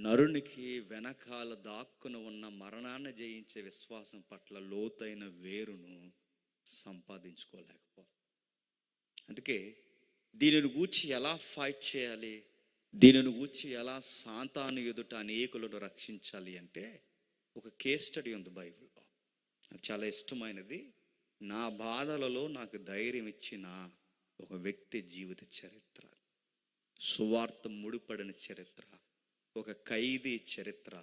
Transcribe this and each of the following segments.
నరునికి వెనకాల దాక్కుని ఉన్న మరణాన్ని జయించే విశ్వాసం పట్ల లోతైన వేరును సంపాదించుకోలేకపో. అందుకే దీనిని గూర్చి ఎలా ఫైట్ చేయాలి, దీనిని గూర్చి ఎలా సాతాను ఎదుట అనేకులను రక్షించాలి అంటే ఒక కేస్ స్టడీ ఉంది బైబిల్లో. నాకు చాలా ఇష్టమైనది. నా బాధలలో నాకు ధైర్యం ఇచ్చిన ఒక వ్యక్తి జీవిత చరిత్ర, సువార్త ముడిపడిన చరిత్ర, ఒక ఖైదీ చరిత్ర,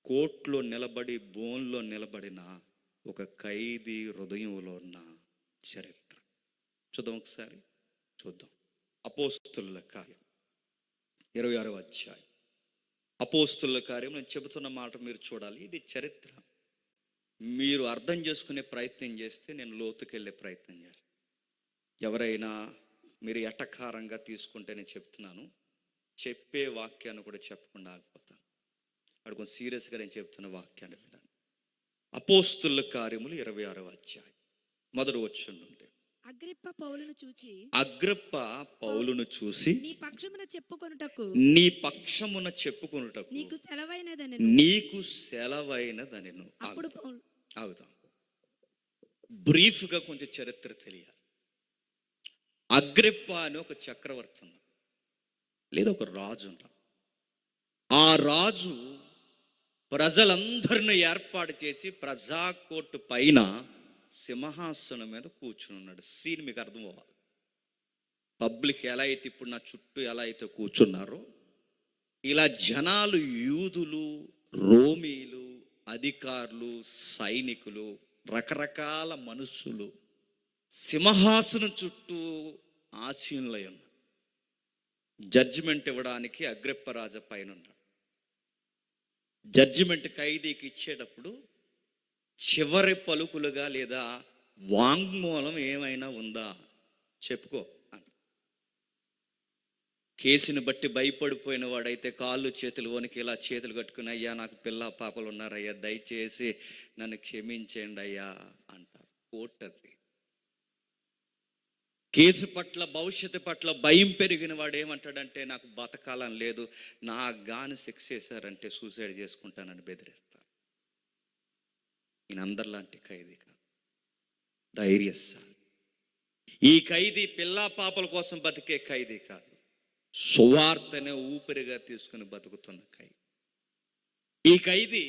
కోర్టులో నిలబడి బోన్లో నిలబడిన ఒక ఖైదీ హృదయంలో ఉన్న చరిత్ర. చూద్దాం ఒకసారి, చూద్దాం. అపోస్తుల కార్యం 26వ అధ్యాయం. అపోస్తుల కార్యం నేను చెబుతున్న మాట మీరు చూడాలి. ఇది చరిత్ర. మీరు అర్థం చేసుకునే ప్రయత్నం చేస్తే నేను లోతుకెళ్ళే ప్రయత్నం చేస్తాను. ఎవరైనా మీరు ఎటకారంగా తీసుకుంటే నేను చెప్తున్నాను, చెప్పే వాక్యాన్ని కూడా చెప్పకుండా ఆగిపోతాను. అక్కడ కొంచెం సీరియస్గా నేను చెప్తున్న వాక్యాన్ని వినండి. అపోస్తుల కార్యములు 26వ అధ్యాయం మొదటి వచనం నుండి. అగ్రిప్ప పౌలును చూచి నీ పక్షమున చెప్పుకొనుటకు నీకు సెలవైనదనెను. ఆగుదాం. బ్రీఫ్గా కొంచెం చరిత్ర తెలియాలి. అగ్రిప్ప అని ఒక చక్రవర్తి ఉన్నాడు, లేదా ఒక రాజు ఉన్నాడు. ఆ రాజు ప్రజలందరిని ఏర్పాటు చేసి ప్రజాకోర్టు పైన సింహాసనం మీద కూర్చుని ఉన్నాడు. సీన్ మీకు అర్థం అవ్వాలి. పబ్లిక్ ఎలా అయితే ఇప్పుడు నా చుట్టూ ఎలా అయితే కూర్చున్నారో, ఇలా జనాలు, యూదులు, రోమీలు, అధికారులు, సైనికులు, రకరకాల మనుషులు సింహాసనం చుట్టూ ఆసీనులై ఉన్నారు. జడ్జిమెంట్ ఇవ్వడానికి అగ్రిప్ప రాజు పైన ఉన్నాడు. జడ్జిమెంట్ ఖైదీకి ఇచ్చేటప్పుడు చివరి పలుకులుగా లేదా వాంగ్మూలం ఏమైనా ఉందా చెప్పుకో అని. కేసుని బట్టి భయపడిపోయిన వాడైతే కాళ్ళు చేతులు వనికి ఇలా చేతులు కట్టుకుని, అయ్యా నాకు పిల్ల పాపలు ఉన్నారయ్యా, దయచేసి నన్ను క్షమించండి అయ్యా అంటారు. కోర్టు అది. కేసు పట్ల, భవిష్యత్తు పట్ల భయం పెరిగిన వాడు ఏమంటాడంటే, నాకు బతకాలని లేదు, నా గాని శిక్ష చేశారంటే సూసైడ్ చేసుకుంటానని బెదిరిస్తారు. ఈయన అందరిలాంటి ఖైదీ కాదు, ధైర్యశాలి. ఈ ఖైదీ పిల్లా పాపల కోసం బతికే ఖైదీ కాదు, సువార్తనే ఊపిరిగా తీసుకుని బతుకుతున్న ఖైదీ. ఈ ఖైదీ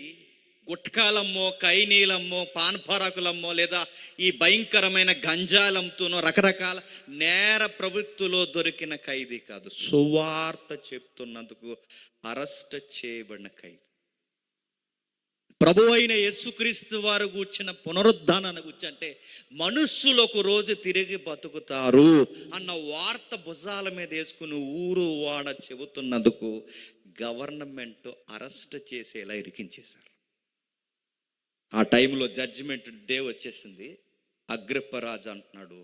గుట్కాలమ్మో, కైనీలమ్మో, పాన్పరాకులమ్మో, లేదా ఈ భయంకరమైన గంజాలంతోనో రకరకాల నేర ప్రవృత్తిలో దొరికిన ఖైదీ కాదు. సువార్త చెప్తున్నందుకు అరెస్ట్ చేయబడిన ఖైదీ. ప్రభు అయిన యేసుక్రీస్తు వారు కూర్చిన పునరుద్ధానాన్ని గురించి, అంటే మనుష్యులు ఒక రోజు తిరిగి బతుకుతారు అన్న వార్త భుజాల మీద వేసుకుని ఊరు వాడ చెబుతున్నందుకు గవర్నమెంట్ అరెస్ట్ చేసేలా ఇరికించేశారు. ఆ టైంలో జడ్జిమెంట్ డే వచ్చేసింది. అగ్రిప్ప రాజు అంటున్నాడు,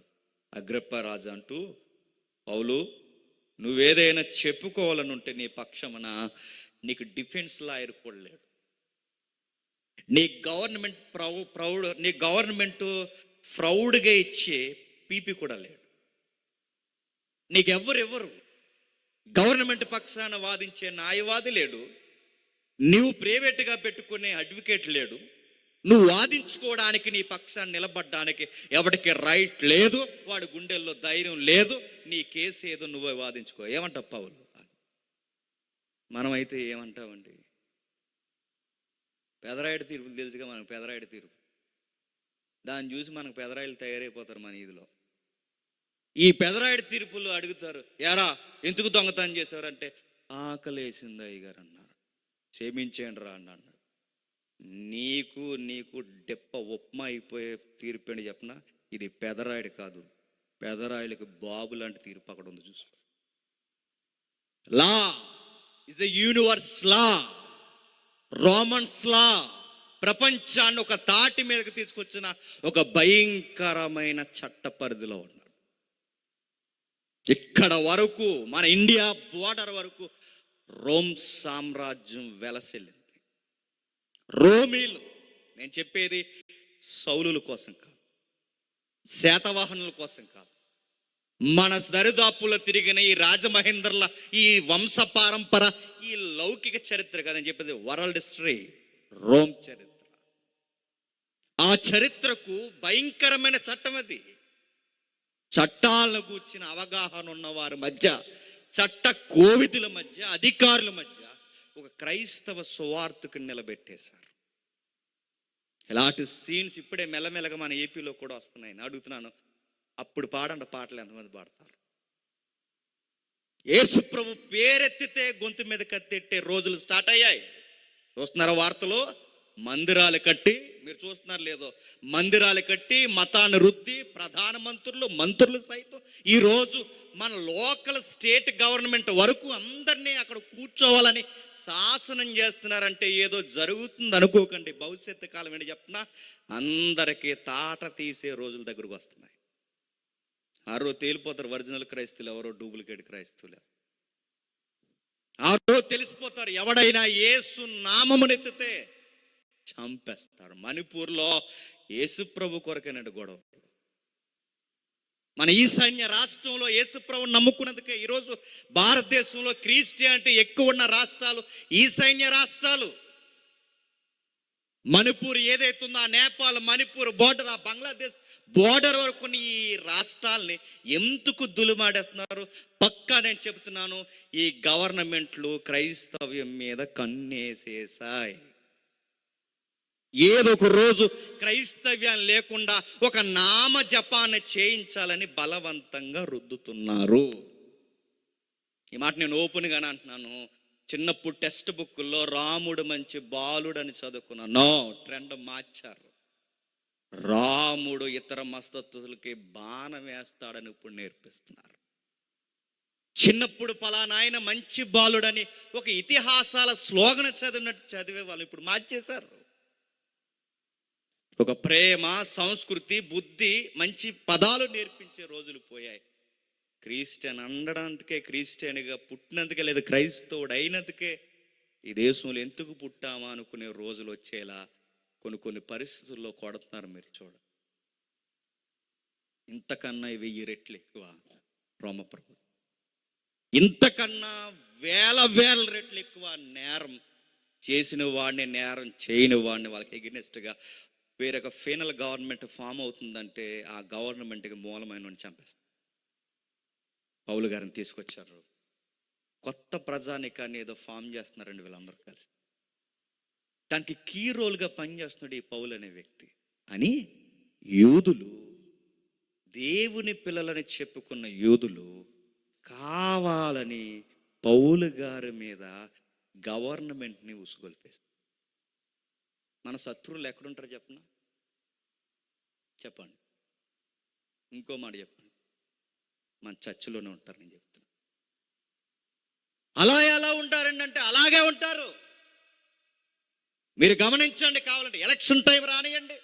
అగ్రిప్ప రాజు అంటూ, పౌలు నువ్వేదైనా చెప్పుకోవాలని ఉంటే నీ పక్షమున నీకు డిఫెన్స్ లాయర్ కూడా లేడు, నీ గవర్నమెంట్ ప్రౌడ్గా ఇచ్చే పీపీ కూడా లేడు, నీకెవ్వరు గవర్నమెంట్ పక్షాన వాదించే న్యాయవాది లేడు, నువ్వు ప్రైవేట్గా పెట్టుకునే అడ్వకేట్ లేడు, నువ్వు వాదించుకోవడానికి, నీ పక్షాన్ని నిలబడడానికి ఎవరికి రైట్ లేదు, వాడి గుండెల్లో ధైర్యం లేదు, నీ కేసు ఏదో నువ్వే వాదించుకో. ఏమంటావు పౌలు? మనమైతే ఏమంటామండి? పెదరాయుడు తీర్పులు తెలుసుగా మనకు, పెదరాయుడు తీర్పు. దాన్ని చూసి మనకు పెదరాయులు తయారైపోతారు మన ఇదిలో. ఈ పెదరాయుడు తీర్పులు అడుగుతారు, ఎరా ఎందుకు దొంగతనం చేశారంటే, ఆకలేసింది అయ్యగారు అన్నారు, క్షమించేయండి రా అన్నాడు. నీకు డెప్ప ఉప్మా అయిపోయే తీర్పు అని చెప్పిన, ఇది పెదరాయుడు కాదు, పెదరాయుడికి బాబు లాంటి తీర్పు అక్కడ ఉంది. చూసుకో. Law is a universe law, Romans law. ప్రపంచాన్ని ఒక తాటి మీదకి తీసుకొచ్చిన ఒక భయంకరమైన చట్ట పరిధిలో ఉన్నాడు. ఇక్కడ వరకు, మన ఇండియా బోర్డర్ వరకు రోమ్ సామ్రాజ్యం వెలసిల్లింది. రోమీలు, నేను చెప్పేది సౌలుల కోసం కాదు, శాతవాహనుల కోసం కాదు, మన దరిదాపుల్లో తిరిగిన ఈ రాజమహేంద్రల ఈ వంశ పారంపర, ఈ లౌకిక చరిత్ర కదని చెప్పేది వరల్డ్ హిస్టరీ, రోమ్ చరిత్ర. ఆ చరిత్రకు భయంకరమైన చట్టం అది. చట్టాలను కూర్చిన అవగాహన ఉన్న వారి మధ్య, చట్ట కోవిదుల మధ్య, అధికారుల మధ్య ఒక క్రైస్తవ సువార్తకు నిలబెట్టేశారు. ఇలాంటి సీన్స్ ఇప్పుడే మెల్లమెల్లగా మన ఏపీలో కూడా వస్తున్నాయి. అడుగుతున్నాను, అప్పుడు పాడండి పాటలు ఎంతమంది పాడతారు? యేసు ప్రభు పేరెత్తితే గొంతు మీద కత్తెట్టే రోజులు స్టార్ట్ అయ్యాయి. చూస్తున్నారా వార్తలు? మందిరాలు కట్టి, మీరు చూస్తున్నారు లేదో, మందిరాలు కట్టి మతాన్ని రుద్ది ప్రధానమంత్రులు, మంత్రులు సైతం ఈరోజు మన లోకల్ స్టేట్ గవర్నమెంట్ వరకు అందరినీ అక్కడ కూర్చోవాలని శాసనం చేస్తున్నారంటే ఏదో జరుగుతుంది అనుకోకండి. భవిష్యత్తు కాలం ఏంటి చెప్పినా, అందరికీ తాట తీసే రోజుల దగ్గరకు వస్తున్నాయి. ఆ రోజు తేలిపోతారు ఒరిజినల్ క్రైస్తువులు ఎవరో, డూప్లికేట్ క్రైస్తువులు. ఆ రోజు తెలిసిపోతారు. ఎవడైనా యేసు నామమునెత్తితే చంపేస్తారు. మణిపూర్లో యేసు ప్రభు కొరకైనట్టు గొడవ. మన ఈశాన్య రాష్ట్రంలో యేసు ప్రభు నమ్ముకున్నందుకే ఈరోజు భారతదేశంలో క్రిస్టియానిటీ ఎక్కువ ఉన్న రాష్ట్రాలు ఈశాన్య రాష్ట్రాలు. మణిపూర్ ఏదైతుందో, ఆ నేపాల్ మణిపూర్ బోర్డర్, ఆ బంగ్లాదేశ్ బోర్డర్ వరకు ఈ రాష్ట్రాలని ఎందుకు దులుమాడేస్తున్నారు? పక్కా నేను చెబుతున్నాను, ఈ గవర్నమెంట్లు క్రైస్తవ్యం మీద కన్నేసేసాయి. ఏదో ఒక రోజు క్రైస్తవ్యం లేకుండా ఒక నామ జపాన్ని చేయించాలని బలవంతంగా రుద్దుతున్నారు. ఈ మాట నేను ఓపెన్గానే అంటున్నాను. చిన్నప్పుడు టెక్స్ట్ బుక్లో రాముడు మంచి బాలుడు అని చదువుకున్నాను. ట్రెండ్ మార్చారు. రాముడు ఇతర మస్తత్తులకి బాణం వేస్తాడని ఇప్పుడు నేర్పిస్తున్నారు. చిన్నప్పుడు పలానా ఆయన మంచి బాలుడని ఒక ఇతిహాసాల స్లోగన్ చదివినట్టు చదివే వాళ్ళు ఇప్పుడు మార్చేశారు. ఒక ప్రేమ, సంస్కృతి, బుద్ధి, మంచి పదాలు నేర్పించే రోజులు పోయాయి. క్రిస్టియన్ అనడానికే, క్రిస్టియన్గా పుట్టినందుకే, లేదా క్రైస్తవుడు అయినందుకే ఈ దేశంలో ఎందుకు పుట్టామా అనుకునే రోజులు వచ్చేలా కొన్ని పరిస్థితుల్లో కొడుతున్నారు. మీరు చూడ, ఇంతకన్నా 1000 రెట్లు ఎక్కువ రోమప్రభు, ఇంతకన్నా వేల రెట్లు ఎక్కువ నేరం చేసిన వాడిని, నేరం చేయని వాడిని వాళ్ళకి ఎగెనిస్ట్గా వేరొక ఫైనల్ గవర్నమెంట్ ఫామ్ అవుతుందంటే ఆ గవర్నమెంట్కి మూలమైన చంపేస్తారు. పౌలు గారిని తీసుకొచ్చారు. కొత్త ప్రజానికాన్ని ఏదో ఫామ్ చేస్తున్నారండి వీళ్ళందరూ కలిసి. దానికి కీ రోల్గా పనిచేస్తున్నాడు ఈ పౌలు అనే వ్యక్తి అని యూదులు, దేవుని పిల్లలని చెప్పుకున్న యూదులు కావాలని పౌలు గారి మీద గవర్నమెంట్ని ఉసుగొల్పేస్తారు. మన శత్రువులు ఎక్కడుంటారు చెప్పండి. ఇంకో మాట చెప్పండి, మన చర్చిలోనే ఉంటారు. నేను చెప్తున్నా, అలా ఎలా ఉంటారండి అంటే అలాగే ఉంటారు. మీరు గమనించండి. కావాలంటే ఎలక్షన్ టైం రానియండి,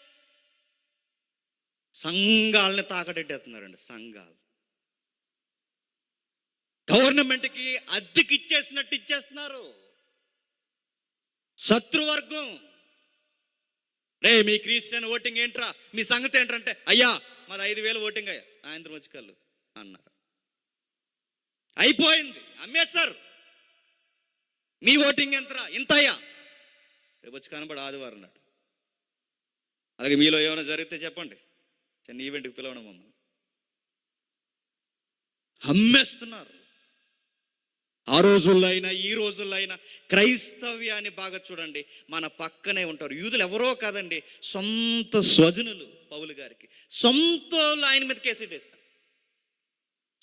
సంఘాలని తాకటెట్టేస్తున్నారండి. సంఘాలు గవర్నమెంట్కి అద్దెకి ఇచ్చేసినట్టు ఇచ్చేస్తున్నారు. శత్రువర్గం, రే మీ క్రిస్టియన్ ఓటింగ్ ఏంట్రా, మీ సంగతి ఏంటంటే, అయ్యా మాది 5000 ఓటింగ్ అయ్యా, సాయంత్రం వచ్చి కళ్ళు అన్నారు. అయిపోయింది, అమ్మేశారు. మీ ఓటింగ్ ఎంతరా, ఇంత అయ్యా, రేపు వచ్చి కనబడి ఆదివారం నాడు. అలాగే మీలో ఏమైనా జరిగితే చెప్పండి, చిన్న ఈవెంట్కి పిలవడం మమ్మల్ని. అమ్మేస్తున్నారు. ఆ రోజుల్లో అయినా ఈ రోజుల్లో అయినా క్రైస్తవ్యాన్ని బాగా చూడండి. మన పక్కనే ఉంటారు యూదులు, ఎవరో కాదండి, సొంత స్వజనులు. పౌలు గారికి సొంతోళ్ళు ఆయన మీద కేసేటేశారు.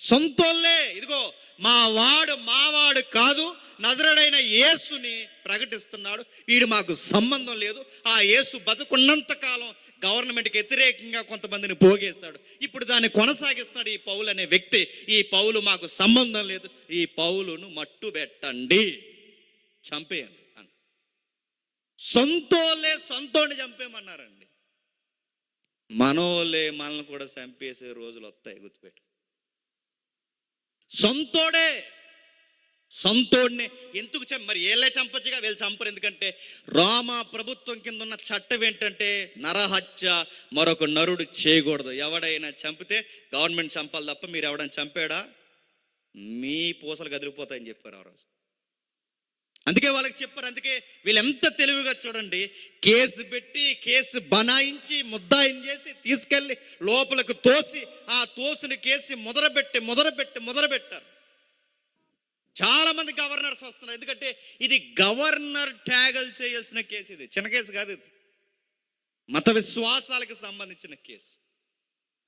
సొంతోళ్ళే, ఇదిగో మావాడు కాదు, నజరేయుడైన యేసుని ప్రకటిస్తున్నాడు, వీడు మాకు సంబంధం లేదు. ఆ యేసు బతుకున్నంత కాలం గవర్నమెంట్కి వ్యతిరేకంగా కొంతమందిని పోగేశాడు. ఇప్పుడు దాన్ని కొనసాగిస్తున్నాడు ఈ పౌలు అనే వ్యక్తి. ఈ పౌలు మాకు సంబంధం లేదు, ఈ పౌలును మట్టు పెట్టండి, చంపేయండి అన్న. సొంతోళ్ళే సొంతోని చంపేయమన్నారండి. మనోళ్ళే మనల్ని కూడా చంపేసే రోజులు వస్తాయి, గుర్తుపెట్టు. సొంతోడే సొంతోడిని ఎందుకు మరి వీళ్ళే చంపొచ్చుగా, వీళ్ళు చంపరు. ఎందుకంటే రోమా ప్రభుత్వం కింద ఉన్న చట్టం ఏంటంటే నరహత్య మరొక నరుడు చేయకూడదు. ఎవడైనా చంపితే గవర్నమెంట్ చంపాలి తప్ప మీరు ఎవడైనా చంపాడా మీ పూసలు కదిలిపోతాయని చెప్పారు ఆ రోజు. అందుకే వాళ్ళకి చెప్పారు. అందుకే వీళ్ళు ఎంత తెలివిగా చూడండి, కేసు పెట్టి కేసు బనాయించి ముద్దాయిని చేసి తీసుకెళ్ళి లోపలికి తోసి ఆ తోసిన కేసు మొదలుపెట్టారు. చాలా మంది గవర్నర్స్ వస్తున్నారు. ఎందుకంటే ఇది గవర్నర్ ట్యాగల్ చేయాల్సిన కేసు. ఇది చిన్న కేసు కాదు, ఇది మత విశ్వాసాలకు సంబంధించిన కేసు.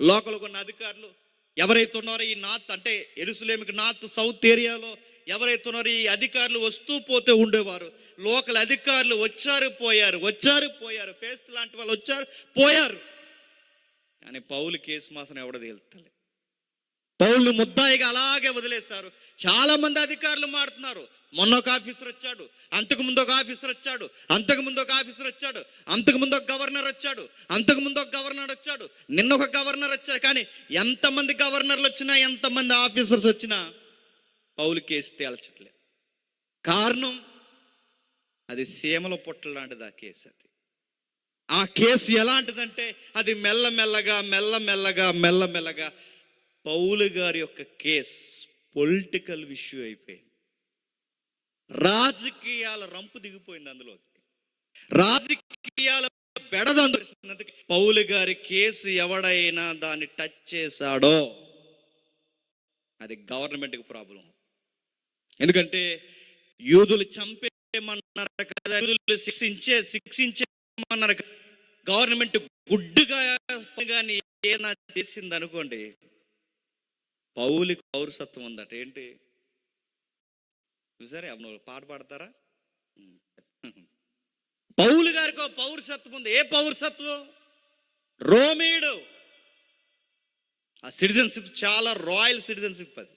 లోకల్ ఉన్న అధికారులు ఎవరైతే ఉన్నారో ఈ నార్త్ అంటే యెరూషలేముకి నార్త్ సౌత్ ఏరియాలో ఎవరైతే ఉన్నారో ఈ అధికారులు వస్తూ పోతే ఉండేవారు. లోకల్ అధికారులు వచ్చారు పోయారు. ఫేస్ట్ లాంటి వాళ్ళు వచ్చారు పోయారు. కానీ పౌలు కేసు మాత్రం ఎవడ తేలుతలే. పౌలు ముద్దాయిగా అలాగే వదిలేశారు. చాలా మంది అధికారులు మాడుతున్నారు. మొన్న ఒక ఆఫీసర్ వచ్చాడు, అంతకుముందు ఒక ఆఫీసర్ వచ్చాడు, అంతకుముందు ఒక ఆఫీసర్ వచ్చాడు, అంతకుముందు ఒక గవర్నర్ వచ్చాడు, అంతకుముందు ఒక గవర్నర్ వచ్చాడు, నిన్న ఒక గవర్నర్ వచ్చాడు. కానీ ఎంతమంది గవర్నర్లు వచ్చినా ఎంతమంది ఆఫీసర్స్ వచ్చినా పౌలు కేసు తేల్చట్లేదు. కారణం అది సీమల పొట్ట లాంటిది ఆ కేసు. అది ఆ కేసు ఎలాంటిదంటే అది మెల్లమెల్లగా పౌలు గారి యొక్క కేసు పొలిటికల్ ఇష్యూ అయిపోయింది. రాజకీయాల రంపు దిగిపోయింది అందులోకి. రాజకీయాల బెడదందుకు పౌలు గారి కేసు ఎవడైనా దాన్ని టచ్ చేశాడో అది గవర్నమెంట్కి ప్రాబ్లం. ఎందుకంటే యూదులు చంపేయమన్నారు కదా, యూదులు శిక్షించేమన్నారు. గవర్నమెంట్ గుడ్డుగా కానీ ఏదైనా చేసింది అనుకోండి, పౌలికి పౌరసత్వం ఉందట. ఏంటి చూసారా? ఎవరు పాట పాడతారా? పౌలు గారికి పౌరసత్వం ఉంది. ఏ పౌరసత్వం? రోమీయుడు. ఆ సిటిజన్షిప్ చాలా రాయల్ సిటిజన్షిప్. అది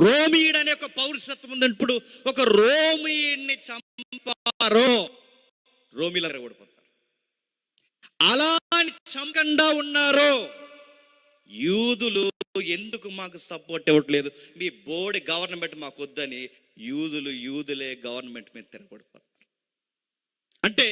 రోమీయుడు అనే ఒక పౌరసత్వం ఉంది. ఇప్పుడు ఒక రోమీయుడిని చంపారో రోమీలు ఓడిపోతారు. అలా చంపకుండా ఉన్నారో యూదులు ఎందుకు మాకు సపోర్ట్ ఇవ్వట్లేదు, మీ బోర్డు గవర్నమెంట్ మాకు వద్దని యూదులే గవర్నమెంట్ మీద తిరగబడిపోతారు. అంటే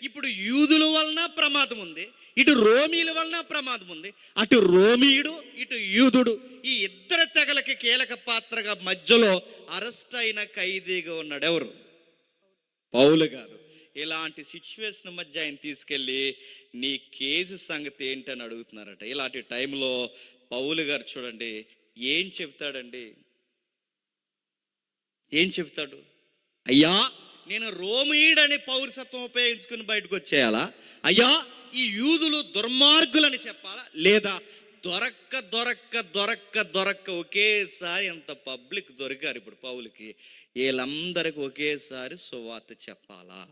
ఇప్పుడు యూదుల వలన ప్రమాదం ఉంది, ఇటు రోమీల వలన ప్రమాదం ఉంది. అటు రోమీయుడు ఇటు యూదుడు ఈ ఇద్దరు తెగలకి కీలక పాత్రగా మధ్యలో అరెస్ట్ అయిన ఖైదీగా ఉన్నాడు ఎవరు? పౌలు గారు. ఇలాంటి సిచ్యువేషన్ మధ్య ఆయన తీసుకెళ్ళి నీ కేసు సంగతి ఏంటని అడుగుతున్నారట. ఇలాంటి టైంలో పౌలు గారు చూడండి ఏం చెప్తాడండి. ఏం చెప్తాడు? అయ్యా నేను రోమీయుడని పౌరసత్వం ఉపయోగించుకుని బయటకు వచ్చేయాలా? అయ్యా ఈ యూదులు దుర్మార్గులని చెప్పాలా? లేదా దొరక్క ఒకేసారి ఎంత పబ్లిక్ దొరికారు ఇప్పుడు పౌలుకి, వీళ్ళందరికీ ఒకేసారి సువార్త చెప్పాలా?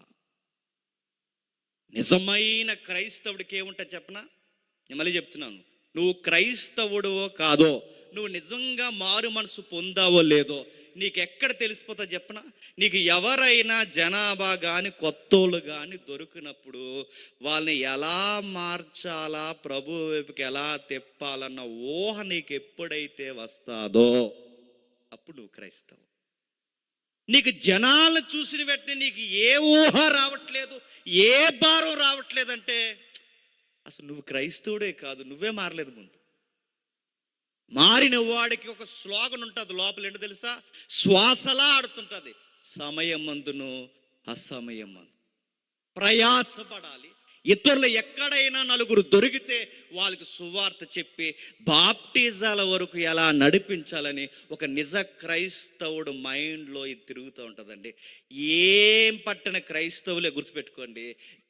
నిజమైన క్రైస్తవుడికి ఏముంటుంది చెప్పనా? నేను మళ్ళీ చెప్తున్నాను, నువ్వు క్రైస్తవుడో కాదో, నువ్వు నిజంగా మారు మనసు పొందావో లేదో నీకు ఎక్కడ తెలిసిపోతా చెప్పనా? నీకు ఎవరైనా జనాభా కానీ కొత్తోళ్ళు కానీ దొరికినప్పుడు వాళ్ళని ఎలా మార్చాలా, ప్రభు వైపుకి ఎలా తిప్పాలన్న ఊహ నీకు ఎప్పుడైతే వస్తాదో అప్పుడు నువ్వు క్రైస్తవు. నీకు జనాలను చూసిన వెంటనే నీకు ఏ ఊహ రావట్లేదు, ఏ భారం రావట్లేదంటే అసలు నువ్వు క్రైస్తవుడే కాదు, నువ్వే మారలేదు. ముందు మారిన వాడికి ఒక స్లోగన్ ఉంటుంది లోపల, ఏంటో తెలుసా? శ్వాసలా ఆడుతుంటుంది. సమయమందును అసమయమందు ప్రయాసపడాలి. ఇతరులు ఎక్కడైనా నలుగురు దొరికితే వాళ్ళకి సువార్త చెప్పి బాప్టిజాల వరకు ఎలా నడిపించాలని ఒక నిజ క్రైస్తవుడు మైండ్లో ఇది తిరుగుతూ ఉంటుందండి. ఏం పట్టణ క్రైస్తవులే గుర్తుపెట్టుకోండి,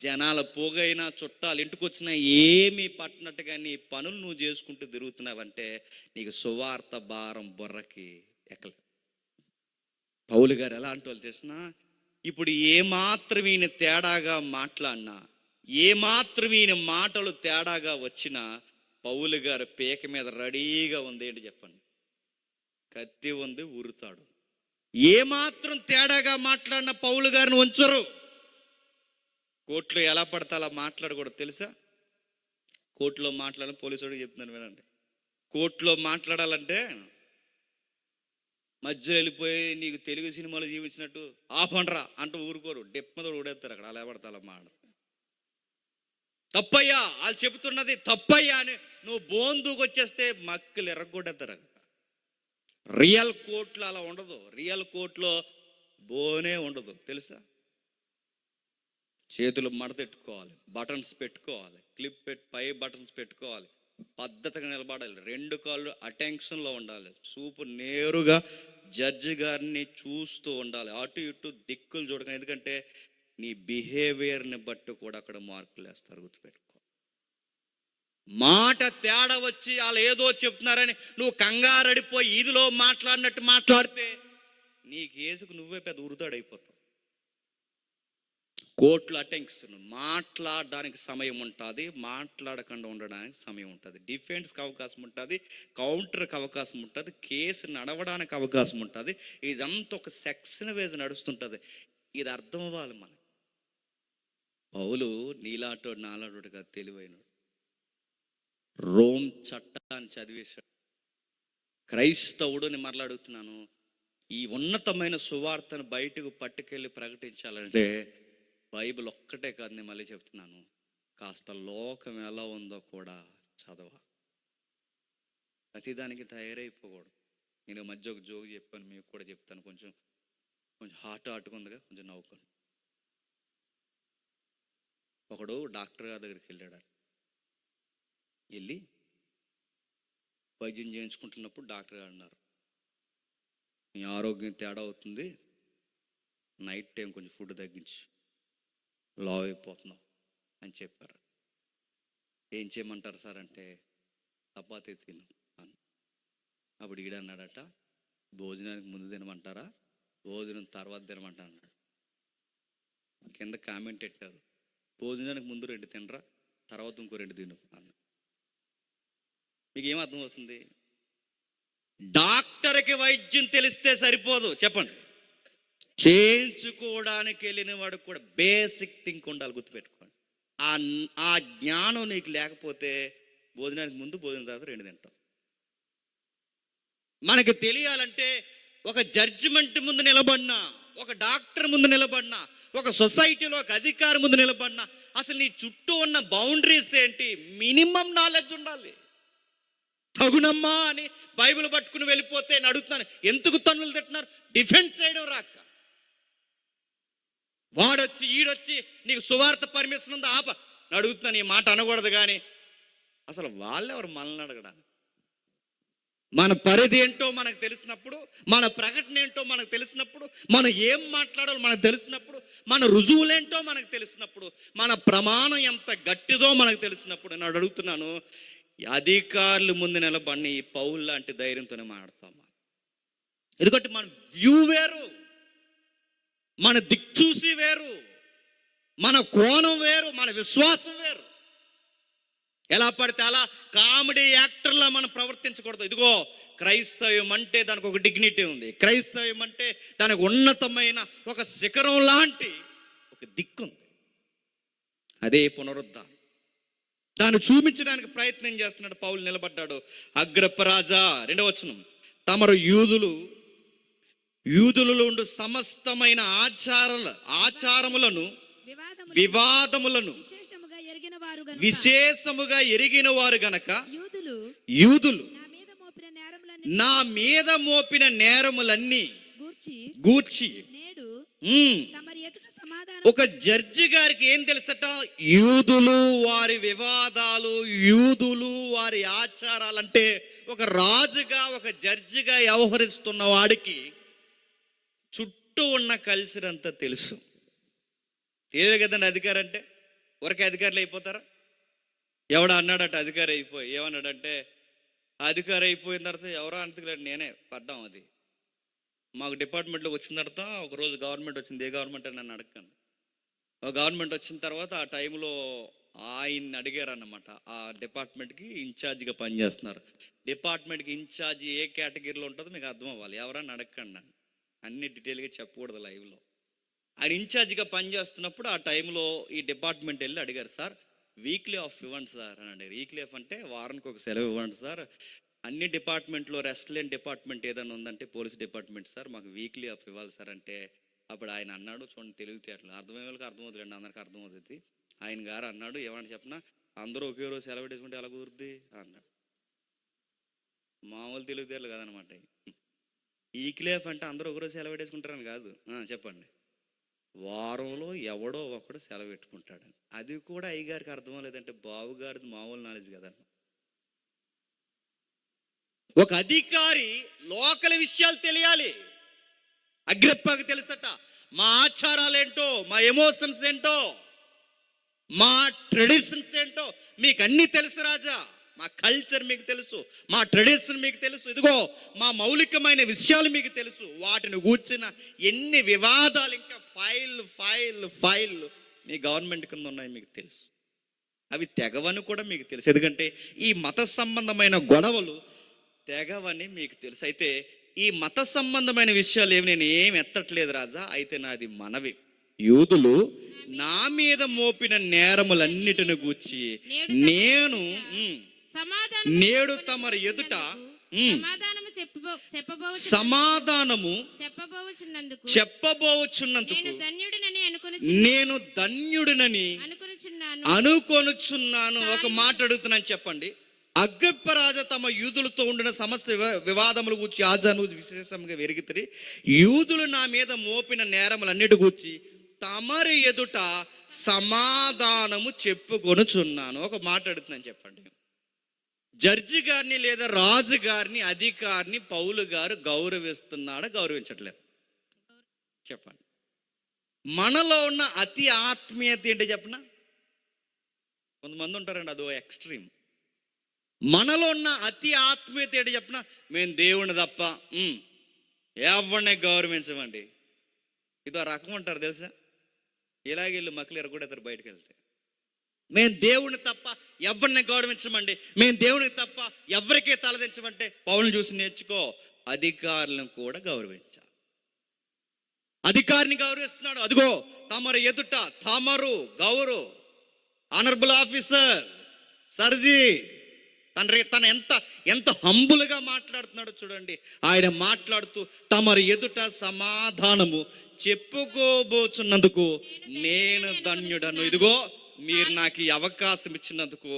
జనాల పోగైనా చుట్టాలు ఇంటికి వచ్చినా ఏమీ పట్టనట్టుగా నీ పనులు నువ్వు చేసుకుంటూ తిరుగుతున్నావంటే నీకు సువార్త భారం బుర్రకి ఎక్కలేదు. పౌలు గారు ఎలాంటి వాళ్ళు చేసినా ఇప్పుడు ఏమాత్రం ఈయన తేడాగా మాట్లాడినా, ఏమాత్రం ఈయన మాటలు తేడాగా వచ్చినా పౌలు గారు పీక మీద రెడీగా ఉంది. ఏంటి చెప్పండి? కత్తి ఉంది, ఊరుతాడు. ఏమాత్రం తేడాగా మాట్లాడిన పౌలు గారిని ఉంచరు. కోర్టులో ఎలా పడితే అలా మాట్లాడకూడదు తెలుసా? కోర్టులో మాట్లాడాలని పోలీసుడికి చెప్తున్నాను వినండి. కోర్టులో మాట్లాడాలంటే మధ్యలో వెళ్ళిపోయి నీకు తెలుగు సినిమాలో జీవించినట్టు ఆపండ్రా అంటూ ఊరుకోరు, డెప్పదో ఊడేస్తారు అక్కడ, అలా పడతా మాట. తప్పయ్యా వాళ్ళు చెబుతున్నది తప్పయ్యా అని నువ్వు బోందూకు వచ్చేస్తే మక్కలు ఎర్రగొట్టేస్తారు అక్కడ. రియల్ కోర్టులో అలా ఉండదు. రియల్ కోర్టులో బోనే ఉండదు తెలుసా. చేతులు మడతెట్టుకోవాలి, బటన్స్ పెట్టుకోవాలి, క్లిప్ పై బటన్స్ పెట్టుకోవాలి, పద్ధతిగా నిలబడాలి, 2 కాళ్ళు అటెన్షన్లో ఉండాలి, చూపు నేరుగా జడ్జి గారిని చూస్తూ ఉండాలి, అటు ఇటు దిక్కులు చూడక. ఎందుకంటే నీ బిహేవియర్ని బట్టి కూడా అక్కడ మార్కులు వేస్తారు, గుర్తుపెట్టుకో. మాట తేడా వచ్చి వాళ్ళు ఏదో చెప్తున్నారని నువ్వు కంగారడిపోయి ఇదిలో మాట్లాడినట్టు మాట్లాడితే నీ కేసుకు నువ్వే పెద్ద ఉరుతాడైపోతావు. కోర్టులో అటెన్షన్, మాట్లాడడానికి సమయం ఉంటుంది, మాట్లాడకుండా ఉండడానికి సమయం ఉంటుంది, డిఫెన్స్కి అవకాశం ఉంటుంది, కౌంటర్కి అవకాశం ఉంటుంది, కేసు నడవడానికి అవకాశం ఉంటుంది. ఇదంతా ఒక సెక్షన్ వేసి నడుస్తుంటుంది. ఇది అర్థం అవ్వాలి మనకి. పౌలు నీలాటోడు నాలాటోడుగా తెలివైనడు, రోమ్ చట్టాన్ని చదివేశాడు. క్రైస్తవుడు మరలా అడుగుతున్నాను, ఈ ఉన్నతమైన సువార్తను బయటకు పట్టుకెళ్ళి ప్రకటించాలంటే బైబిల్ ఒక్కటే కాదు, నేను మళ్ళీ చెప్తున్నాను, కాస్త లోకం ఎలా ఉందో కూడా చదవాలి. ప్రతిదానికి తయారైపోకూడదు. నేను మధ్య ఒక జోక్ చెప్పాను, మీకు కూడా చెప్తాను. కొంచెం హార్ట్ ఉందిగా, కొంచెం నవ్వుకోండి. ఒకడు డాక్టర్ గారి దగ్గరికి వెళ్ళాడు. వెళ్ళి వైద్యం చేయించుకుంటున్నప్పుడు డాక్టర్ గారు అన్నారు, నీ ఆరోగ్యం తేడా అవుతుంది, నైట్ టైం కొంచెం ఫుడ్ తగ్గించి లావ్ అయిపోతున్నావు అని చెప్పారు. ఏం చేయమంటారు సార్ అంటే, చపాతీ తిను అని. అప్పుడు ఈడన్నాడట, భోజనానికి ముందు తినమంటారా, భోజనం తర్వాత తినమంటారు అన్నాడు. కింద కామెంట్ పెట్టారు, భోజనానికి ముందు 2 తినరా, తర్వాత ఇంకో 2 తిను అన్న. మీకు ఏం అర్థమవుతుంది? డాక్టర్కి వైద్యం తెలిస్తే సరిపోదు, చెప్పండి, చేయించుకోవడానికి వెళ్ళిన వాడు కూడా బేసిక్ థింక్ ఉండాలి, గుర్తుపెట్టుకోండి. ఆ జ్ఞానం నీకు లేకపోతే భోజనానికి ముందు భోజనం తర్వాత 2 తింటాం. మనకి తెలియాలంటే ఒక జడ్జిమెంట్ ముందు నిలబడినా, ఒక డాక్టర్ ముందు నిలబడినా, ఒక సొసైటీలో ఒక అధికారి ముందు నిలబడినా అసలు నీ చుట్టూ ఉన్న బౌండరీస్ ఏంటి, మినిమం నాలెడ్జ్ ఉండాలి. తగునమ్మా అని బైబిల్ పట్టుకుని వెళ్ళిపోతే నేను అడుగుతున్నాను, ఎందుకు తన్నులు తింటున్నారు? డిఫెండ్ చేయడం రాక. వాడొచ్చి ఈడొచ్చి నీకు సువార్త పర్మిషన్ ఉందా ఆప అడుగుతున్నాను. ఈ మాట అనకూడదు, కానీ అసలు వాళ్ళెవరు మనల్ని అడగడానికి? మన పరిధి ఏంటో మనకు తెలిసినప్పుడు, మన ప్రకటన ఏంటో మనకు తెలిసినప్పుడు, మనం ఏం మాట్లాడాలో మనకు తెలిసినప్పుడు, మన రుజువులేంటో మనకు తెలిసినప్పుడు, మన ప్రమాణం ఎంత గట్టిదో మనకు తెలిసినప్పుడు నేను అడుగుతున్నాను, అధికారులు ముందు నిలబడి ఈ పౌలు లాంటి ధైర్యంతోనే మాట్లాడతాం. ఎందుకంటే మన వ్యూ వేరు, మన దిక్చూసి వేరు, మన కోణం వేరు, మన విశ్వాసం వేరు. ఎలా పడితే అలా కామెడీ యాక్టర్లా మనం ప్రవర్తించకూడదు. ఇదిగో క్రైస్తవ్యం అంటే దానికి ఒక డిగ్నిటీ ఉంది, క్రైస్తవ్యం అంటే దానికి ఉన్నతమైన ఒక శిఖరం లాంటి ఒక దిక్కు ఉంది. అదే పునరుద్ధానం. దాన్ని చూపించడానికి ప్రయత్నం చేస్తున్నాడు పౌలు. నిలబడ్డాడు. అగ్రప్పరాజా, 2వ వచనం, తమరు యూదులలో ఉండు సమస్తమైన ఆచారములను వివాదములను విశేషముగా ఎరిగిన వారు గనక యూదులు నా మీద మోపిన నేరములన్నీ గూర్చి ఒక జడ్జి గారికి ఏం తెలుసట? యూదులు వారి వివాదాలు, యూదులు వారి ఆచారాలు. అంటే ఒక రాజుగా, ఒక జడ్జిగా వ్యవహరిస్తున్న వాడికి చుట్టూ ఉన్న కల్చర్ అంతా తెలుసు. తెలియదు కదండి అధికారి అంటే. ఊరికే అధికారులు అయిపోతారా? ఎవడ అన్నాడట అధికారి అయిపోయి, ఏమన్నాడంటే, అధికారి అయిపోయిన తర్వాత ఎవరో అంతకులేడు, నేనే పడ్డాం. అది మాకు డిపార్ట్మెంట్లో వచ్చిన తర్వాత ఒకరోజు గవర్నమెంట్ వచ్చింది. ఏ గవర్నమెంట్ అని నన్ను అడగండి. గవర్నమెంట్ వచ్చిన తర్వాత ఆ టైంలో ఆయన్ని అడిగారు అన్నమాట. ఆ డిపార్ట్మెంట్కి ఇన్ఛార్జిగా పనిచేస్తున్నారు. డిపార్ట్మెంట్కి ఇన్ఛార్జి ఏ కేటగిరీలో ఉంటుందో మీకు అర్థం అవ్వాలి. ఎవరన్నా అడగండి నన్ను, అన్ని డీటెయిల్గా చెప్పకూడదు లైవ్లో. ఆయన ఇన్ఛార్జిగా పనిచేస్తున్నప్పుడు ఆ టైంలో ఈ డిపార్ట్మెంట్ వెళ్ళి అడిగారు, సార్ వీక్లీ ఆఫ్ ఇవ్వండి సార్ అని అడిగారు. వీక్లీ ఆఫ్ అంటే వారానికి ఒక సెలవు ఇవ్వండి సార్, అన్ని డిపార్ట్మెంట్లో రెస్ట్ లేని డిపార్ట్మెంట్ ఏదైనా ఉందంటే పోలీస్ డిపార్ట్మెంట్ సార్, మాకు వీక్లీ అప్ ఇవ్వాలి సార్ అంటే, అప్పుడు ఆయన అన్నాడు, చూడండి తెలివితేటలు, అర్థమయ్యే వాళ్ళకి అర్థమవుతుందండి, అందరికీ అర్థమవుతుంది. ఆయన గారు అన్నాడు, ఏమని చెప్పినా అందరూ ఒకే రోజు సెలవు పెట్టుకుంటే ఎలా కుదురుద్ది అన్నాడు. మామూలు తెలివితేటలు కాదనమాట. వీక్లీ ఆఫ్ అంటే అందరూ ఒకరోజు సెలవు పెట్టేసుకుంటారని కాదు. చెప్పండి, వారంలో ఎవడో ఒకడు సెలవు పెట్టుకుంటాడని. అది కూడా అయ్యగారికి అర్థం లేదంటే బావుగారిది మామూలు నాలెడ్జ్ కదన్న. ఒక అధికారి లోకల్ విషయాలు తెలియాలి. అగ్రిప్పకి తెలుసట మా ఆచారాలు ఏంటో, మా ఎమోషన్స్ ఏంటో, మా ట్రెడిషన్స్ ఏంటో మీకు అన్నీ తెలుసు రాజా. మా కల్చర్ మీకు తెలుసు, మా ట్రెడిషన్ మీకు తెలుసు, ఇదిగో మా మౌలికమైన విషయాలు మీకు తెలుసు. వాటిని కూర్చిన ఎన్ని వివాదాలు, ఇంకా ఫైల్ మీ గవర్నమెంట్ కింద ఉన్నాయి మీకు తెలుసు. అవి తెగవని కూడా మీకు తెలుసు, ఎందుకంటే ఈ మత సంబంధమైన గొడవలు తెగవని మీకు తెలుసు. అయితే ఈ మత సంబంధమైన విషయాలు ఏమి నేను ఏమి ఎత్తట్లేదు రాజా. అయితే నాది మనవి, యూదులు నా మీద మోపిన నేరములన్నిటిని గూర్చి నేను నేడు తమరి ఎదుట సమాధానము చెప్పబోచున్నందుకు నేను ధన్యుడినని అనుకొనుచున్నాను. ఒక మాట అడుగుతున్నాను, చెప్పండి. అగ్రిప్ప రాజా తమ యూదులతో ఉండిన సమస్త వివాదముల గూర్చి ఆజాను విశేషంగా వెరిగితిరి. యూదులు నా మీద మోపిన నేరములన్నిటి గూర్చి తమరి ఎదుట సమాధానము చెప్పుకొనుచున్నాను. ఒక మాట అడుగుతున్నాను, చెప్పండి. జడ్జి గారిని లేదా రాజు గారిని, అధికారిని పౌలు గారు గౌరవిస్తున్నాడా, గౌరవించట్లేదు? చెప్పండి. మనలో ఉన్న అతి ఆత్మీయత ఏంటో చెప్పనా? కొంతమంది ఉంటారండి, అదో ఎక్స్ట్రీమ్. మనలో ఉన్న అతి ఆత్మీయత ఏంటో చెప్పనా? మేము దేవుని తప్ప ఎవరిని గౌరవించమండి. ఇదో రకం ఉంటారు తెలుసా. ఇలాగెళ్ళి మక్కలు ఎరగొడతారు బయటకు వెళ్తే. మేము దేవుని తప్ప ఎవరిని గౌరవించమండి, మేము దేవునికి తప్ప ఎవరికే తలదించమంటే పౌలను చూసి నేర్చుకో. అధికారులను కూడా గౌరవించాలి. అధికారిని గౌరవిస్తున్నాడు, అదిగో తమరు ఎదుట తమరు గౌరవ్ ఆనరబుల్ ఆఫీసర్ సర్జీ తన ఎంత హంబుల్గా మాట్లాడుతున్నాడో చూడండి. ఆయన మాట్లాడుతూ తమరు ఎదుట సమాధానము చెప్పుకోబోచున్నందుకు నేను ధన్యుడను. ఇదిగో మీరు నాకు ఈ అవకాశం ఇచ్చినందుకు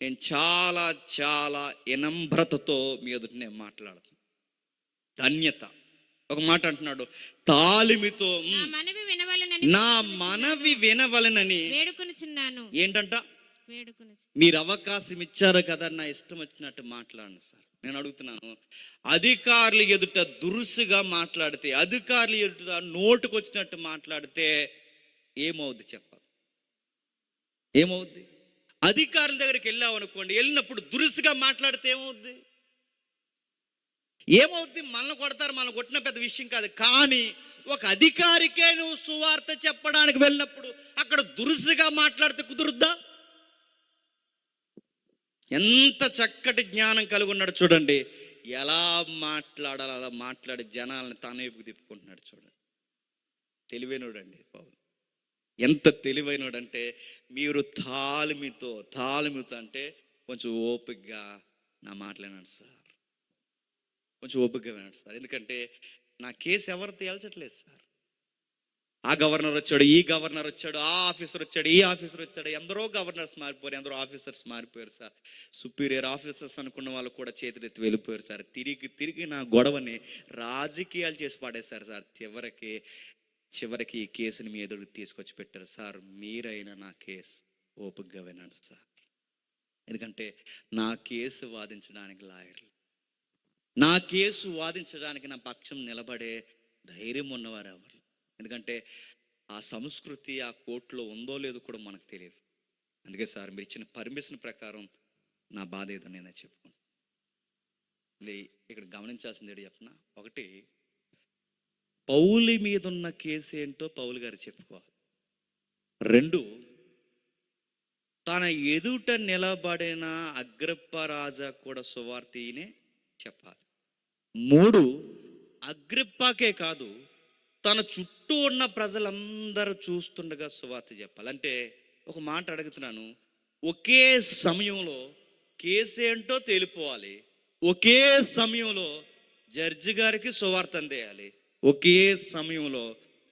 నేను చాలా చాలా వినమ్రతతో మీ ఎదుట నేను మాట్లాడుతున్నాను. ధన్యత. ఒక మాట అంటున్నాడు, తాలిమితో నా మనవి వినవలనని వేడుకొనుచున్నాను. ఏంటంట? మీరు అవకాశం ఇచ్చారు కదా, నా ఇష్టం వచ్చినట్టు మాట్లాడండి సార్. నేను అడుగుతున్నాను, అధికారులు ఎదుట దురుసుగా మాట్లాడితే, అధికారులు ఎదుట నోటుకు వచ్చినట్టు మాట్లాడితే ఏమవుద్ది చెప్పాలి? ఏమవుద్ది? అధికారుల దగ్గరికి వెళ్ళావు అనుకోండి, వెళ్ళినప్పుడు దురుసుగా మాట్లాడితే ఏమవుద్ది? మనల్ని కొడతారు, మనల్ని కొట్టిన పెద్ద విషయం కాదు. కానీ ఒక అధికారికే నువ్వు సువార్త చెప్పడానికి వెళ్ళినప్పుడు అక్కడ దురుసుగా మాట్లాడితే కుదురుద్దా? ఎంత చక్కటి జ్ఞానం కలిగి ఉన్నాడు చూడండి. ఎలా మాట్లాడాలో అలా మాట్లాడి జనాలను తన వైపుకు తిప్పుకుంటున్నాడు చూడండి. తెలివైనడు అండి పౌలు. ఎంత తెలివైనడు అంటే, మీరు తాళమితో అంటే కొంచెం ఓపికగా నా మాట్లాడినాడు సార్, కొంచెం ఓపికగా వినాడు సార్. ఎందుకంటే నా కేసు ఎవరు తేల్చట్లేదు సార్. ఆ గవర్నర్ వచ్చాడు, ఈ గవర్నర్ వచ్చాడు, ఆ ఆఫీసర్ వచ్చాడు, ఈ ఆఫీసర్ వచ్చాడు. ఎందరో గవర్నర్స్ మారిపోయారు, ఎందరో ఆఫీసర్స్ మారిపోయారు సార్. సుపీరియర్ ఆఫీసర్స్ అనుకున్న వాళ్ళు కూడా చేతులెత్తి వెళ్ళిపోయారు సార్. తిరిగి నా గొడవని రాజకీయాలు చేసి పాడేశారు సార్. చివరికి ఈ కేసుని మీ ఎదురు తీసుకొచ్చి పెట్టారు సార్. మీరైనా నా కేసు ఓపికగా వినండి సార్. ఎందుకంటే నా కేసు వాదించడానికి లాయర్లు, నా కేసు వాదించడానికి నా పక్షం నిలబడే ధైర్యం ఉన్నవారు ఎవరు? ఎందుకంటే ఆ సంస్కృతి ఆ కోర్టులో ఉందో లేదో కూడా మనకు తెలియదు. అందుకే సార్, మీరు ఇచ్చిన పర్మిషన్ ప్రకారం నా బాధ ఏదో నేనే చెప్పుకున్నాను. ఇక్కడ గమనించాల్సింది ఏంటి చెప్పిన, ఒకటి, పౌలు మీద ఉన్న కేసు ఏంటో పౌలు గారు చెప్పుకోవాలి. 2, తన ఎదుట నిలబడిన అగ్రిప్ప రాజా కూడా సువార్తనే చెప్పాలి. 3, అగ్రిప్పకే కాదు, తన చుట్టూ ఉన్న ప్రజలందరూ చూస్తుండగా సువార్త చెప్పాలి. అంటే ఒక మాట అడుగుతున్నాను, ఒకే సమయంలో కేసు ఏంటో తేలిపోవాలి, ఒకే సమయంలో జడ్జి గారికి సువార్త అందేయాలి, ఒకే సమయంలో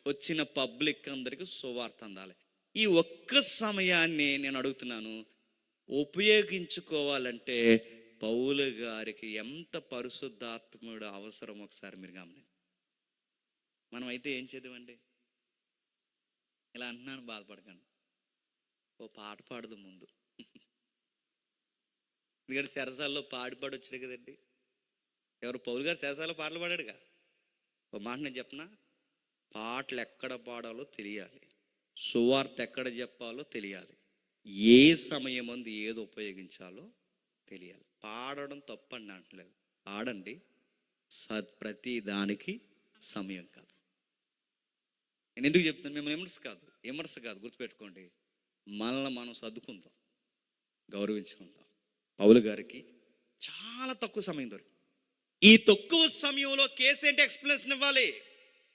వచ్చిన పబ్లిక్ అందరికి సువార్త అందాలి. ఈ ఒక్క సమయాన్ని నేను అడుగుతున్నాను, ఉపయోగించుకోవాలంటే పౌలు గారికి ఎంత పరిశుద్ధాత్ముడు అవసరం ఒకసారి మీరు గమనించండి. మనం అయితే ఏం చేద్దామండి? ఇలా అంటున్నాను, బాధపడకండి. ఓ పాట పాడదు ముందు, ఎందుకంటే సెరసాల్లో పాడి వచ్చాడు కదండి. ఎవరు? పౌలు గారు సెరసాల్లో పాటలు పాడాడుగా. ఓ మాట నేను చెప్పనా, పాటలు ఎక్కడ పాడాలో తెలియాలి, సువార్త ఎక్కడ చెప్పాలో తెలియాలి, ఏ సమయం ముందు ఏది ఉపయోగించాలో తెలియాలి. పాడడం తప్పండి అంటలేదు, పాడండి, ప్రతి దానికి సమయం కాదు. నేను ఎందుకు చెప్తున్నాను? మేము విమర్శ కాదు, గుర్తుపెట్టుకోండి. మనల్ని మనం సర్దుకుందాం, గౌరవించుకుందాం. పౌలు గారికి చాలా తక్కువ సమయం దొరికింది. ఈ తక్కువ సమయంలో కేసు ఏంటి ఎక్స్ప్లెనేషన్ ఇవ్వాలి,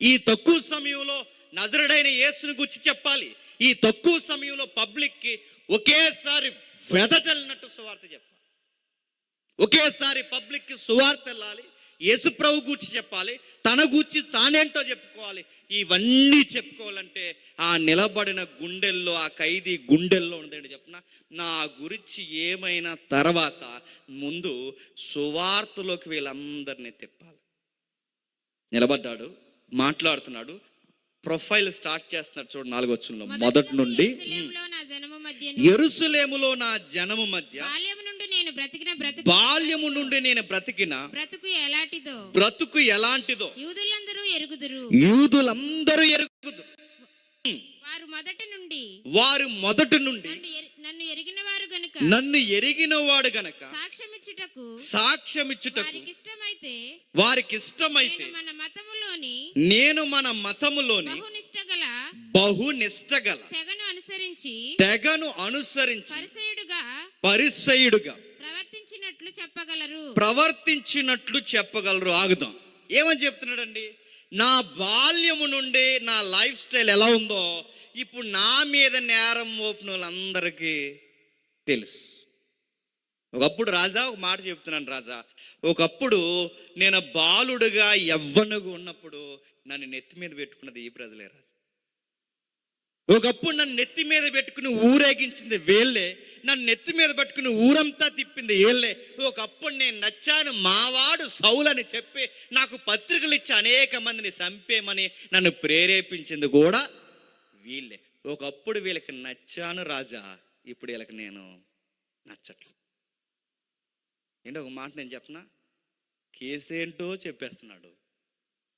ఈ తక్కువ సమయంలో నజరుడైన యేసుని గురించి చెప్పాలి, ఈ తక్కువ సమయంలో పబ్లిక్కి ఒకేసారి వెదజల్లినట్టు సువార్త చెప్పాలి, ఒకేసారి పబ్లిక్కి సువార్త వెళ్ళాలి, యేసు ప్రభు గూర్చి చెప్పాలి, తన గూర్చి తానేంటో చెప్పుకోవాలి. ఇవన్నీ చెప్పుకోవాలంటే ఆ నిలబడిన గుండెల్లో, ఆ ఖైదీ గుండెల్లో ఉన్నదండి చెప్పిన, నా గురించి ఏమైనా తర్వాత ముందు సువార్తలోకి వీళ్ళందరినీ తిప్పాలి. నిలబడ్డాడు, మాట్లాడుతున్నాడు, ప్రొఫైల్ స్టార్ట్ చేస్తున్నాడు. చూడండి 4వ వచనంలో మొదటి నుండి, యెరూషలేములో నా జనము మధ్య బాల్యము నుండి నేను బ్రతికిన బ్రతుకు ఎలాంటిదో యూదులందరూ ఎరుగుదురు. వారు మొదటి నుండి నన్ను ఎరిగిన వాడు గనక సాక్ష్యమిచ్చుటకు వారికి ఇష్టమైతే నేను మన మతములోని బహునిష్టగల తెగను అనుసరించి పరిసయుడుగా ప్రవర్తించినట్లు చెప్పగలరు. ఆగుదాం. ఏమని చెప్తున్నాడండి? నా బాల్యము నుండి నా లైఫ్ స్టైల్ ఎలా ఉందో ఇప్పుడు నా మీద నేరం మోపిన వాళ్ళందరికీ తెలుసు. ఒకప్పుడు రాజా, ఒక మాట చెప్తున్నాను రాజా, ఒకప్పుడు నేను బాలుడుగా యవ్వనుగా ఉన్నప్పుడు నన్ను నెత్తి మీద పెట్టుకున్నది ఈ ప్రజలే రాజా. ఒకప్పుడు నన్ను నెత్తి మీద పెట్టుకుని ఊరేగించింది వీళ్ళే, నన్ను నెత్తి మీద పెట్టుకుని ఊరంతా తిప్పింది వీళ్ళే. ఒకప్పుడు నేను నచ్చాను, మావాడు సౌలు అని చెప్పి నాకు పత్రికలు ఇచ్చి అనేక మందిని చంపేమని నన్ను ప్రేరేపించింది కూడా వీళ్ళే. ఒకప్పుడు వీళ్ళకి నచ్చాను రాజా, ఇప్పుడు వీళ్ళకి నేను నచ్చట్లేదు. ఏంటో ఒక మాట నేను చెప్పనా, కేసేంటో చెప్పేస్తున్నాడు,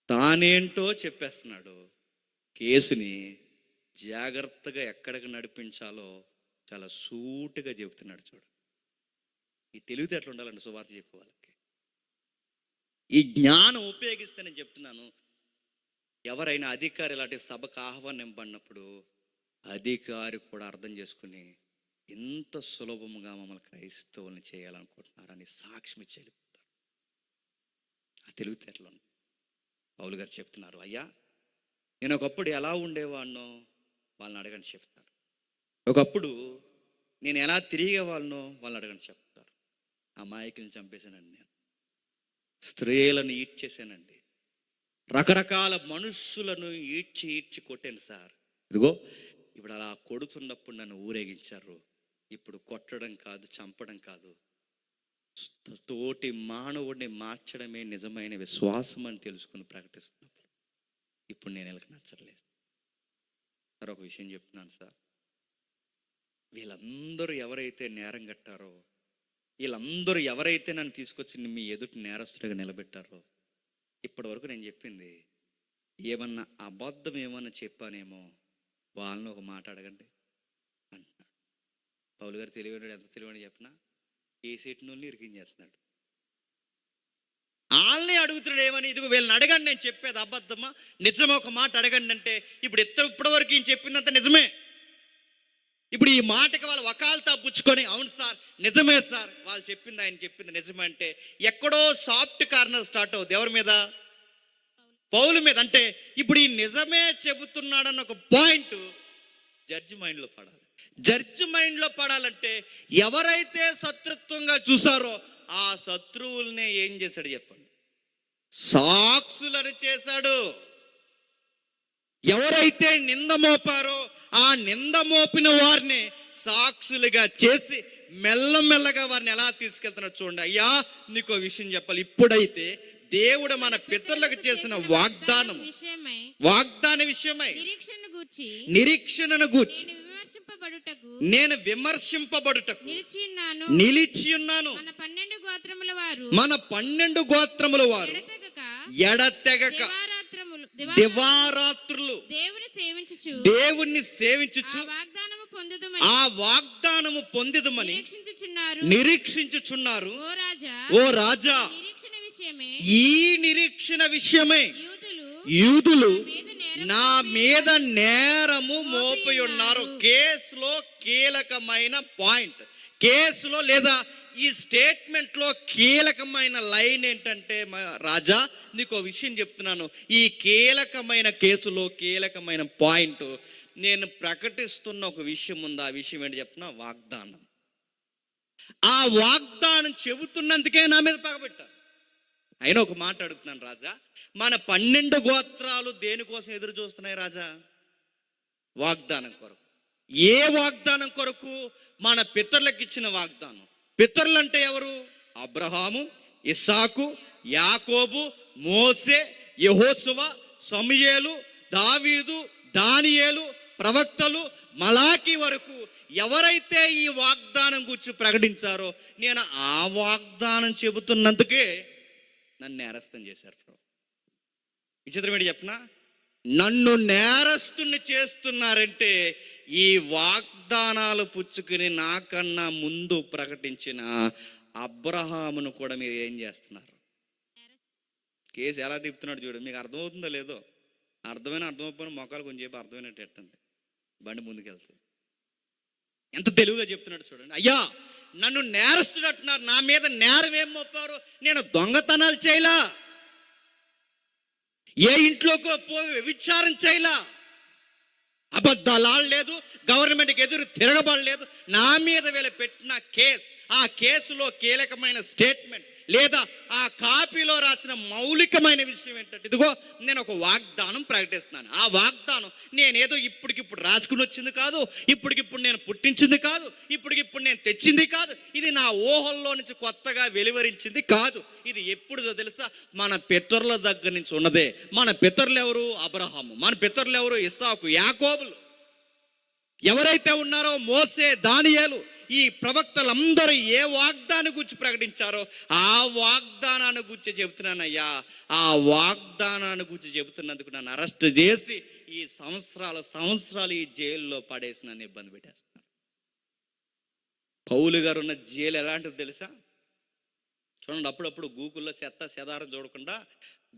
తానేంటో చెప్పేస్తున్నాడు. కేసుని జాగ్రత్తగా ఎక్కడికి నడిపించాలో చాలా సూటుగా చెబుతున్నాడు. చూడు, ఈ తెలివితే ఎట్లా ఉండాలండి సువార్త చెప్పే వాళ్ళకి. ఈ జ్ఞానం ఉపయోగిస్తే నేను చెప్తున్నాను, ఎవరైనా అధికారి ఇలాంటి సభకు ఆహ్వానింపడినప్పుడు అధికారి కూడా అర్థం చేసుకుని ఎంత సులభముగా మమ్మల్ని క్రైస్తవుల్ని చేయాలనుకుంటున్నారని సాక్ష్యం ఇచ్చేది. ఆ తెలివితేటలు పౌలు గారు చెప్తున్నారు, అయ్యా నేను ఒకప్పుడు ఎలా ఉండేవాడినో వాళ్ళని అడగని చెప్తారు, ఒకప్పుడు నేను ఎలా తిరిగేవాళ్ళనో వాళ్ళని అడగని చెప్తారు. అమాయకుల్ని చంపేశానండి, నేను స్త్రీలను ఈడ్చేసానండి, రకరకాల మనుషులను ఈడ్చి కొట్టాను సార్. ఇదిగో ఇప్పుడు అలా కొడుతున్నప్పుడు నన్ను ఊరేగించారు. ఇప్పుడు కొట్టడం కాదు, చంపడం కాదు, తోటి మానవుడిని మార్చడమే నిజమైన విశ్వాసం అని తెలుసుకుని ప్రకటిస్తున్నప్పుడు ఇప్పుడు నేను వీళ్ళకి నచ్చట్లేదు సార్. ఒక విషయం చెప్తున్నాను సార్, వీళ్ళందరూ ఎవరైతే నేరం కట్టారో, వీళ్ళందరూ ఎవరైతే నన్ను తీసుకొచ్చి మీ ఎదుటి నేరస్తుడిగా నిలబెట్టారో, ఇప్పటి వరకు నేను చెప్పింది ఏమన్నా అబద్ధం ఏమన్నా చెప్పానేమో వాళ్ళని ఒక మాట అడగండి అంటున్నాడు. పౌలు గారు తెలివైనడు, ఎంత తెలివని చెప్పినా ఏ సీట్ నుండి ఇరికించేస్తున్నాడు. వాళ్ళని అడుగుతున్నాడు ఏమని, ఇదిగో వీళ్ళని అడగండి, నేను చెప్పేది అబద్ధమా నిజమా ఒక మాట అడగండి అంటే, ఇప్పుడు ఇప్పటివరకు ఈయన చెప్పిందంత నిజమే. ఇప్పుడు ఈ మాటకి వాళ్ళు వకాల్తా పుచ్చుకొని, అవును సార్ నిజమే సార్, వాళ్ళు చెప్పింది ఆయన చెప్పింది నిజమే అంటే ఎక్కడో సాఫ్ట్ కార్నర్ స్టార్ట్ అవుతుంది. ఎవరి మీద? పౌలు మీద. అంటే ఇప్పుడు ఈ నిజమే చెబుతున్నాడన్న ఒక పాయింట్ జడ్జి మైండ్లో పడాలి. జడ్జి మైండ్లో పడాలంటే ఎవరైతే శత్రుత్వంగా చూసారో ఆ శత్రువుల్నే ఏం చేశాడు చెప్పండి? సాక్షులను చేశాడు. ఎవరైతే నింద మోపారో ఆ నింద మోపిన వారిని సాక్షులుగా చేసి మెల్లమెల్లగా వారిని ఎలా తీసుకెళ్తున్నారు చూడండి. అయ్యా నీకు విషయం చెప్పాలి. ఇప్పుడైతే దేవుడు మన పితరులకు చేసిన వాగ్దాన విషయమై నిరీక్షణను గూర్చి నేను విమర్శింపబడుటకు నిలిచి ఉన్నాను. మన 12 గోత్రముల వారు ఎడతెగక దివారాత్రులు దేవుణ్ణి సేవించుచు ఆ వాగ్దానము పొందుదుమని నిరీక్షించుచున్నారు. ఓ రాజా, ఈ నిరీక్షణ విషయమై యూదులు నా మీద నేరము మోపి ఉన్నారు. కేసులో కీలకమైన పాయింట్, కేసులో లేదా ఈ స్టేట్మెంట్ లో కీలకమైన లైన్ ఏంటంటే, రాజా నీకు ఒక విషయం చెప్తున్నాను. ఈ కీలకమైన కేసులో కీలకమైన పాయింట్ నేను ప్రకటిస్తున్న ఒక విషయం ఉంది. ఆ విషయం ఏంటి చెప్తున్నా? వాగ్దానం. ఆ వాగ్దానం చెబుతున్నందుకే నా మీద పగబెట్టారు. అయినా ఒక మాట అడుగుతున్నాను రాజా, మన 12 గోత్రాలు దేనికోసం ఎదురు చూస్తున్నాయి రాజా? వాగ్దానం కొరకు. ఏ వాగ్దానం కొరకు? మన పితరులకు ఇచ్చిన వాగ్దానం. పితరులు అంటే ఎవరు? అబ్రహాము, ఇస్సాకు, యాకోబు, మోసే, యెహోషువ, సమూయేలు, దావీదు, దానియేలు, ప్రవక్తలు, మలాకి వరకు ఎవరైతే ఈ వాగ్దానం గురించి ప్రకటించారో నేను ఆ వాగ్దానం చెబుతున్నందుకే నన్ను నేరస్తుని చేశారు. విచిత్రం ఏంటి చెప్పనా? నన్ను నేరస్తుని చేస్తున్నారంటే ఈ వాగ్దానాలు పుచ్చుకుని నాకన్నా ముందు ప్రకటించిన అబ్రహామును కూడా మీరు ఏం చేస్తున్నారు? కేసు ఎలా తిప్పుతున్నాడు చూడు. మీకు అర్థమవుతుందో లేదో? అర్థమైపోయిన మొక్కలు కొంచెం చెప్పి అర్థమైనట్టు ఎట్టండి, బండి ముందుకెళ్తుంది. ఎంత తెలుగుగా చెప్తున్నాడు చూడండి. అయ్యా నన్ను నేరస్తుడు అంటున్నారు, నా మీద నేరం ఏం మోపారు? నేను దొంగతనాలు చేయలా, ఏ ఇంట్లోకో పోయి వ్యభిచారం చేయలా, అబద్ధాలు ఆడలేదు, గవర్నమెంట్కి ఎదురు తిరగబడలేదు. నా మీద వీళ్ళు పెట్టిన కేసు, ఆ కేసులో కీలకమైన స్టేట్మెంట్ లేదా ఆ కాపీలో రాసిన మౌలికమైన విషయం ఏంటంటే, ఇదిగో నేను ఒక వాగ్దానం ప్రకటిస్తున్నాను. ఆ వాగ్దానం నేనేదో ఇప్పటికిప్పుడు రాసుకుని వచ్చింది కాదు, ఇప్పటికిప్పుడు నేను పుట్టించింది కాదు, ఇప్పటికిప్పుడు నేను తెచ్చింది కాదు, ఇది నా ఊహల్లో నుంచి కొత్తగా వెలువరించింది కాదు. ఇది ఎప్పుడుదో తెలుసా? మన పితరుల దగ్గర నుంచి ఉన్నదే. మన పితరులు ఎవరు? అబ్రహాము. మన పితరులు ఎవరు? ఇస్సాకు, యాకోబులు. ఎవరైతే ఉన్నారో మోసే, దానియేలు, ఈ ప్రవక్తలందరూ ఏ వాగ్దానం గురించి ప్రకటించారో ఆ వాగ్దానాన్ని గురించి చెబుతున్నానయ్యా. ఆ వాగ్దానాన్ని గురించి చెబుతున్నందుకు నన్ను అరెస్ట్ చేసి ఈ సంవత్సరాలు ఈ జైల్లో పడేసి నన్ను ఇబ్బంది పెట్టేస్తున్నారు. పౌలు గారు ఉన్న జైలు ఎలాంటిది తెలుసా? చూడండి, అప్పుడప్పుడు గూగుల్లో చెదారం చూడకుండా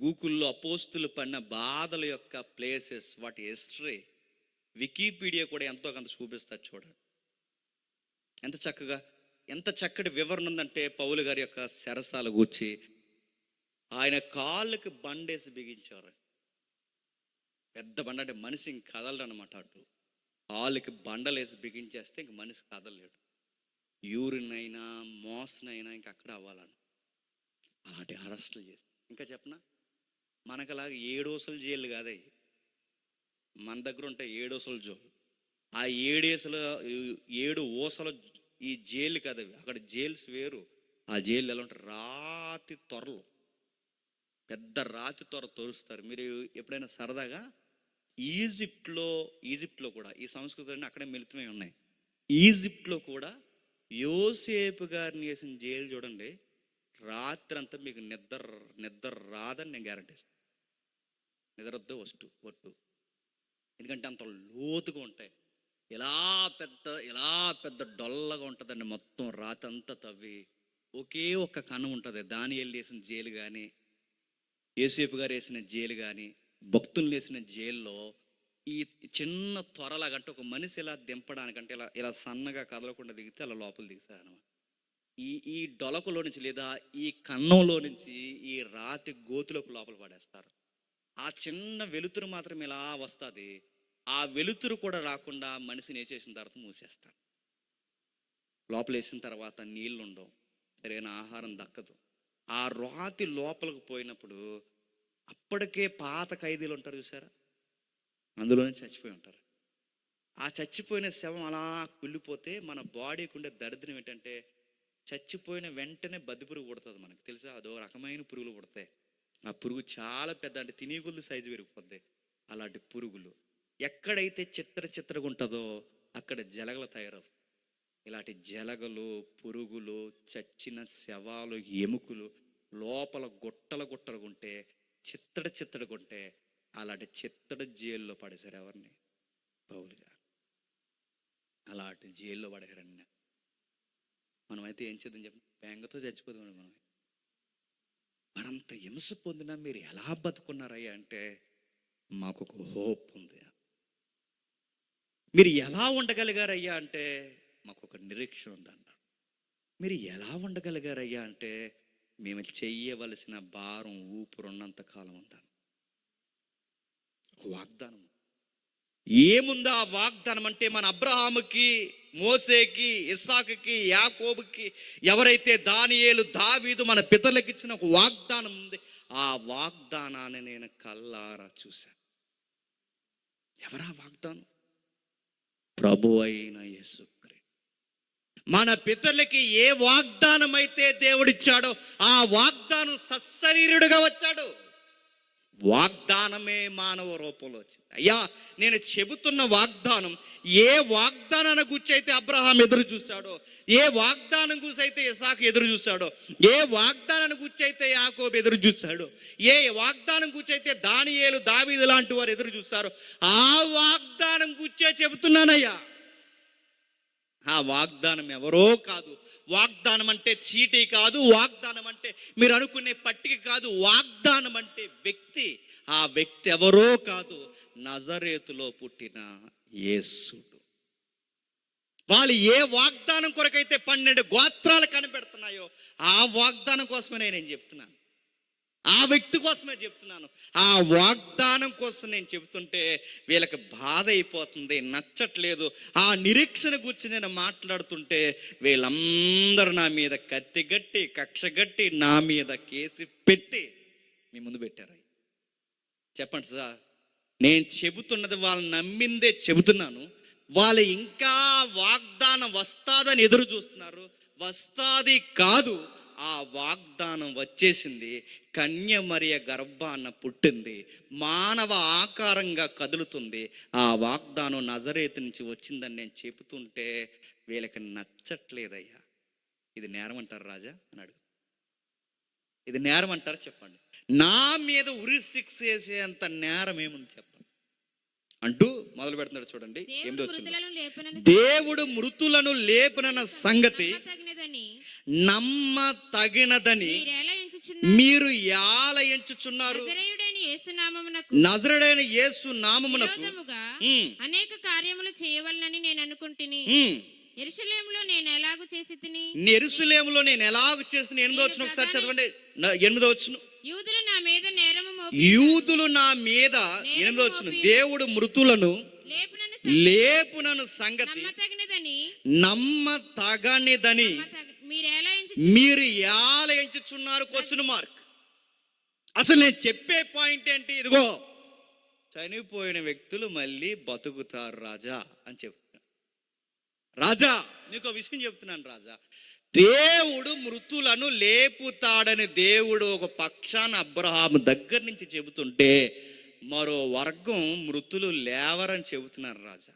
గూగుల్లో అపోస్తులు పడిన బాధల యొక్క ప్లేసెస్, వాటి హిస్టరీ, వికీపీడియా కూడా ఎంతో కొంత చూపిస్తారు. చూడండి ఎంత చక్కటి వివరణ ఉందంటే పౌలు గారి యొక్క శరసాల గూర్చి. ఆయన కాళ్ళకి బండేసి బిగించారు. పెద్ద బండ అంటే మనిషి ఇంక కదలడు అనమాట. అటు కాళ్ళకి బండలేసి బిగించేస్తే ఇంక మనిషి కదలలేడు. యూరిన్ అయినా మోసనైనా ఇంక అక్కడ అవ్వాలని అలాంటి అరెస్టులు చేసి. ఇంకా చెప్పనా, మనకలాగా 7 ఓసలు జైలు కాదయ్యి. మన దగ్గర ఉంటాయి 7 ఓసల జైలు. ఆ 7 ఓసల ఈ జైలు కదా, అక్కడ జైల్స్ వేరు. ఆ జైలు ఎలా ఉంటారు? రాతి త్వరలు, పెద్ద రాతి త్వర తోరుస్తారు. మీరు ఎప్పుడైనా సరదాగా ఈజిప్ట్లో కూడా ఈ సంస్కృతులన్నీ అక్కడే మిళితమై ఉన్నాయి. ఈజిప్ట్లో కూడా యోసేపు గారిని వేసిన జైలు చూడండి, రాత్రి అంతా మీకు నిద్ర రాదని నేను గ్యారంటీ ఇస్తాను. నిద్ర వద్దు ఒట్టు. ఎందుకంటే అంత లోతుగా ఉంటాయి. ఎలా పెద్ద డొల్లగా ఉంటుందండి. మొత్తం రాతంతా తవ్వి ఒకే ఒక్క కన్నం ఉంటుంది. దానియేలు వేసిన జైలు కానీ, యోసేపు గారు వేసిన జైలు కానీ, భక్తులు వేసిన జైల్లో ఈ చిన్న త్వరలాగంటే ఒక మనిషి ఇలా దింపడానికంటే ఇలా సన్నగా కదలకుండా దిగితే అలా లోపల దిగుతారు అనమాట. ఈ డొలకులో నుంచి లేదా ఈ కన్నంలో నుంచి ఈ రాతి గోతులకు లోపల పడేస్తారు. ఆ చిన్న వెలుతురు మాత్రం ఇలా వస్తుంది. ఆ వెలుతురు కూడా రాకుండా మనిషిని వేసేసిన తర్వాత మూసేస్తారు. లోపల వేసిన తర్వాత నీళ్ళు ఉండవు, సరైన ఆహారం దక్కదు. ఆ రాతి లోపలికి పోయినప్పుడు అప్పటికే పాత ఖైదీలు ఉంటారు చూసారా, అందులోనే చచ్చిపోయి ఉంటారు. ఆ చచ్చిపోయిన శవం అలా కుళ్ళిపోతే మన బాడీకి ఉండే దరిద్రం ఏంటంటే, చచ్చిపోయిన వెంటనే బద్ది పురుగు పుడుతుంది. మనకు తెలుసా, అదో రకమైన పురుగులు పుడతాయి. ఆ పురుగు చాలా పెద్ద, అంటే తినేకొద్ది సైజు పెరిగిపోద్ది. అలాంటి పురుగులు ఎక్కడైతే చిత్తరగా ఉంటుందో అక్కడ జలగలు తయారవుతాయి. ఇలాంటి జలగలు, పురుగులు, చచ్చిన శవాలు, ఎముకలు లోపల గుట్టలుగా ఉంటే, చిత్తడగా ఉంటే, అలాంటి చిత్తడి జైల్లో పడేశారు. ఎవరిని? పౌలు గారు. అలాంటి జైల్లో పడేశారండి. మనమైతే ఏం చేద్దాం చెప్పండి? బెంగతో చచ్చిపోదాం. మనంత హింస పొందినా మీరు ఎలా బతుకున్నారయ్యా అంటే, మాకు ఒక హోప్ ఉంది. మీరు ఎలా ఉండగలిగారయ్యా అంటే, మాకు ఒక నిరీక్షణ ఉందన్నారు. మీరు ఎలా ఉండగలిగారయ్యా అంటే, మేము చెయ్యవలసిన భారం ఊపిరున్నంత కాలం ఉందని ఒక వాగ్దానం. ఏముందా ఆ వాగ్దానం అంటే, మన అబ్రహాముకి, మోసేకి, ఇస్సాకుకి, యాకోబుకి, ఎవరైతే దానియేలు, దావీదు మన పితరులకు ఇచ్చిన ఒక వాగ్దానం ఉంది. ఆ వాగ్దానాన్ని నేను కల్లారా చూశాను. ఎవరా వాగ్దానం? ప్రభు అయిన యేసుక్రీస్తు. మన పితరులకి ఏ వాగ్దానం అయితే దేవుడిచ్చాడో ఆ వాగ్దానం సశరీరుడుగా వచ్చాడు. వాగ్దానమే మానవ రూపంలో వచ్చింది. అయ్యా, నేను చెబుతున్న వాగ్దానం ఏ వాగ్దానాన్ని గురించి అయితే అబ్రహాం ఎదురు చూశాడో, ఏ వాగ్దానం గురించి అయితే ఇసాకు ఎదురు చూశాడో, ఏ వాగ్దానాన్ని గురించి అయితే యాకోబు ఎదురు చూశాడో, ఏ వాగ్దానం గురించి అయితే దానియేలు, దావీదు లాంటి వారు ఎదురు చూశారో, ఆ వాగ్దానం గురించే చెబుతున్నానయ్యా. ఆ వాగ్దానం ఎవరో కాదు. వాగ్దానం అంటే చీటీ కాదు. వాగ్దానం అంటే మీరు అనుకునే పట్టిక కాదు. వాగ్దానం అంటే వ్యక్తి. ఆ వ్యక్తి ఎవరో కాదు, నజరేతులో పుట్టిన యేసుడు. వాళ్ళు ఏ వాగ్దానం కొరకైతే 12 గోత్రాలు కనిపెడుతున్నాయో ఆ వాగ్దానం కోసమే నేను చెప్తున్నాను. ఆ వ్యక్తి కోసమే చెప్తున్నాను. ఆ వాగ్దానం కోసం నేను చెబుతుంటే వీళ్ళకి బాధ అయిపోతుంది, నచ్చట్లేదు. ఆ నిరీక్షణ గురించి నేను మాట్లాడుతుంటే వీళ్ళందరూ నా మీద కత్తిగట్టి, కక్షగట్టి, నా మీద కేసి పెట్టి మీ ముందు పెట్టారు. చెప్పండి సార్, నేను చెబుతున్నది వాళ్ళు నమ్మిందే చెబుతున్నాను. వాళ్ళు ఇంకా వాగ్దానం వస్తాదని ఎదురు చూస్తున్నారు. వస్తాది కాదు, ఆ వాగ్దానం వచ్చేసింది. కన్య మరియ గర్భాన పుట్టింది, మానవ ఆకారంగా కదులుతుంది. ఆ వాగ్దానం నజరేతు నుంచి వచ్చిందని నేను చెబుతుంటే వీళ్ళకి నచ్చట్లేదయ్యా. ఇది నేరం అంటారు రాజా అని అడుగు. ఇది నేరం అంటారు చెప్పండి? నా మీద ఉరి శిక్ష వేసేంత నేరం ఏముంది చెప్పండి అంటూ మొదలు పెడుతున్నాడు. చూడండి, దేవుడు మృతులను లేపనన్న సంగతి నమ్మతగినదని మీరు ఎలా ఎంచుచున్నారు? నజరేయుడైన యేసు నామమునకు అనేక కార్యములు చేయవలనని నేను అనుకుంటుని. యెరూషలేములో నేను ఎలాగూ చేసి తిని. యెరూషలేములో నేను ఎలాగూ చేసి. 8వ వచనం ఒకసారి చదవండి. 8వ వచనం. యూదులు నా మీద నేరము మోపి. యూదులు నా మీద. 8వ వచనం. దేవుడు మృతులను లేపునను సంగతి నమ్మతగనిదని మీరు ఎలా ఎంచుచున్నారు? Question mark. అసలు నేను చెప్పే పాయింట్ ఏంటి? ఇదిగో, చనిపోయిన వ్యక్తులు మళ్ళీ బతుకుతారు రాజా అని చెప్తున్నా. రాజా, నీకు ఒక విషయం చెప్తున్నాను రాజా. దేవుడు మృతులను లేపుతాడని దేవుడు ఒక పక్షాన అబ్రహాము దగ్గర నుంచి చెబుతుంటే, మరో వర్గం మృతులు లేవరని చెబుతున్నారు రాజా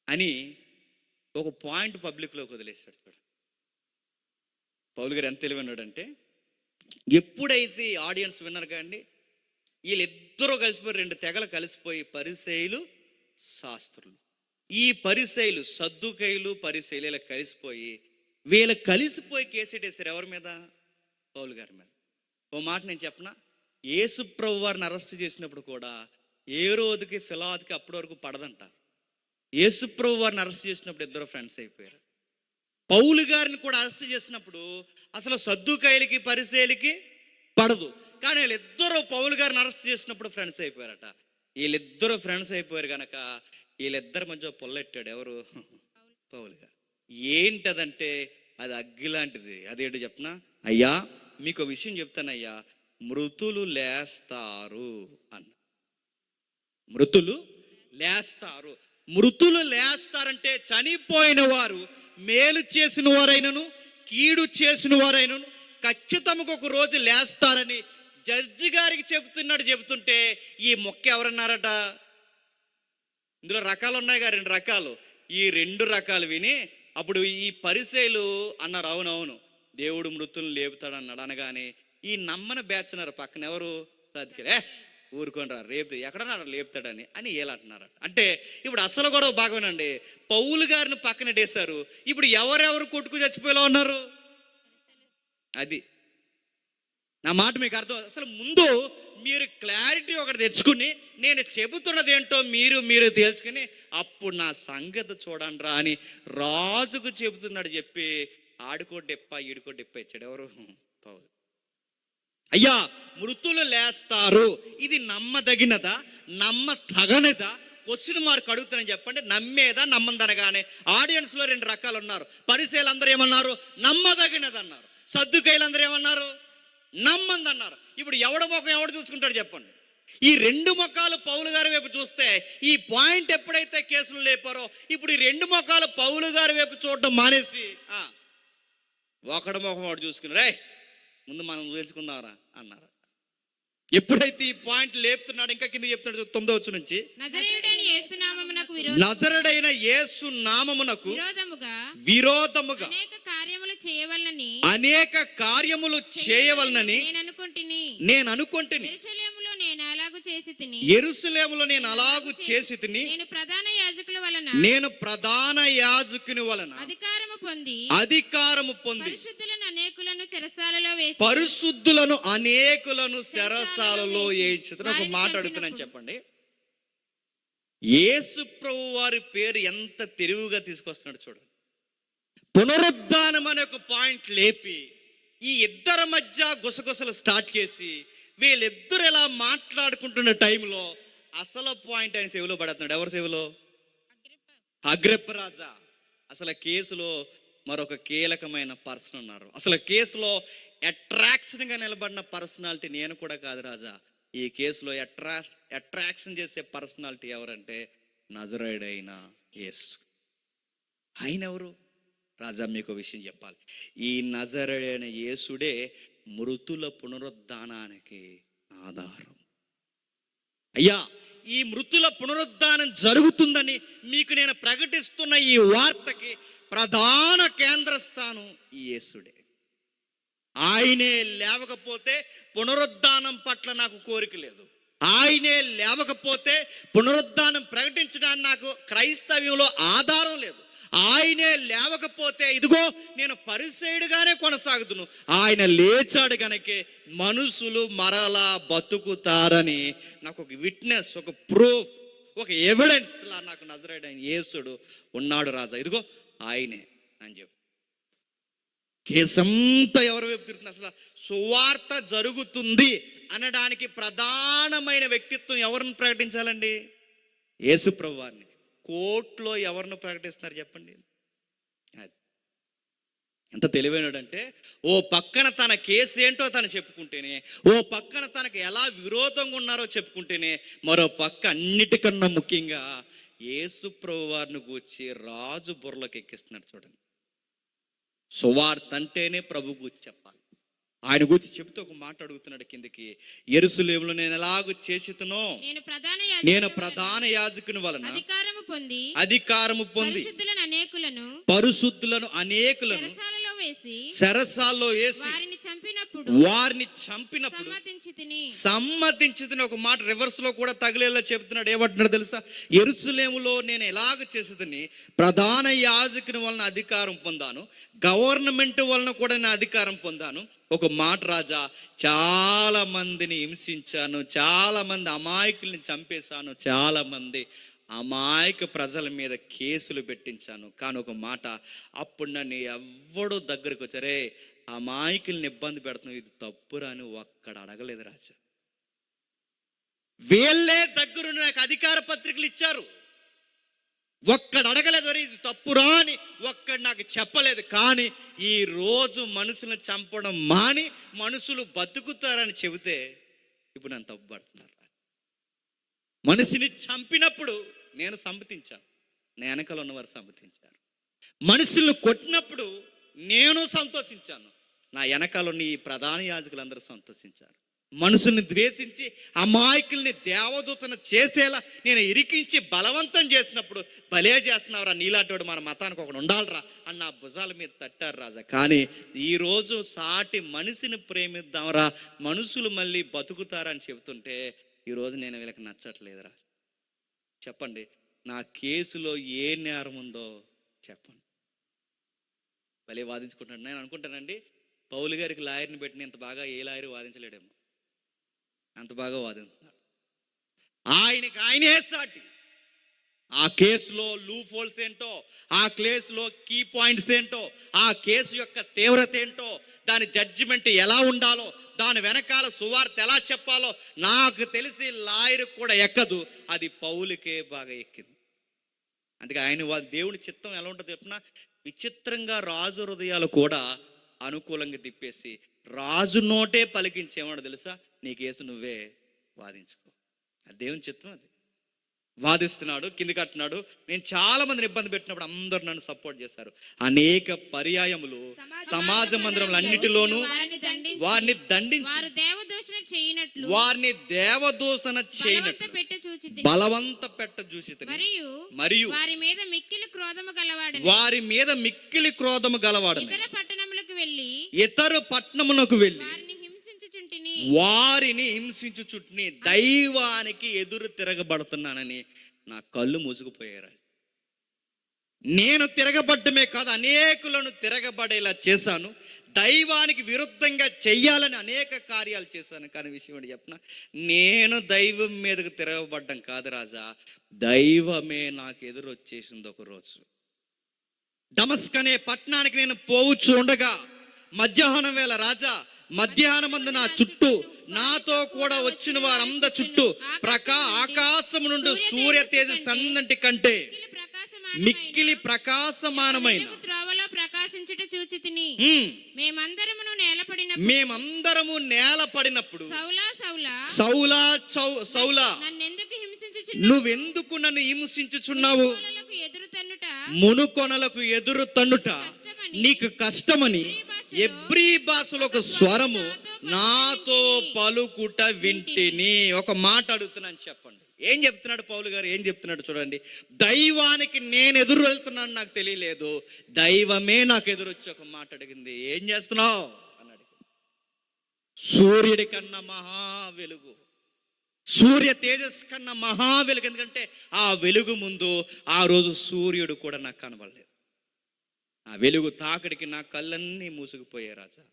అని ఒక పాయింట్ పబ్లిక్లోకి వదిలేశాడు. చూడ, పౌలు గారు ఎంత తెలివన్నాడంటే, ఎప్పుడైతే ఆడియన్స్ విన్నారు కానీ వీళ్ళిద్దరూ కలిసిపోయి 2 తెగలు కలిసిపోయి, పరిసయ్యులు, శాస్త్రులు. ఈ పరిసయ్యులు, సద్దుకయ్యులు, పరిసయ్యులు ఇలా కలిసిపోయి కేసెట్టేశారు. ఎవరి మీద? పౌలు గారి మీద. ఓ మాట నేను చెప్పనా, యేసు ప్రభు వారిని అరెస్ట్ చేసినప్పుడు కూడా ఏ రోజుకి ఫిలాద్కి అప్పటి వరకు పడదంట. యేసు ప్రభు వారిని అరెస్ట్ చేసినప్పుడు ఇద్దరు ఫ్రెండ్స్ అయిపోయారు. పౌలు గారిని కూడా అరెస్ట్ చేసినప్పుడు అసలు సద్దుకయ్యులకి, పరిసయ్యులకి పడదు. కానీ వీళ్ళిద్దరూ పౌలు గారిని అరెస్ట్ చేసినప్పుడు ఫ్రెండ్స్ అయిపోయారట. వీళ్ళిద్దరూ ఫ్రెండ్స్ అయిపోయారు కనుక వీళ్ళిద్దరి మధ్య పొల్లెట్టాడు. ఎవరు? పౌలు గారు. ఏంటదంటే, అది అగ్గి లాంటిది. అదేంటి చెప్పనా? అయ్యా మీకు విషయం చెప్తానయ్యా, మృతులు లేస్తారు అన్న. మృతులు లేస్తారు. మృతులు లేస్తారంటే చనిపోయిన వారు మేలు చేసిన వారైనను కీడు చేసిన వారైనను ఖచ్చితంగా ఒక రోజు లేస్తారని జడ్జి గారికి చెబుతుంటే ఈ మొక్క ఎవరన్నారట? ఇందులో రకాలు ఉన్నాయి కదా, 2 రకాలు. ఈ 2 రకాలు విని అప్పుడు ఈ పరిసయ్యులు అన్నారు, అవునవును దేవుడు మృతులను లేపుతాడు అన్నాడు. అనగానే ఈ నమ్మన బ్యాచ్ ఉన్నారు పక్కన, ఎవరు? సద్దుకే ఊరుకొని రా, రేపు ఎక్కడన్నారు లేపుతాడని అని ఏలంటున్నారట. అంటే ఇప్పుడు అసలు గొడవ బాగానండి, పౌలు గారిని పక్కన డేశారు. ఇప్పుడు ఎవరెవరు కొట్టుకు చచ్చిపోయేలా ఉన్నారు? అది నా మాట మీకు అర్థం. అసలు ముందు మీరు క్లారిటీ ఒకటి తెచ్చుకుని నేను చెబుతున్నది ఏంటో మీరు తేల్చుకుని అప్పుడు నా సంగతి చూడండి రా అని రాజుకు చెబుతున్నాడు. చెప్పి ఆడుకో డెప్ప ఈడుకో డెప్ప ఇచ్చాడు. ఎవరు? పౌలు. అయ్యా మృతులు లేస్తారు, ఇది నమ్మదగినదా నమ్మతగనిదా? క్వశ్చన్ మార్క్ అడుగుతానని చెప్పండి. నమ్మేదా నమ్మందనగానే ఆడియన్స్లో 2 రకాలు ఉన్నారు. పరిసయ్యులు అందరూ ఏమన్నారు? నమ్మదగినది అన్నారు. సద్దుకయ్యులందరూ ఏమన్నారు? నమ్మందన్నారు. ఇప్పుడు ఎవడ ముఖం ఎవడు చూసుకుంటాడు చెప్పండి? ఈ 2 ముఖాలు పౌలు గారి వైపు చూస్తే ఈ పాయింట్ ఎప్పుడైతే కేసులు లేపారో ఇప్పుడు ఈ 2 ముఖాలు పౌలు గారి వైపు చూడడం మానేసి ఒకడు ముఖం వాడు చూసుకుని రే ముందు మనం తెలుసుకుందామరా అన్నారు. ఎప్పుడైతే ఈ పాయింట్ లేపుతున్నాడు, ఇంకా కింద చెప్తున్నాడు 9వ వచనం నుంచి, నజరేయుడైన యేసు నామమునకు విరోధముగా అనేక కార్యములు చేయవలనని నేను అనుకుంటుని. యెరూషలేములో నేను అలాగు చేసి తిని నేను ప్రధాన యాజకుని వలన అధికారము పొంది పరిశుద్ధులను అనేకులను చెరసాలలో వేయించుతాను. ఒక మాట అడుగుతున్నాను చెప్పండి. యేసు ప్రభు వారి పేరు ఎంత తెలివిగా తీసుకొస్తున్నాడు చూడండి. పునరుద్ధానం అనే ఒక పాయింట్ లేపి ఈ ఇద్దరి మధ్య గుసగుసలు స్టార్ట్ చేసి వీళ్ళిద్దరు ఎలా మాట్లాడుకుంటున్న టైంలో అసలు పాయింట్ ఆయన సేవలో పడుతున్నాడు. ఎవరు సేవలో? అగ్రిప్ప రాజా. అసలు కేసులో మరొక కీలకమైన పర్సన్ ఉన్నారు. అసలు కేసులో అట్రాక్షన్గా నిలబడిన పర్సనాలిటీ నేను కూడా కాదు రాజా. ఈ కేసులో అట్రాక్షన్ చేసే పర్సనాలిటీ ఎవరంటే నజరేయుడైన యేసు. ఆయన ఎవరు రాజా? మీకు విషయం చెప్పాలి. ఈ నజరేయుడైన యేసుడే మృతుల పునరుద్ధానానికి ఆధారం. అయ్యా ఈ మృతుల పునరుద్ధానం జరుగుతుందని మీకు నేను ప్రకటిస్తున్న ఈ వార్తకి ప్రధాన కేంద్ర స్థానం ఈ యేసుడే. ఆయనే లేవకపోతే పునరుద్ధానం పట్ల నాకు కోరిక లేదు. ఆయనే లేవకపోతే పునరుద్ధానం ప్రకటించడానికి నాకు క్రైస్తవ్యంలో ఆధారం లేదు. ఆయనే లేవకపోతే ఇదిగో నేను పరిసయ్యుడిగానే కొనసాగుతును. ఆయన లేచాడు గనకే మనుషులు మరలా బతుకుతారని నాకు ఒక విట్నెస్, ఒక ప్రూఫ్, ఒక ఎవిడెన్స్ లా నాకు నజరేయుడైన యేసుడు ఉన్నాడు రాజా. ఇదిగో ఆయనే అని చెప్పి కేసంతా ఎవరి వైపు తిరుగుతుంది? అసలు సువార్త జరుగుతుంది అనడానికి ప్రధానమైన వ్యక్తిత్వం ఎవరిని ప్రకటించాలండి? యేసు ప్రభువారిని. కోర్టులో ఎవరిని ప్రకటిస్తున్నారు చెప్పండి? అది ఎంత తెలివైనడంటే ఓ పక్కన తన కేసు ఏంటో తను చెప్పుకుంటేనే, ఓ పక్కన తనకు ఎలా విరోధంగా ఉన్నారో చెప్పుకుంటేనే, మరో పక్క అన్నిటికన్నా ముఖ్యంగా యేసు ప్రభువారిని గూర్చి రాజు బుర్రలోకి ఎక్కిస్తున్నాడు చూడండి. సువార్త అంటేనే ప్రభు గూర్చి చెప్పాలి. ఆయన గురించి చెబుతూ ఒక మాట అడుగుతున్నాడు కిందకి, యెరూషలేములో నేను ఎలాగూ చేసితునో నేను ప్రధాన యాజకుని వలన అధికారము పొంది పరిశుద్ధులను అనేకులను చెరసాల్లో వేసి వారిని చంపినప్పుడు సమ్మతించితిని. ఒక మాట రివర్స్ లో కూడా తగిలేలా చెబుతున్నాడు. ఏమంటున్నాడు తెలుసా? యెరూషలేములో నేను ఎలాగ చేసేదని ప్రధాన యాజకుని వలన అధికారం పొందాను, గవర్నమెంట్ వలన కూడా నేను అధికారం పొందాను. ఒక మాట రాజా, చాలా మందిని హింసించాను, చాలా మంది అమాయకుల్ని చంపేశాను, చాలా మంది అమాయక ప్రజల మీద కేసులు పెట్టించాను. కానీ ఒక మాట, అప్పుడు నన్ను ఎవ్వడూ దగ్గరకు వచ్చారే అమాయకుల్ని ఇబ్బంది పెడుతున్నావు, ఇది తప్పురా అని ఒక్కడ అడగలేదు రాజా. వీళ్ళే దగ్గర నాకు అధికార పత్రికలు ఇచ్చారు, ఒక్కడ అడగలేదు, ఇది తప్పురా అని ఒక్కడ ఆల్రెడీ నాకు చెప్పలేదు, కానీ ఈ రోజు మనుషులను చంపడం మాని మనుషులు బతుకుతారని చెబితే ఇప్పుడు నన్ను తప్పుపడుతున్నారు. మనిషిని చంపినప్పుడు నేను సమ్మతించాను, నా వెనకాల ఉన్నవారు సమ్మతించారు. మనుషులను కొట్టినప్పుడు నేను సంతోషించాను, నా వెనకాల ఉన్న ఈ ప్రధాన యాజకులందరూ సంతోషించారు. మనుషుల్ని ద్వేషించి అమాయకుల్ని దేవదూతను చేసేలా నేను ఇరికించి బలవంతం చేసినప్పుడు భలే చేస్తున్నావురా, నీలాంటి మన మతానికి ఒకడు ఉండాలిరా అని నా భుజాల మీద తట్టారు రాజా. కానీ ఈరోజు సాటి మనిషిని ప్రేమిద్దాంరా, మనుషులు మళ్ళీ బతుకుతారని చెబుతుంటే ఈరోజు నేను వీళ్ళకి నచ్చట్లేదురా. చెప్పండి, నా కేసులో ఏ నేరం ఉందో చెప్పండి. భలే వాదించుకుంటున్నాడు. నేను అనుకుంటానండి, పౌలు గారికి లాయర్ని పెట్టిన ఇంత బాగా ఏ లాయర్ వాదించలేడేమో, అంత బాగా వాదిస్తున్నాడు. ఆయనకి ఆయనే సాటి. ఆ కేసులో లూప్ హోల్స్ ఏంటో, ఆ కేసులో కీ పాయింట్స్ ఏంటో, ఆ కేసు యొక్క తీవ్రత ఏంటో, దాని జడ్జిమెంట్ ఎలా ఉండాలో, దాని వెనకాల సువార్త ఎలా చెప్పాలో నాకు తెలిసి లాయర్ కూడా ఎక్కదు, అది పౌలుకే బాగా ఎక్కింది. అందుకే ఆయన దేవుని చిత్తం ఎలా ఉంటుందో చెప్పిన, విచిత్రంగా రాజు హృదయాలు కూడా అనుకూలంగా తిప్పేసి రాజు నోటే పలికించేవాడు తెలుసా, నీ కేసు నువ్వే వాదించుకో. అది దేవుని చిత్తం. అది వాదిస్తున్నాడు, కింది కట్టినాడు. నేను చాలా మందిని ఇబ్బంది పెట్టినప్పుడు అందరూ నన్ను సపోర్ట్ చేశారు. అనేక పర్యాయములు సమాజ మందిరంలో అన్నిటిలోనూ వారిని దండించి వారిని దేవదూషణ చేయనట్లు బలవంత పెట్ట చూసి మరియు వారి మీద మిక్కిలి క్రోధము గలవాడు ఇతర పట్టణములకు వెళ్ళి వారిని హింసించుచుట్ని దైవానికి ఎదురు తిరగబడుతున్నానని నా కళ్ళు మూసుకుపోయారు. నేను తిరగబడ్డమే కాదు, అనేకులను తిరగబడేలా చేశాను. దైవానికి విరుద్ధంగా చెయ్యాలని అనేక కార్యాలు చేశాను. కానీ విషయం ఏంటి చెప్పిన, నేను దైవం మీదకు తిరగబడ్డం కాదు రాజా, దైవమే నాకు ఎదురు వచ్చేసింది. ఒక రోజు దమస్క్ అనే పట్టణానికి నేను పోవచ్చు ఉండగా మధ్యాహ్నం వేళ రాజా, మధ్యాహ్నం మందు నా చుట్టూ నాతో కూడా వచ్చిన వారందరి చుట్టూ ఆకాశం నుండి సూర్య తేజస్సు అన్నింటి కంటే మిక్కిలి ప్రకాశమానమైన మేమందరము నేలపడినప్పుడు సౌలా నువ్వెందుకు నన్ను హింసించుచున్నావు, మునుకొనలకు ఎదురు తన్నుట నీకు కష్టమని ఎబ్రీ భాషలో ఒక స్వరము నాతో పలుకుట వింటిని. ఒక మాట అడుగుతున్నాను, చెప్పండి ఏం చెప్తున్నాడు పౌలు గారు, ఏం చెప్తున్నాడు చూడండి. దైవానికి నేను ఎదురు వెళ్తున్నాను నాకు తెలియలేదు, దైవమే నాకు ఎదురు వచ్చి ఒక మాట అడిగింది, ఏం చేస్తున్నావు అని అడిగింది. సూర్యుడి కన్నా మహా వెలుగు, సూర్య తేజస్ కన్నా మహా వెలుగు. ఎందుకంటే ఆ వెలుగు ముందు ఆ రోజు సూర్యుడు కూడా నాకు కనబడలేదు. ఆ వెలుగు తాకడికి నా కళ్ళన్నీ మూసుకుపోయాయి రాజా.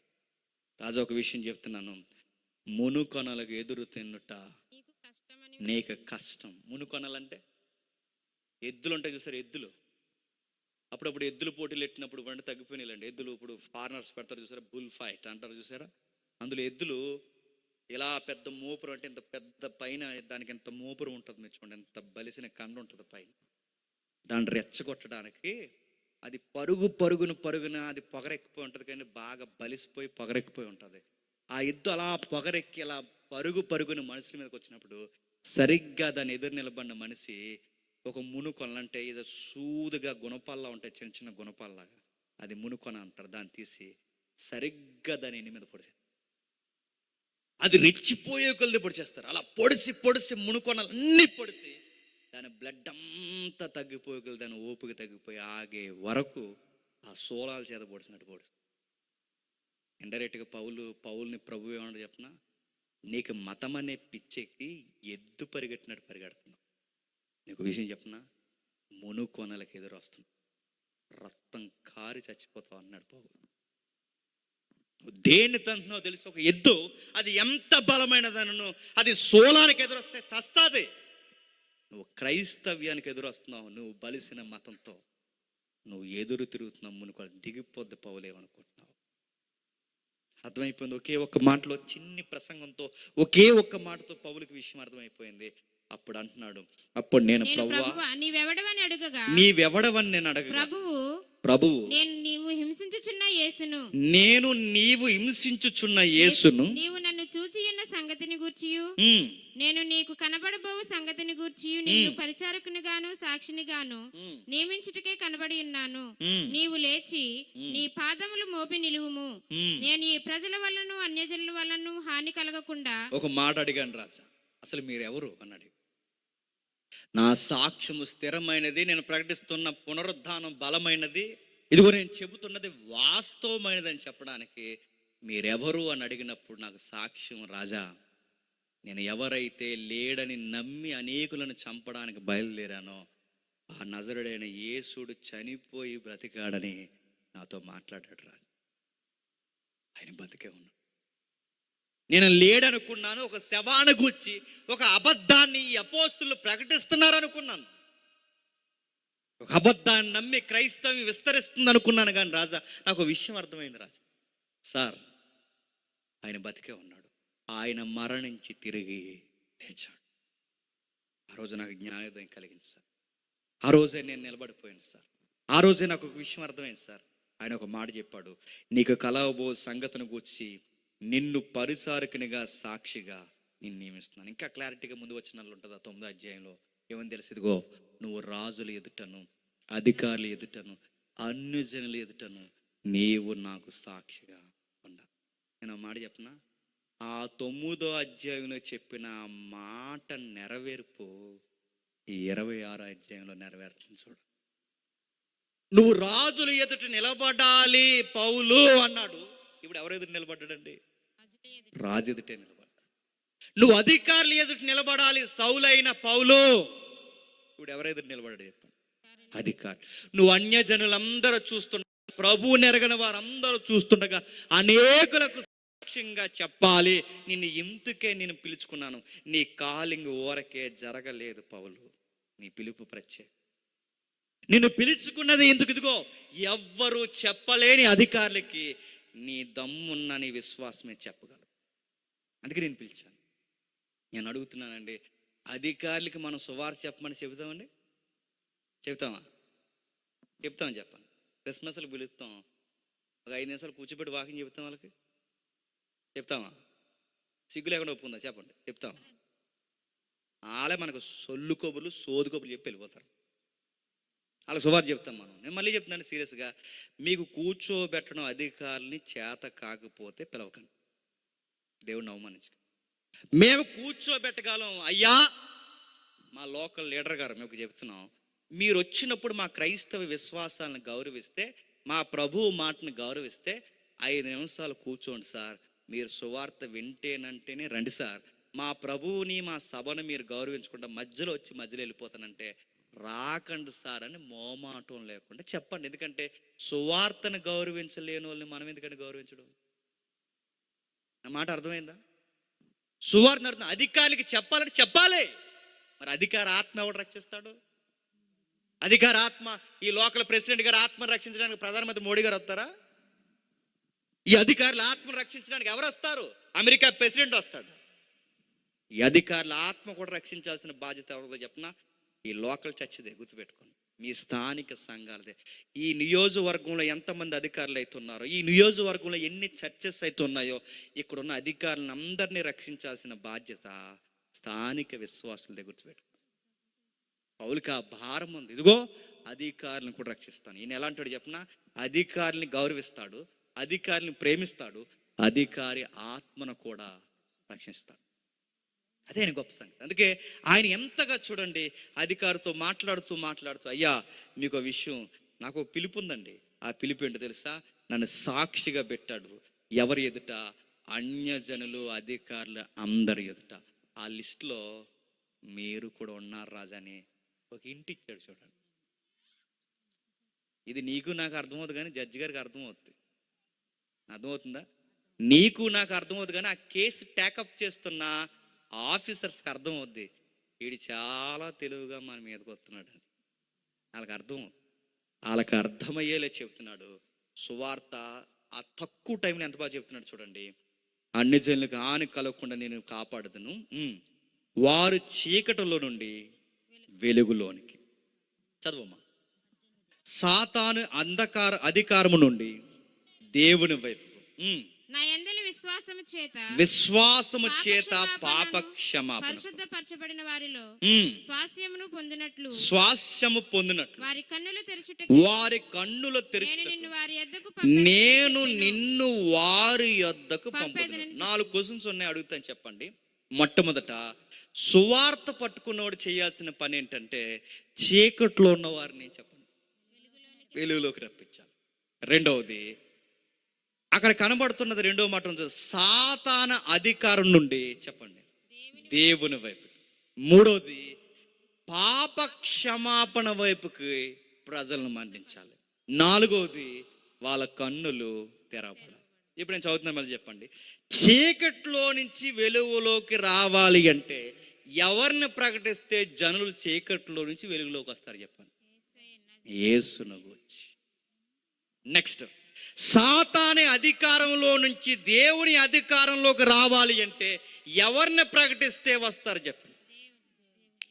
రాజా ఒక విషయం చెప్తున్నాను, మునుకొనలకు ఎదురు తిన్నుట నీకు కష్టం. మునుకొనలంటే ఎద్దులు ఉంటాయి చూసారు, ఎద్దులు అప్పుడప్పుడు ఎద్దులు పోటీలు పెట్టినప్పుడు బండి తగ్గిపోయినాయండి. ఎద్దులు ఇప్పుడు ఫారినర్స్ పెడతారు చూసారా, బుల్ ఫైట్ అంటారు చూసారా, అందులో ఎద్దులు ఇలా పెద్ద మోపురం, అంటే ఇంత పెద్ద పైన దానికి ఎంత మోపురం ఉంటుంది మీరు చూడండి, ఎంత బలిసిన కండ ఉంటుంది పైన. దాన్ని రెచ్చగొట్టడానికి అది పరుగున అది పొగరెక్కిపోయి ఉంటుంది, కానీ బాగా బలిసిపోయి పొగరెక్కిపోయి ఉంటుంది. ఆ ఎద్దు అలా పొగరెక్కి అలా పరుగున మనుషుల మీదకి వచ్చినప్పుడు సరిగ్గా దాన్ని ఎదురు నిలబడిన మనిషి ఒక మునుకొనలంటే ఏదో సూదుగా గుణపాల్లా ఉంటాయి, చిన్న చిన్న గుణపాల్లాగా, అది మునుకొన అంటారు. దాన్ని తీసి సరిగ్గా దాని ఇంటి మీద పొడిచారు. అది రెచ్చిపోయే కొలది పొడిచేస్తారు. అలా పొడిసి మునుకొనలు అన్నీ పొడిసి దాని బ్లడ్ అంతా తగ్గిపోయి దాని ఓపిక తగ్గిపోయి ఆగే వరకు ఆ సోలాల చేత పొడిచినట్టు పొడుస్తుంది. ఇండైరెక్ట్గా పౌల్ని ప్రభు ఏమన్నా చెప్పిన, నీకు మతం అనే పిచ్చెక్కి ఎద్దు పరిగెట్టినట్టు పరిగెడుతున్నావు. నీకు విషయం చెప్పిన, మునుకొనలకు ఎదురు వస్తుంది, రక్తం కారి చచ్చిపోతావు అన్నాడు పౌలు. దేన్ని తంటున్నావు తెలుసు, ఒక ఎద్దు అది ఎంత బలమైనదనను అది సోలానికి ఎదురొస్తే చస్తాది. నువ్వు క్రైస్తవ్యానికి ఎదురు వస్తున్నావు, నువ్వు బలిసిన మతంతో నువ్వు ఎదురు తిరుగుతున్నావు, మునుకొని దిగిపోద్ది పౌలేమనుకుంటున్నావు. అర్థమైపోయింది. ఒకే ఒక్క మాటలో, చిన్ని ప్రసంగంతో, ఒకే ఒక్క మాటతో పౌలుకి విషయం అర్థమైపోయింది. అప్పుడు అంటున్నాడు, అప్పుడు నేను ప్రభువా నీవెవడవని నేను అడగగా ప్రభువు నీవు హింసించుచున్న యేసును నేను నీవు హింసించుచున్న యేసును నీవు నన్ను చూచి ఉన్న సంగతిని గూర్చియు ఉమ్, నేను నీకు కనబడబోవు సంగతిని గూర్చియు నిన్ను పరిచారకుని గాను సాక్షిని గాను ఉమ్, నియమించుటకే కనబడి ఉన్నాను. ఉమ్, నీవు లేచి నీ పాదములు మోపి నిలువుము. ఉమ్. నేను ఈ ప్రజల వల్లను అన్యజనుల వల్లను హాని కలగకుండా ఒక మాట అడిగాను రాజా, అసలు మీరెవరు అన్నాడు. నా సాక్ష్యము స్థిరమైనది, నేను ప్రకటిస్తున్న పునరుద్ధానం బలమైనది, ఇదిగో నేను చెబుతున్నది వాస్తవమైనదని చెప్పడానికి మీరెవరు అని అడిగినప్పుడు నాకు సాక్ష్యం, రాజా నేను ఎవరైతే లేడని నమ్మి అనేకులను చంపడానికి బయలుదేరానో ఆ నజరుడైన యేసుడు చనిపోయి బ్రతికాడని నాతో మాట్లాడాడు రాజు. ఆయన బతికే ఉన్నాడు. నేను లేడనుకున్నాను, ఒక శవాన్ని గూర్చి ఒక అబద్ధాన్ని ఈ అపోస్తులు ప్రకటిస్తున్నారు అనుకున్నాను, ఒక అబద్ధాన్ని నమ్మి క్రైస్తవం విస్తరిస్తుంది అనుకున్నాను. కానీ రాజా నాకు ఒక విషయం అర్థమైంది రాజా, సార్ ఆయన బతికే ఉన్నాడు, ఆయన మరణించి తిరిగి లేచాడు. ఆ రోజు నాకు జ్ఞానోదయం కలిగింది సార్. ఆ రోజే నేను నిలబడిపోయాను సార్. ఆ రోజే నాకు ఒక విషయం అర్థమైంది సార్. ఆయన ఒక మాట చెప్పాడు, నీకు కలవబో సంగతిని గూర్చి నిన్ను పరిసారకునిగా సాక్షిగా నేను నియమిస్తున్నాను. ఇంకా క్లారిటీగా ముందు వచ్చిన ఉంటుంది ఆ 9వ అధ్యాయంలో ఏమని తెలిసి, ఇదిగో నువ్వు రాజుల ఎదుటను అధికారుల ఎదుటను అన్యజనుల ఎదుటను నీవు నాకు సాక్షిగా ఉండాలి. నేను ఆ మాట చెప్పనా, ఆ 9వ అధ్యాయంలో చెప్పిన మాట నెరవేర్పు ఈ 26వ అధ్యాయంలో నెరవేరుతుంది చూడు. నువ్వు రాజుల ఎదుట నిలబడాలి పౌలు అన్నాడు. ఇప్పుడు ఎవరు ఎదుట నిలబడ్డాడండి? రాజు ఎదుటే నిలబడ్డాడు. నువ్వు అధికారుల ఎదుట నిలబడాలి సౌలైన పౌలు. ఇప్పుడు ఎవరు ఎదుట నిలబడ్డాడు చెప్పండి? అధికారులు. నువ్వు అన్యజనులందరూ చూస్తుండగా, ప్రభువు నెరగని వారందరూ చూస్తుండగా అనేకులకు సాక్ష్యంగా చెప్పాలి. నిన్ను ఇందుకే నేను పిలుచుకున్నాను. నీ కాలింగ్ ఊరకే జరగలేదు పౌలు, నీ పిలుపు ప్రత్యేక. నిన్ను పిలుచుకున్నది ఎందుకు? ఇదిగో ఎవ్వరూ చెప్పలేని అధికారులకి నీ దమ్మున్న నీ విశ్వాసమే చెప్పగలదు. అందుకే నేను పిలిచాను. నేను అడుగుతున్నానండి, అధికారులకి మనం సువార్త చెప్పమని చెబుతామండి? చెబుతామా? చెప్తామని చెప్పండి. క్రిస్మస్లు పిలుస్తాం, ఒక 5 నిమిషాలు కూర్చోబెట్టి వాకింగ్ చెప్తాం వాళ్ళకి? చెప్తామా? సిగ్గు లేకుండా ఒప్పుకుందా చెప్పండి? చెప్తామా? వాళ్ళే మనకు సొల్లు కబుర్లు సోదు కబుర్లు చెప్పి వెళ్ళిపోతారు. వాళ్ళకి సువార్త చెప్తాం మనం. నేను మళ్ళీ చెప్తున్నాను సీరియస్గా, మీకు కూర్చోబెట్టడం అధికారుల్ని చేత కాకపోతే పిలవకండి, దేవుడిని అవమానించు. మేము కూర్చోబెట్టగలం అయ్యా, మా లోకల్ లీడర్ గారు మేము చెప్తున్నాం, మీరు వచ్చినప్పుడు మా క్రైస్తవ విశ్వాసాలను గౌరవిస్తే, మా ప్రభువు మాటను గౌరవిస్తే 5 నిమిషాలు కూర్చోండి సార్, మీరు సువార్త వింటేనంటేనే రండి సార్, మా ప్రభువుని మా సభను మీరు గౌరవించకుండా మధ్యలో వచ్చి మధ్యలో వెళ్ళిపోతానంటే రాకండి సార్ అని మోమాటం లేకుండా చెప్పండి. ఎందుకంటే సువార్తను గౌరవించలేని వాళ్ళని మనం ఎందుకంటే గౌరవించడం? నా మాట అర్థమైందా? సువార్త అర్థం అధికారులకి చెప్పాలని చెప్పాలి. మరి అధికార ఆత్మ ఎవడు రక్షిస్తాడు? అధికార ఆత్మ ఈ లోకల్ ప్రెసిడెంట్ గారు ఆత్మను రక్షించడానికి ప్రధానమంత్రి మోడీ గారు వస్తారా? ఈ అధికారుల ఆత్మను రక్షించడానికి ఎవరు వస్తారు? అమెరికా ప్రెసిడెంట్ వస్తాడు. ఈ అధికారుల ఆత్మ కూడా రక్షించాల్సిన బాధ్యత ఎవరిదో చెప్పినా ఈ లోకల్ చర్చిదే, గుర్తుపెట్టుకోండి, మీ స్థానిక సంఘాలదే. ఈ నియోజకవర్గంలో ఎంతమంది అధికారులు అయితే ఉన్నారో, ఈ నియోజకవర్గంలో ఎన్ని చర్చెస్ అయితే ఉన్నాయో, ఇక్కడున్న అధికారులను అందరినీ రక్షించాల్సిన బాధ్యత స్థానిక విశ్వాసులదే, గుర్తుపెట్టుకోండి. పౌలుకి ఆ భారం ఉంది. ఇదిగో అధికారులను కూడా రక్షిస్తాను. ఈయన ఎలాంటి చెప్పినా అధికారుల్ని గౌరవిస్తాడు, అధికారులను ప్రేమిస్తాడు, అధికారి ఆత్మను కూడా రక్షిస్తాడు. అదే ఆయన గొప్ప సంగతి. అందుకే ఆయన ఎంతగా చూడండి అధికారితో మాట్లాడుతూ అయ్యా మీకు విషయం, నాకు పిలుపు ఉందండి. ఆ పిలుపు ఏంటో తెలుసా? నన్ను సాక్షిగా పెట్టాడు. ఎవరి ఎదుట? అన్యజనులు అధికారులు అందరి ఎదుట. ఆ లిస్టులో మీరు కూడా ఉన్నారు రాజా అని ఒక ఇంటి ఇచ్చాడు. చూడండి, ఇది నీకు నాకు అర్థమవుతుంది కానీ జడ్జి గారికి అర్థమవుతుంది. అర్థమవుతుందా? నీకు నాకు అర్థమవుతుంది కానీ ఆ కేసు టేకప్ చేస్తున్న ఆఫీసర్స్కి అర్థమవుద్ది, వీడు చాలా తెలివిగా మన మీదకి వస్తున్నాడు అని. వాళ్ళకి అర్థమయ్యేలే చెప్తున్నాడు సువార్త. ఆ తక్కువ టైంలో ఎంత బాగా చెప్తున్నాడు చూడండి. అన్ని జనులకు హాని కలగకుండా నేను కాపాడుదును, వారు చీకటిలో నుండి వెలుగులోనికి. చదువమ్మా. సాతాను అధికారము నుండి దేవుని వైపు. నా యందలి విశ్వాసము చేత పాప క్షమాపణ పరిశుద్ధపరచబడిన వారిలో స్వాస్యమును పొందినట్లు వారి కన్నులు తెరచుటకు నేను నిన్ను వారి యొద్దకు పంపుదును. 4 క్వశ్చన్స్ ఉన్నాయి, అడుగుతాను, చెప్పండి. మొట్టమొదట, సువార్త పట్టుకున్నవాడు చేయాల్సిన పని ఏంటంటే చీకట్లో ఉన్న వారిని చెప్పండి వెలుగులోకి రప్పించాలి. రెండవది, అక్కడ కనబడుతున్నది రెండవ మాట, సాతాన అధికారం నుండి చెప్పండి దేవుని వైపు. మూడవది, పాప క్షమాపణ వైపుకి ప్రజలను మళ్లించాలి. నాలుగవది, వాళ్ళ కన్నులు తెరవబడాలి. ఇప్పుడు నేను చదువుతున్నాను, మళ్ళీ చెప్పండి. చీకట్లో నుంచి వెలుగులోకి రావాలి అంటే ఎవరిని ప్రకటిస్తే జనులు చీకట్లో నుంచి వెలుగులోకి వస్తారు చెప్పండి? యేసును గూర్చి. నెక్స్ట్, సాతాను అధికారంలో నుంచి దేవుని అధికారంలోకి రావాలి అంటే ఎవరిని ప్రకటిస్తే వస్తారు చెప్పండి?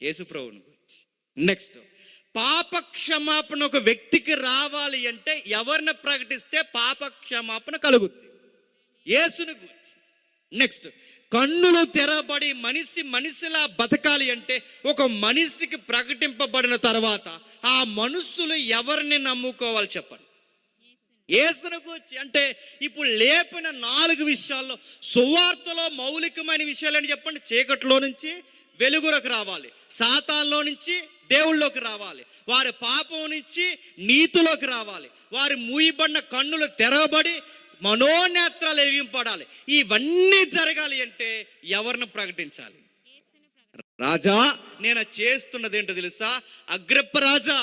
యేసు ప్రభువుని గురించి. నెక్స్ట్, పాప క్షమాపణ ఒక వ్యక్తికి రావాలి అంటే ఎవరిని ప్రకటిస్తే పాప క్షమాపణ కలుగుద్ది? యేసుని గురించి. నెక్స్ట్, కన్నులు తెరబడి మనిషిలా బతకాలి అంటే ఒక మనిషికి ప్రకటింపబడిన తర్వాత ఆ మనుషులు ఎవరిని నమ్ముకోవాలి చెప్పండి? యేసును గురించి. అంటే ఇప్పుడు లేపిన 4 విషయాల్లో సువార్తలో మౌలికమైన విషయాలు అని చెప్పండి. చీకట్లో నుంచి వెలుగులోకి రావాలి, సాతాన్లో నుంచి దేవుళ్ళలోకి రావాలి, వారి పాపం నుంచి నీతిలోకి రావాలి, వారి మూయబడిన కన్నులు తెరవబడి మనోనేత్రాలు వెలిగింపడాలి. ఇవన్నీ జరగాలి అంటే ఎవరిని ప్రకటించాలి? రాజా, నేను చేస్తున్నది ఏంటో తెలుసా? అగ్రిప్ప రాజా,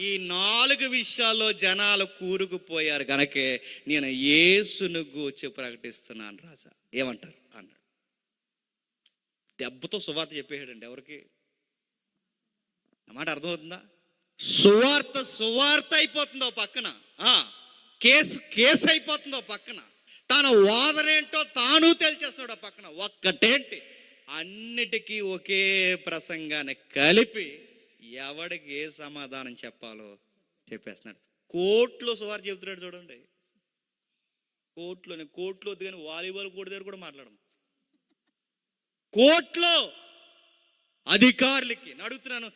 ఈ 4 విషయాల్లో జనాలు కూరుకుపోయారు గనకే నేను యేసును గూర్చి ప్రకటిస్తున్నాను రాజా. ఏమంటారు అన్నాడు. దెబ్బతో సువార్త చెప్పేసాడండి. ఎవరికి అన్నమాట అర్థమవుతుందా? సువార్త అయిపోతుందో పక్కన, కేసు అయిపోతుందో పక్కన, తన వాదనేంటో తాను తెలిచేస్తున్నాడు పక్కన. ఒక్కటేంటి, అన్నిటికీ ఒకే ప్రసంగాన్ని కలిపి ఎవడికి ఏ సమాధానం చెప్పాలో చెప్పేస్తున్నాడు. కోర్టులో సువార్త చెబుతున్నాడు చూడండి. కోర్టులో వద్దు కానీ వాలీబాల్ కోర్టు దగ్గర కూడా మాట్లాడము. కోర్టులో అధికారులకి అడుగుతున్నాను,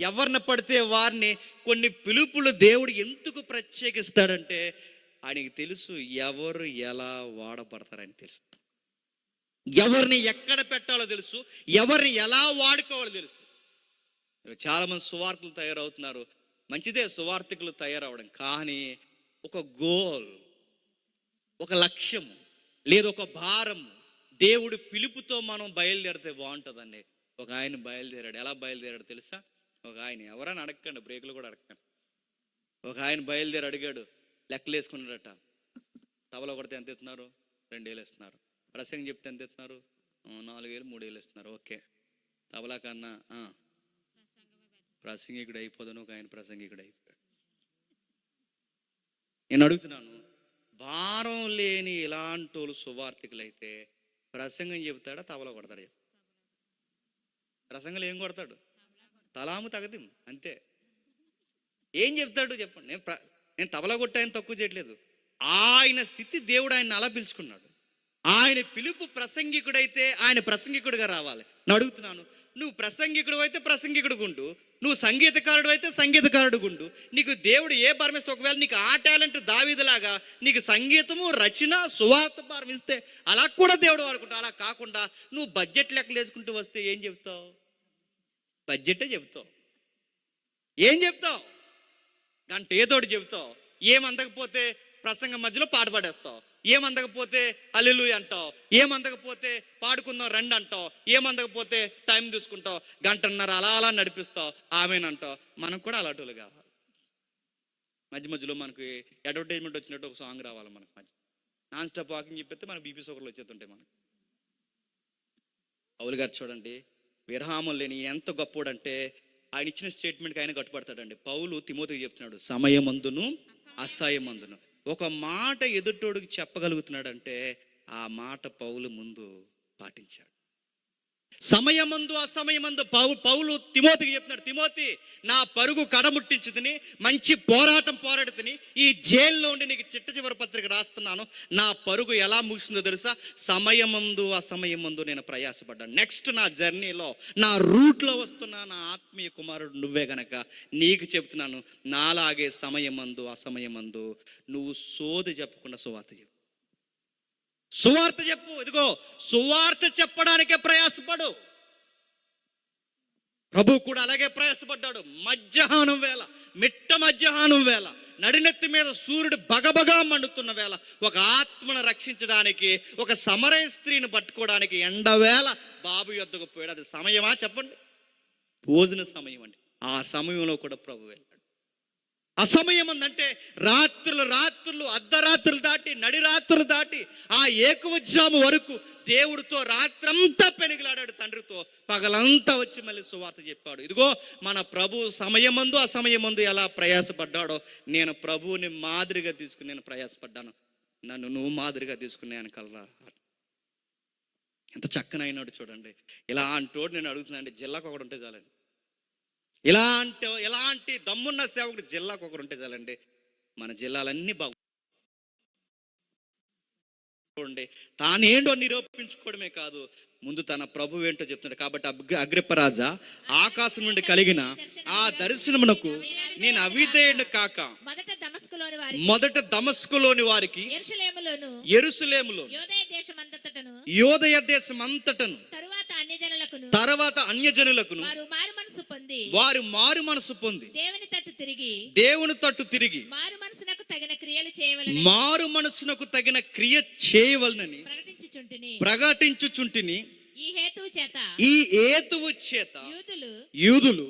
ఎవరిని పడితే వారిని కొన్ని పిలుపులు దేవుడు ఎందుకు ప్రత్యేకిస్తాడంటే ఆయనకి తెలుసు ఎవరు ఎలా వాడబడతారని తెలుసు, ఎవరిని ఎక్కడ పెట్టాలో తెలుసు, ఎవరిని ఎలా వాడుకోవాలో తెలుసు. చాలామంది సువార్తలు తయారవుతున్నారు, మంచిదే సువార్తికులు తయారవడం, కానీ ఒక గోల్, ఒక లక్ష్యం లేదు, ఒక భారం, దేవుడు పిలుపుతో మనం బయలుదేరితే బాగుంటుందండి. ఒక ఆయన బయలుదేరాడు. ఎలా బయలుదేరాడు తెలుసా? ఒక ఆయన, ఎవరైనా అడగండి, బ్రేకులు కూడా అడగండి. ఒక ఆయన బయలుదేరి అడిగాడు, లెక్కలు వేసుకున్నాడట. తబలా కొడితే ఎంత ఇస్తున్నారు? 2,000 ఇస్తున్నారు. ప్రసంగం చెప్తే ఎంత ఇస్తున్నారు? 4,000 3,000 ఇస్తున్నారు. ఓకే, తబలా కన్నా ప్రసంగికుడు అయిపోదాను. ఒక ఆయన ప్రసంగికుడు అయిపోయాడు. నేను అడుగుతున్నాను, భారం లేని ఇలాంటి వాళ్ళు సువార్థికులైతే ప్రసంగం చెబుతాడా, తబలా కొడతాడు? ప్రసంగంలో ఏం కొడతాడు? తలాము తగదిం, అంతే. ఏం చెప్తాడు చెప్పండి? నేను తబలా కొట్టి ఆయన తక్కువ చేయట్లేదు. ఆయన స్థితి దేవుడు ఆయన అలా పిలుచుకున్నాడు. ఆయన పిలుపు ప్రసంగికుడైతే ఆయన ప్రసంగికుడిగా రావాలి. నేను అడుగుతున్నాను, నువ్వు ప్రసంగికుడు అయితే ప్రసంగికుడు గుండు, నువ్వు సంగీతకారుడు అయితే సంగీతకారుడు గుండు. నీకు దేవుడు ఏ భారమిస్తే, ఒకవేళ నీకు ఆ టాలెంట్ దావీదులాగా నీకు సంగీతము, రచన, సువార్త భారమిస్తే అలా కూడా దేవుడు వాడుకుంటా. అలా కాకుండా నువ్వు బడ్జెట్ లెక్కలు వేసుకుంటూ వస్తే ఏం చెప్తావు? బడ్జెటే చెప్తావు. ఏం చెప్తావు? గంట ఏదోటి చెప్తావు. ఏమందకపోతే ప్రసంగం మధ్యలో పాట పాడేస్తావు. ఏమందకపోతే హల్లెలూయా అంటావు. ఏమందకపోతే పాడుకుందాం రండి అంటావు. ఏమందకపోతే టైం తీసుకుంటావు, 1.5 గంట అలా నడిపిస్తావు, ఆమెనంటావు. మనకు కూడా అలాంటి కావాలి. మధ్యలో మనకి అడ్వర్టైజ్మెంట్ వచ్చినట్టు ఒక సాంగ్ రావాలి మనకు. మధ్య నాన్ స్టాప్ వాకింగ్ చెప్పితే మనకు బీపీ షుగర్లు వచ్చేస్తుంటాయి మనకి. పౌలు గారు చూడండి, విరామం లేని ఎంత గొప్పోడంటే ఆయన ఇచ్చిన స్టేట్మెంట్కి ఆయన కట్టుబడతాడండి. పౌలు తిమోతికి చెప్తున్నాడు, సమయమందును అసహ్యమందును. ఒక మాట ఎదుటోడికి చెప్పగలుగుతున్నాడంటే ఆ మాట పౌలు ముందు పాటించాడు. సమయమందు అసమయమందు పౌలు తిమోతికి చెప్తున్నాడు, తిమోతి నా పరుగు కడముట్టించుదని మంచి పోరాటం పోరాడుతుని ఈ జైల్లో ఉండి నీకు చిట్ట చివరి పత్రిక రాస్తున్నాను. నా పరుగు ఎలా ముగిసిందో తెలుసా? సమయమందు అసమయమందు నేను ప్రయాసపడ్డాను. నెక్స్ట్ నా జర్నీలో నా రూట్లో వస్తున్న నా ఆత్మీయ కుమారుడు నువ్వే గనక నీకు చెప్తున్నాను, నాలాగే సమయమందు అసమయమందు నువ్వు సోది చెప్పకుండా సువార్త చెప్పు. సువార్త చెప్పు. ఇదిగో సువార్త చెప్పడానికే ప్రయాసపడు. ప్రభు కూడా అలాగే ప్రయాసపడ్డాడు. మధ్యాహ్నం వేళ, మిట్ట మధ్యాహ్నం వేళ, నడినెత్తి మీద సూర్యుడు బగబగా మండుతున్న వేళ ఒక ఆత్మను రక్షించడానికి, ఒక సమరయ స్త్రీని పట్టుకోవడానికి ఎండవేళ బాబు యొద్దకు పోయాడు. అది సమయమా చెప్పండి? భోజన సమయం అండి. ఆ సమయంలో కూడా ప్రభు వెళ్ళాడు. అసమయం అందంటే రాత్రులు అర్ధరాత్రులు దాటి, నడిరాత్రులు దాటి ఆ ఏకవజ్జాము వరకు దేవుడితో రాత్రంతా పెనుగులాడాడు తండ్రితో. పగలంతా వచ్చి మళ్ళీ సువార్త చెప్పాడు. ఇదిగో మన ప్రభు సమయమందు అసమయమందు ఎలా ప్రయాసపడ్డాడో నేను ప్రభువుని మాదిరిగా తీసుకుని నేను ప్రయాసపడ్డాను. నన్ను నువ్వు మాదిరిగా తీసుకున్నాను కల్లా. ఎంత చక్కనైనాడు చూడండి. ఇలా అంటోడు నేను అడుగుతున్నానండి, జిల్లాకు ఒకడు ఉంటే చాలండి. ఎలాంటి దమ్మున్న సేవకుడు జిల్లాకు ఒకరు ఉంటే చాలండి, మన జిల్లాలన్నీ బాగుండే. తానేంటో నిరూపించుకోవడమే కాదు, ముందు తన ప్రభు ఏంటో చెప్తున్నాడు. కాబట్టి అగ్రిప్పరాజా, ఆకాశం నుండి కలిగిన ఆ దర్శనమునకు నేను అవిధేయుడు కాక మొదట దమస్కులోని వారికి యెరూషలేములో యోదయ దేశం అంతటను తర్వాత అన్యజనులకును వారు మారు మనసు పొంది దేవుని తట్టు తిరిగి మారు మనసునకు తగిన క్రియ చేయవలనని ప్రకటించుచుంటిని. ఈ హేతువు చేత యూదులు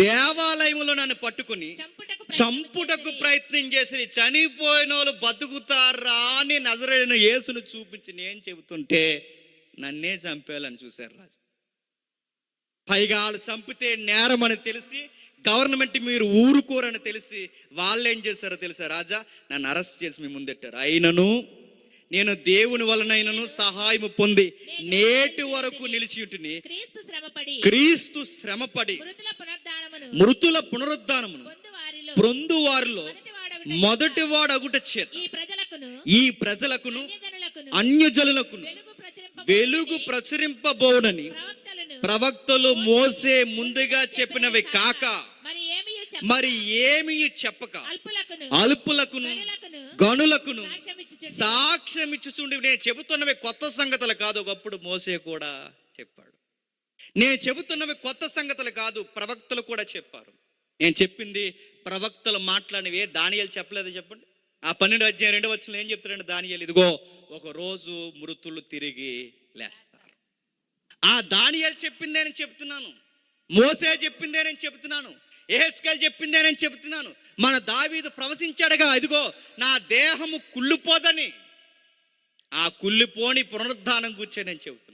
దేవాలయములో నన్ను పట్టుకుని చంపుటకు ప్రయత్నం చేసి, చనిపోయిన వాళ్ళు బతుకుతారా అని నజరేయుడైన యేసును చూపించి నేను చెబుతుంటే నన్నే చంపేయాలని చూశారు రాజు. పైగా వాళ్ళు చంపితే నేరం అని తెలిసి, గవర్నమెంట్ మీరు ఊరుకోరని తెలిసి వాళ్ళు ఏం చేశారో తెలుసా రాజా? నన్ను అరెస్ట్ చేసి మీ ముందెట్టారు. అయినను నేను దేవుని వలనైనను సహాయము పొంది నేటి వరకు నిలిచి ఉంటుని. క్రీస్తు శ్రమపడి మృతుల పునరుద్ధానమును పొందు వారిలో మొదటి వాడు అగుట చేత ఈ ప్రజలకును అన్యజనులకును వెలుగు ప్రచురింపబోనని ప్రవక్తలు మోసే ముందుగా చెప్పినవి కాక మరి ఏమీ చెప్పక అల్పులకును గనులకును సాక్ష్యం ఇచ్చుచుండి. నేను చెబుతున్నవి కొత్త సంగతులు కాదు, ఒకప్పుడు మోసే కూడా చెప్పాడు. నేను చెబుతున్నవి కొత్త సంగతులు కాదు, ప్రవక్తలు కూడా చెప్పారు. నేను చెప్పింది ప్రవక్తలు మాట్లాడినవి దానియేలు చెప్పలేదు చెప్పండి. ఆ 12వ అధ్యాయం 2వ వచనంలో ఏం చెప్తాడంటే దానియేలు, ఇదిగో ఒక రోజు మృతులు తిరిగి లేస్తారు. ఆ దానియేలు చెప్పిందే నేను చెప్తున్నాను, మోసే చెప్పిందే నేను చెప్తున్నాను, యెహెజ్కేలు చెప్పిందే నేను చెప్తున్నాను. మన దావీదు ప్రవచించాడుగా, ఇదిగో నా దేహము కుళ్ళిపోదని, ఆ కుళ్ళిపోని పునరుద్ధానం గురించి నేను చెబుతున్నాను.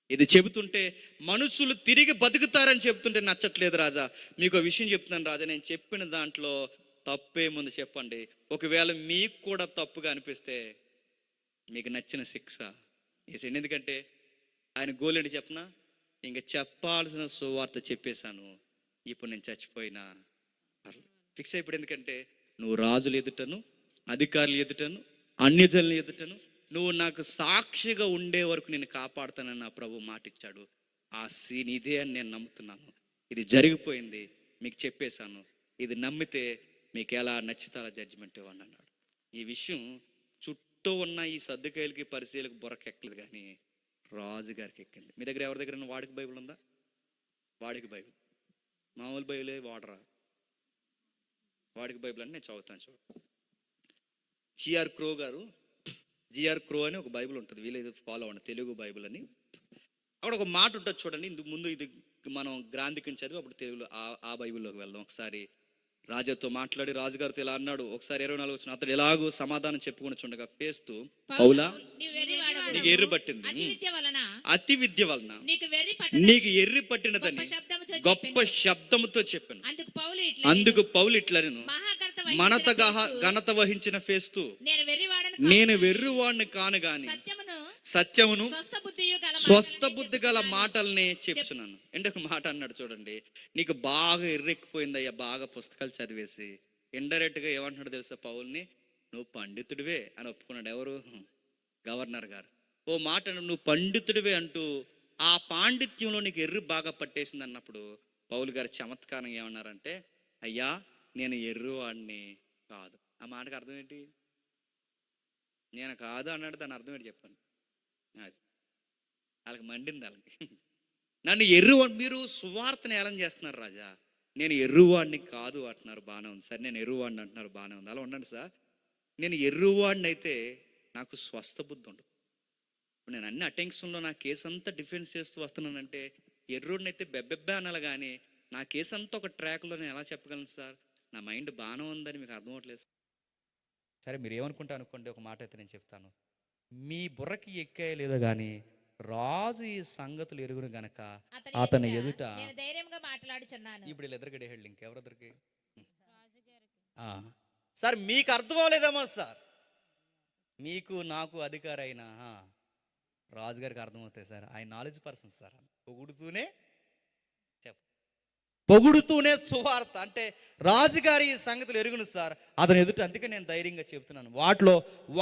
ఇది చెబుతుంటే మనుషులు తిరిగి బతుకుతారని చెబుతుంటే నచ్చట్లేదు రాజా. మీకు విషయం చెప్తున్నాను రాజా, నేను చెప్పిన దాంట్లో తప్పేముంది చెప్పండి. ఒకవేళ మీకు కూడా తప్పుగా అనిపిస్తే మీకు నచ్చిన శిక్ష వేసేయండి. ఎందుకంటే ఆయన గోల్ ఏంటి చెప్పనా? ఇంకా చెప్పాల్సిన సువార్త చెప్పేశాను, ఇప్పుడు నేను చచ్చిపోయినా ఫిక్స్ అయిపోయి. ఎందుకంటే నువ్వు రాజులు ఎదుటను, అధికారులు ఎదుటను, అన్యజనుల ఎదుటను నువ్వు నాకు సాక్షిగా ఉండే వరకు నేను కాపాడుతానని నా ప్రభు మాటిచ్చాడు. ఆ సీన్ ఇదే అని నేను నమ్ముతున్నాను. ఇది జరిగిపోయింది, మీకు చెప్పేశాను. ఇది నమ్మితే మీకు ఎలా నచ్చుతారో జడ్జిమెంట్ ఇవ్వండి అన్నాడు. ఈ విషయం చుట్టూ ఉన్న ఈ సర్దుకాయలకి పరిశీలకు బొరకెక్కలేదు, కానీ రాజుగారికి ఎక్కింది. మీ దగ్గర ఎవరి దగ్గర వాడికి బైబిల్ ఉందా? వాడికి బైబిల్, మామూలు బైబిలే వాడరా. వాడికి బైబిల్ అని నేను చదువుతాను చూడు. జిఆర్ క్రో అని ఒక బైబిల్ ఉంటుంది, వీళ్ళు ఫాలో అవ్వండి, తెలుగు బైబిల్ అని. అక్కడ ఒక మాట ఉంటుంది చూడండి. ఇందుకు ముందు ఇది మనం గ్రాంధికం చదివి అప్పుడు తెలుగులో ఆ బైబిల్లోకి వెళ్దాం. ఒకసారి రాజుతో మాట్లాడి రాజుగారితో ఇలా అన్నాడు. ఒకసారి 24 వచ్చిన అతడు ఎలాగో సమాధానం చెప్పుకొని చూడగా, ఫేస్తు, పౌలా నీకు ఎర్రి పట్టింది, అతి విద్య వలన నీకు ఎర్రి పట్టినదని గొప్ప శబ్దముతో చెప్పాను. అందుకు పౌలు ఇట్లా, నేను ఘనత వహించిన ఫేస్తు, నేను వెర్రివాడిని కాను గాని సత్యమును స్వస్థ బుద్ధి గల మాటల్ని చెప్తున్నాను. అంటే ఒక మాట అన్నాడు చూడండి, నీకు బాగా ఎర్రెక్కిపోయిందయ్యా బాగా పుస్తకాలు చదివేసి. ఇండైరెక్ట్గా ఏమంటున్నాడు తెలుసా పౌల్ని, నువ్వు పండితుడివే అని ఒప్పుకున్నాడు. ఎవరు? గవర్నర్ గారు. ఓ మాట నువ్వు పండితుడివే అంటూ ఆ పాండిత్యంలో నీకు ఎర్రి బాగా పట్టేసింది అన్నప్పుడు పౌలు గారు చమత్కారం ఏమన్నారంటే, అయ్యా నేను ఎర్రువాడిని కాదు. ఆ మాటకు అర్థం ఏంటి? నేను కాదు అన్నాడు, దాని అర్థం ఏంటి చెప్పండి. అది వాళ్ళకి మండింది. వాళ్ళకి నన్ను మీరు సువార్తను ఏలం చేస్తున్నారు రాజా, నేను ఎర్రువాడిని కాదు అంటున్నారు, బాగానే ఉంది సార్. నేను ఎర్రువాడిని అంటున్నారు, బాగానే ఉంది. అలా ఉండండి సార్. నేను ఎర్రువాడిని అయితే నాకు స్వస్థ బుద్ధి ఉండదు. ఇప్పుడు నేను అన్ని అటెన్షన్లో నా కేసు అంతా డిఫెన్స్ చేస్తూ వస్తున్నానంటే ఎర్రుడిని అయితే బెబ్బెబ్బే అనాలి, కానీ నా కేసు అంతా ఒక ట్రాక్లో నేను ఎలా చెప్పగలను సార్? నా మైండ్ బాగానే ఉందని మీకు అర్థం అవ్వట్లేదు. సరే మీరు ఏమనుకుంటా అనుకోండి, ఒక మాట అయితే నేను చెప్తాను. మీ బుర్రకి ఎక్కే లేదో కానీ రాజు ఈ సంగతులు ఎరుగును గనక అతని ఎదుట ధైర్యంగా మాట్లాడుచున్నాను. ఇప్పుడు వీళ్ళు ఎదురుగడే హెళ్ళు ఇంకెవరెదురికి సార్ మీకు అర్థం అవ్వలేదేమో సార్, మీకు నాకు అధికారి అయినా రాజుగారికి అర్థమవుతాయి సార్. ఆయన నాలెడ్జ్ పర్సన్ సార్. పొగుడుతూనే సువార్త అంటే రాజుగారి ఈ సంగతులు ఎరుగును సార్ అతని ఎదుట. అందుకే నేను ధైర్యంగా చెప్తున్నాను, వాటిలో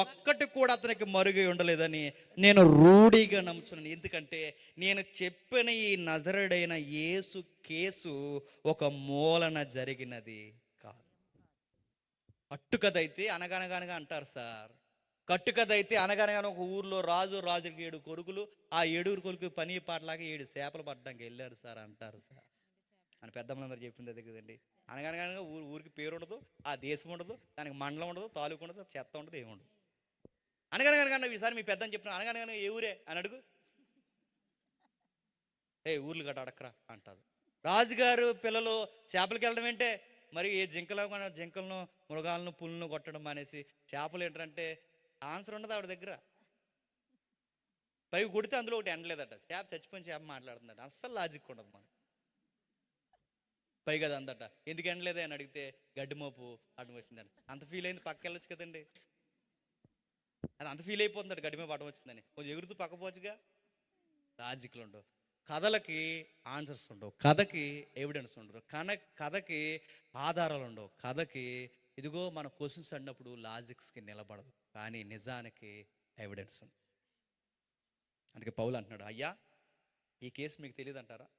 ఒక్కటి కూడా అతనికి మరుగై ఉండలేదని నేను రూఢిగా నమ్ముతున్నాను. ఎందుకంటే నేను చెప్పిన ఈ నజరుడైన యేసు కేసు ఒక మూలన జరిగినది కాదు. కట్టుకథైతే అనగనగా అంటారు సార్. కట్టుకథైతే అనగనగా ఒక ఊర్లో రాజుకి 7 కొడుకులు, ఆ 7 కొడుకు పని పాటలాగా 7 చేపలు పట్టడానికి వెళ్ళారు సార్ అంటారు సార్ అని పెద్దమ్మలందరూ చెప్పింది అదే కదండి. అనగనగా ఊరికి పేరు ఉండదు, ఆ దేశం ఉండదు, దానికి మండలం ఉండదు, తాలూకు ఉండదు, చెత్త ఉండదు, ఏముండదు. అనగనగా ఈసారి మీ పెద్దని చెప్పిన అనగనగా ఏ ఊరే అని అడుగు, ఊర్లు గట్ట అడక్కరా అంటారు. రాజుగారు పిల్లలు చేపలకి వెళ్ళడం ఏంటే, మరి ఏ జింకలను మృగాలను పుల్లను కొట్టడం అనేసి చేపలు ఏంటంటే ఆన్సర్ ఉండదు ఆవిడ దగ్గర. పైకి కొడితే అందులో ఒకటి ఎండలేదట, చేప చచ్చిపోయిన చేప మాట్లాడుతుందట. అస్సలు లాజిక్ ఉండదు మనకి. పైగా అది అందట ఎందుకు ఎండలేదే అని అడిగితే గడ్డి మోపు అడ్డం వచ్చిందని. అంత ఫీల్ అయింది, పక్క వెళ్ళొచ్చు కదండి. అది అంత ఫీల్ అయిపోతుందట గడ్డి మోపు అడ్డం వచ్చిందని. కొంచెం ఎగురుతూ పక్కపోవచ్చుగా. లాజిక్లు ఉండవు, కథలకి ఆన్సర్స్ ఉండవు, కథకి ఎవిడెన్స్ ఉండదు, కథకి ఆధారాలు ఉండవు, కథకి ఇదిగో మన క్వశ్చన్స్ అన్నప్పుడు లాజిక్స్కి నిలబడదు, కానీ నిజానికి ఎవిడెన్స్ ఉంది. అందుకే పౌలు అంటున్నాడు, అయ్యా ఈ కేసు మీకు తెలియదు అంటారా?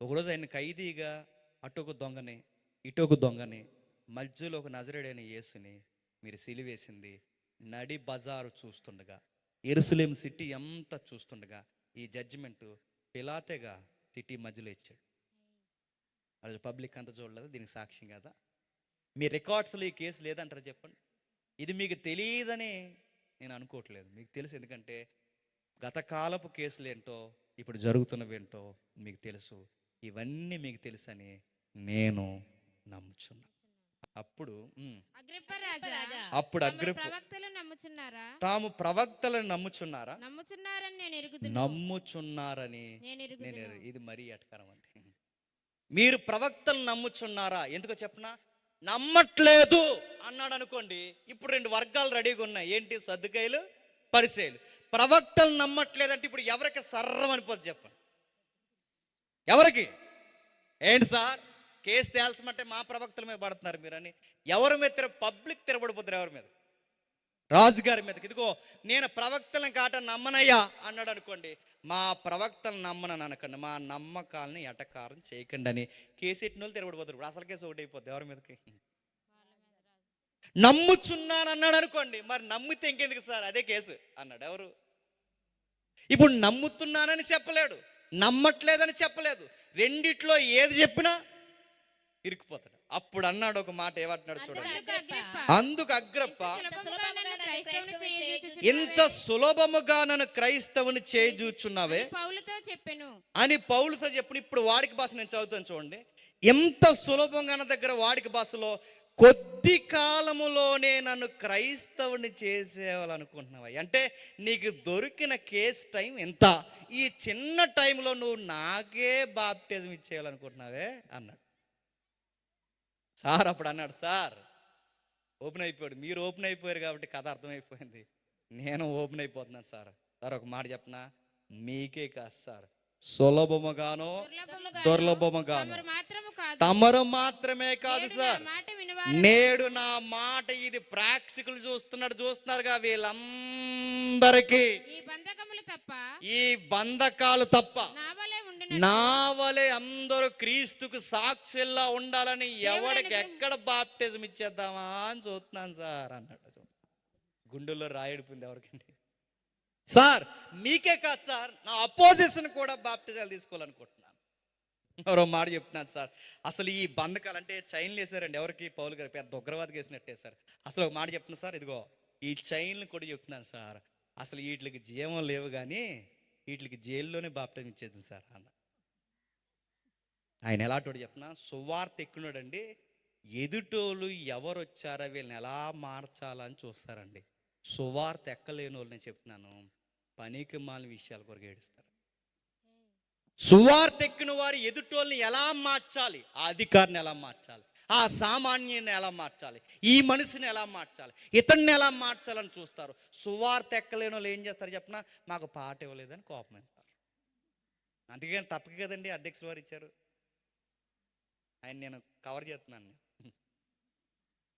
ఒకరోజు ఆయన ఖైదీగా అటొక దొంగని ఇటొక దొంగని మధ్యలో ఒక నజరేడైన యేసుని మీరు సిలివేసింది నడి బజారు చూస్తుండగా, యెరూషలేము సిటీ ఎంత చూస్తుండగా ఈ జడ్జిమెంట్ పిలాతేగా సిటీ మధ్యలో ఇచ్చాడు. అది పబ్లిక్ అంతా చూడలేదు, దీనికి సాక్ష్యం కదా. మీ రికార్డ్స్లో ఈ కేసు లేదంటారు చెప్పండి. ఇది మీకు తెలియదని నేను అనుకోవట్లేదు, మీకు తెలుసు. ఎందుకంటే గత కాలపు కేసులు ఏంటో ఇప్పుడు జరుగుతున్నవి ఏంటో మీకు తెలుసు. ఇవన్నీ మీకు తెలుసని నేను నమ్ముచున్నా. అప్పుడు తాము ప్రవక్తలను నమ్ముచున్నారని ఇది మరీ ఎటకరం అండి. మీరు ప్రవక్తలు నమ్ముచున్నారా? ఎందుకో చెప్పనా, నమ్మట్లేదు అన్నాడు అనుకోండి, ఇప్పుడు 2 వర్గాలు రెడీగా ఉన్నాయి. ఏంటి? సద్దుకాయలు, పరిసయ్యులు. ప్రవక్తలు నమ్మట్లేదంటే ఇప్పుడు ఎవరికి సర్రం అనిపోద్ది చెప్పండి? ఎవరికి? ఏంటి సార్ కేసు తేల్చమంటే మా ప్రవక్తల మీద పడుతున్నారు మీరని ఎవరి మీద పబ్లిక్ తిరగబడిపోతారు? ఎవరి మీద? రాజుగారి మీదకి. ఇదిగో నేను ప్రవక్తలను కాట నమ్మనయ్యా అన్నాడు అనుకోండి, మా ప్రవక్తలను నమ్మనని అనకండి, మా నమ్మకాలని ఎటకారం చేయకండి అని కేసెట్టిన వాళ్ళు తిరగబడిపోతారు. ఇప్పుడు అసలు కేసు ఒకటి అయిపోద్ది ఎవరి మీదకి. నమ్ముచున్నాను అన్నాడు అనుకోండి, మరి నమ్మితే ఇంకెందుకు సార్ అదే కేసు అన్నాడు. ఎవరు? ఇప్పుడు నమ్ముతున్నానని చెప్పలేడు, నమ్మట్లేదని చెప్పలేదు, రెండిట్లో ఏది చెప్పినా ఇరుక్కుపోతాడు. అప్పుడు అన్నాడు ఒక మాట, ఏమంటున్నాడు చూడండి. అందుకు అగ్రిప్ప, ఇంత సులభముగా నన్ను క్రైస్తవుని చేజూచున్నావే అని పౌలుతో చెప్పిన. ఇప్పుడు వాడికి భాష నేను చదువుతాను చూడండి. ఎంత సులభంగా నా దగ్గర వాడికి భాషలో, కొద్ది కాలములోనే నన్ను క్రైస్తవుని చేసేవాలనుకుంటున్నావా? అంటే నీకు దొరికిన కేసు టైం ఎంత, ఈ చిన్న టైంలో నువ్వు నాకే బాప్టిజం ఇచ్చేయాలనుకుంటున్నావే అన్నాడు. సార్ అప్పుడు అన్నాడు, సార్ ఓపెన్ అయిపోయాడు. మీరు ఓపెన్ అయిపోయారు కాబట్టి కథ అర్థమైపోయింది, నేను ఓపెన్ అయిపోతున్నాను సార్. సార్ ఒక మాట చెప్పనా, మీకే కాదు సార్, సులభముగానో దుర్లభముగాను దుర్లభముగాను తమరు మాత్రము కాదు. తమరు మాత్రమే కాదు నేడు నా సార్, మాట వినువారు నేడు నా మాట ఇది ప్రేక్షకులు చూస్తున్నారుగా వీళ్ళందరికీ ఈ బంధకములు తప్ప ఈ బంధకాలు తప్ప నా వలె ఉండునట్లు నా వలె అందరూ క్రీస్తుకు సాక్షుల్లా ఉండాలని ఎవడికి ఎక్కడ బాప్టిజం ఇచ్చేద్దామా అని చూస్తున్నాను సార్ అన్నాడు. గుండెల్లో రాయడిపోయింది ఎవరికండి? సార్ మీకే కాదు సార్, నా అపోజిషన్ కూడా బాప్టిజాలు తీసుకోవాలనుకుంటున్నాను. మరో మాట చెప్తున్నాను సార్, అసలు ఈ బంధకాలు అంటే చైన్లు వేసారండి ఎవరికి? పౌలు గారు పెద్ద ఉగ్రవాదికి వేసినట్టే సార్. అసలు ఒక మాట చెప్తున్నా సార్, ఇదిగో ఈ చైన్లు కూడా చెప్తున్నాను సార్, అసలు వీటికి జీవం లేవు కానీ వీటికి జైల్లోనే బాప్టిజం ఇచ్చేది సార్ అన్న. ఆయన ఎలాంటి చెప్తున్నా, సువార్త ఎక్కున్నాడండి, ఎదుటోళ్ళు ఎవరు వచ్చారో వీళ్ళని ఎలా మార్చాలని చూస్తారండి. సువార్త ఎక్కలేని వాళ్ళు నేను చెప్తున్నాను, పనికి మాలిన విషయాల కొరకు ఏడుస్తారు. సువార్త ఎక్కిన వారు ఎదుటోళ్ళని ఎలా మార్చాలి, ఆ అధికారిని ఎలా మార్చాలి, ఆ సామాన్యుని ఎలా మార్చాలి, ఈ మనిషిని ఎలా మార్చాలి, ఇతన్ని ఎలా మార్చాలని చూస్తారు. సువార్త ఎక్కలేని వాళ్ళు ఏం చేస్తారు చెప్పినా, మాకు పాట ఇవ్వలేదని కోపం వేస్తారు. అందుకని తప్పక కదండి అధ్యక్షులు వారు ఇచ్చారు. ఆయన నేను కవర్ చేస్తున్నాను,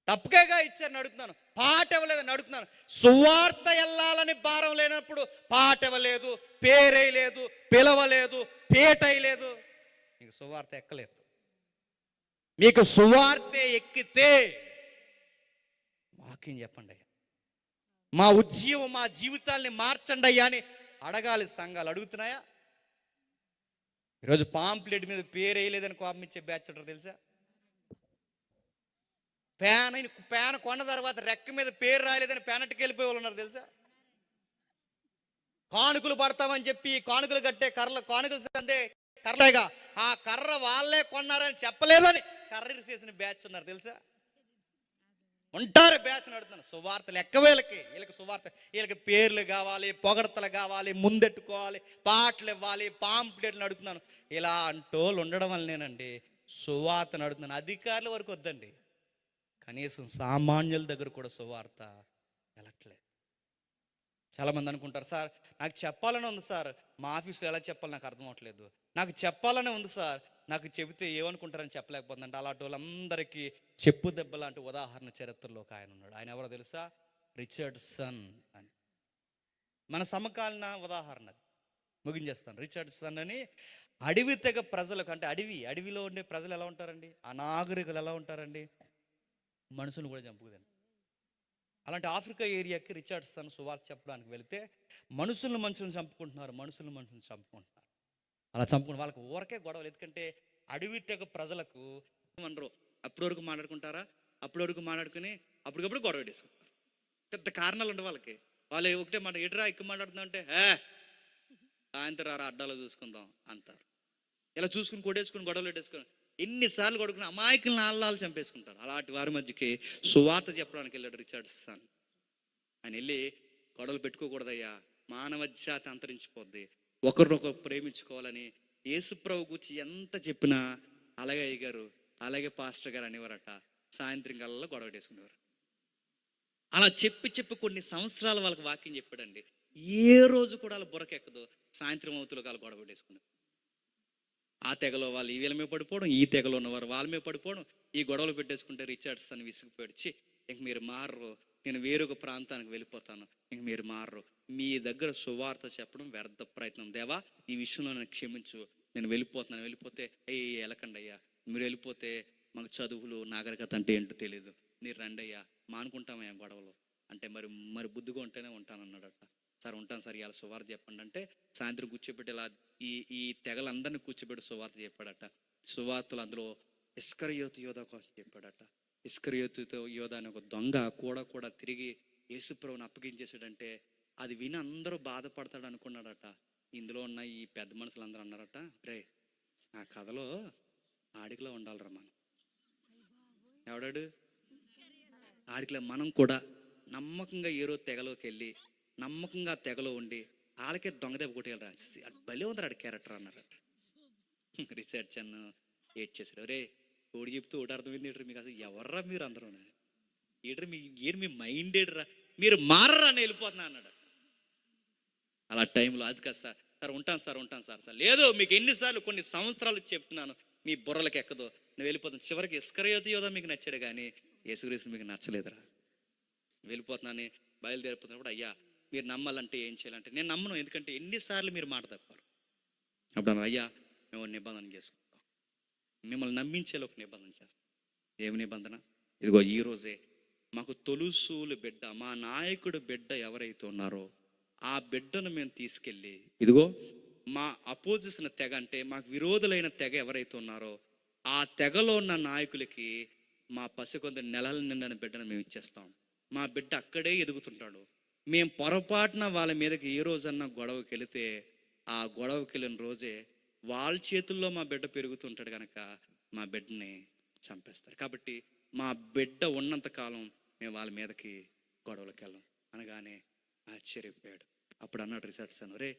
తప్పకేగా ఇచ్చారని అడుగుతున్నాను, పాట ఇవ్వలేదని అడుగుతున్నాను. సువార్త వెళ్ళాలని భారం లేనప్పుడు పాట ఇవ్వలేదు, పేరేయలేదు, పిలవలేదు, పేటయలేదు, మీకు సువార్త ఎక్కలేదు. మీకు సువార్త ఎక్కితే వాక్యం చెప్పండి అయ్యా, మా ఉద్యమం మా జీవితాల్ని మార్చండి అయ్యా అని అడగాలి. సంఘాలు అడుగుతున్నాయా? ఈరోజు పాంప్లెట్ మీద పేరేయలేదని కోపం ఇచ్చే బ్యాచ్ ఉంటారు తెలుసా? పేన కొన్న తర్వాత రెక్క మీద పేరు రాయలేదని పేనట్టుకు వెళ్ళిపోయే వాళ్ళు ఉన్నారు తెలుసా? కానుకలు పడతామని చెప్పి కానుకలు కట్టే కానుకలు అందే కర్రలేగా, ఆ కర్ర వాళ్ళే కొన్నారని చెప్పలేదని కర్ర చేసిన బ్యాచ్ ఉన్నారు తెలుసా? ఉంటారు బ్యాచ్ నడుతున్నారు. సువార్తలు ఎక్క వీళ్ళకి సువార్త, వీళ్ళకి పేర్లు కావాలి, పొగడతలు కావాలి, ముందెట్టుకోవాలి, పాటలు ఇవ్వాలి, పాంప్లెట్లు నడుతున్నాను. ఇలా అంటోళ్ళు ఉండడం వల్లనేనండి సువార్త నడుతున్నాను. అధికారుల వరకు వద్దండి, కనీసం సామాన్యుల దగ్గర కూడా సువార్త వెళ్ళట్లేదు. చాలామంది అనుకుంటారు, సార్ నాకు చెప్పాలని ఉంది సార్, మా ఆఫీస్లో ఎలా చెప్పాలి నాకు అర్థం అవ్వట్లేదు, నాకు చెప్పాలనే ఉంది సార్, నాకు చెబితే ఏమనుకుంటారని చెప్పలేకపోతుందంటే అలాంటి వాళ్ళందరికీ చెప్పు దెబ్బ లాంటి ఉదాహరణ చరిత్రలో ఒక ఆయన ఉన్నాడు. ఆయన ఎవరో తెలుసా? రిచర్డ్సన్ అని. మన సమకాలీన ఉదాహరణ ముగించేస్తాను. రిచర్డ్సన్ అని అడవి తెగ ప్రజలకు, అంటే అడవిలో ఉండే ప్రజలు ఎలా ఉంటారండి, అనాగరికులు ఎలా ఉంటారండి, మనుషులు కూడా చంపుకుదండి. అలాంటి ఆఫ్రికా ఏరియాకి రిచర్డ్సన్ సువార్త చెప్పడానికి వెళితే మనుషులను చంపుకుంటున్నారు, మనుషులను చంపుకుంటున్నారు. అలా చంపుకుని వాళ్ళకి ఊరకే గొడవలు. ఎందుకంటే అడవి తెగ ప్రజలకు అనరు, అప్పటి వరకు మాట్లాడుకుంటారా, అప్పటి వరకు మాట్లాడుకుని అప్పటికప్పుడు గొడవ పెట్టేసుకుంటారు. పెద్ద కారణాలు ఉండే వాళ్ళకి. వాళ్ళు ఒకటే మాట, ఎటురా ఎక్కువ మాట్లాడుతుందా అంటే సాయంత్రం రారా అడ్డాలో చూసుకుందాం అంటారు. ఇలా చూసుకుని కొట్టేసుకుని గొడవలు పెట్టేసుకుని ఎన్నిసార్లు కొడుకుని అమాయకులను ఆళ్ళు చంపేసుకుంటారు. అలాంటి వారి మధ్యకి సువార్త చెప్పడానికి వెళ్ళాడు రిచర్డ్సన్. ఆయన వెళ్ళి, గొడవలు పెట్టుకోకూడదయ్యా, మానవ జాతి అంతరించిపోద్ది, ఒకరినొకరు ప్రేమించుకోవాలని యేసుప్రభు గురించి ఎంత చెప్పినా అలాగే అయ్యగారు, అలాగే పాస్టర్ గారు అనేవారట. సాయంత్రం కల్లా గొడవ పెట్టేసుకునేవారు. అలా చెప్పి కొన్ని సంవత్సరాలు వాళ్ళకి వాక్యం చెప్పాడండి. ఏ రోజు కూడా వాళ్ళ బుర్రకెక్కదు. సాయంత్రం అవుతులో కాలు గొడవ పెట్టేసుకున్నారు. ఆ తెగలో వాళ్ళు ఈ వీళ్ళ మీద పడిపోవడం, ఈ తెగలో ఉన్నవారు వాళ్ళ మీద పడిపోవడం, ఈ గొడవలు పెట్టేసుకుంటే రిచర్డ్సన్ విసిగిపోయి, ఇంక మీరు మారరు, నేను వేరొక ప్రాంతానికి వెళ్ళిపోతాను, ఇంక మీరు మారరు, మీ దగ్గర సువార్త చెప్పడం వ్యర్థ ప్రయత్నం, దేవా ఈ విషయంలో నన్ను క్షమించు, నేను వెళ్ళిపోతే వెళ్ళకండి అయ్యా, మీరు వెళ్ళిపోతే మాకు చదువులు నాగరికత అంటే ఏంటో తెలియదు, మీరు రండి అయ్యా, మానుకుంటామయ్యా గొడవలు అంటే, మరి బుద్ధిగా ఉంటేనే ఉంటానన్నాడట. సార్ ఉంటాను సార్, ఇలా సువార్త చెప్పండి అంటే సాయంత్రం కూర్చోబెట్టి ఇలా ఈ తెగలందరినీ కూర్చోబెట్టి సువార్త చెప్పాడట. సువార్తలు అందులో ఇస్కరియోతు యోధ కోసం చెప్పాడట. ఇస్కరియోతు యోధ అని ఒక దొంగ కూడా తిరిగి యేసుప్రభుని అప్పగించేసాడంటే అది విని అందరూ బాధపడతాడు అనుకున్నాడట. ఇందులో ఉన్న ఈ పెద్ద మనుషులు అందరూ అన్నారట, రే ఆ కథలో ఆడికిలో ఉండాలిరా మనం. ఎవడాడు ఆడికిలో? మనం కూడా నమ్మకంగా ఏ రోజు తెగలోకి వెళ్ళి నమ్మకంగా తెగలో ఉండి వాళ్ళకే దొంగ దెబ్బ కొట్టేయాలరా, భలే ఉందరా ఆడి క్యారెక్టర్ అన్నారట. రిచర్డ్సన్ ఏడ్ చేశాడు, రే ఓడి చెప్తూ ఒకటి అర్థమైంది ఏంటరా మీకు, అసలు ఎవర్రా మీరు అందరూ మీ మైండ్ ఏడ్రా, మీరు మారరా అని వెళ్ళిపోతున్నా అన్నాడు. అలా టైంలో అది కాస్త సార్ ఉంటాను సార్ సార్ లేదు, మీకు ఎన్నిసార్లు కొన్ని సంవత్సరాలు చెప్తున్నాను, మీ బుర్రలకు ఎక్కదో, నువ్వు వెళ్ళిపోతాను. చివరికి ఇస్కరియోతు యోధా మీకు నచ్చాడు కానీ యేసుక్రీస్తు మీకు నచ్చలేదురా. వెళ్ళిపోతున్నాను, బయలుదేరిపోతున్నప్పుడు అయ్యా మీరు నమ్మాలంటే ఏం చేయాలంటే, నేను నమ్మను, ఎందుకంటే ఎన్నిసార్లు మీరు మాట తప్పారు. అప్పుడు అన్నారు, అయ్యా మేము నిబంధన చేసుకుంటాం, మిమ్మల్ని నమ్మించేలా ఒక నిబంధన చేస్తాం. ఏమి నిబంధన? ఇదిగో ఈరోజే మాకు తొలుసూలు బిడ్డ, మా నాయకుడు బిడ్డ ఎవరైతే ఉన్నారో ఆ బిడ్డను మేము తీసుకెళ్ళి, ఇదిగో మా అపోజిషన్ తెగ అంటే మాకు విరోధులైన తెగ ఎవరైతే ఉన్నారో ఆ తెగలో ఉన్న నాయకులకి మా పసికొంత నెలల నిండిన బిడ్డను మేము ఇచ్చేస్తాం. మా బిడ్డ అక్కడే ఎదుగుతుంటాడు. మేము పొరపాటున వాళ్ళ మీదకి ఏ రోజన్నా గొడవకి వెళితే ఆ గొడవకి వెళ్ళిన రోజే వాళ్ళ చేతుల్లో మా బిడ్డ పెరుగుతుంటాడు కనుక మా బిడ్డని చంపేస్తారు. కాబట్టి మా బిడ్డ ఉన్నంత కాలం మేము వాళ్ళ మీదకి గొడవలకు వెళ్ళాం అనగానే ఆశ్చర్యపోయాడు. అప్పుడు అన్నాడు రిసర్చ్ అని, రే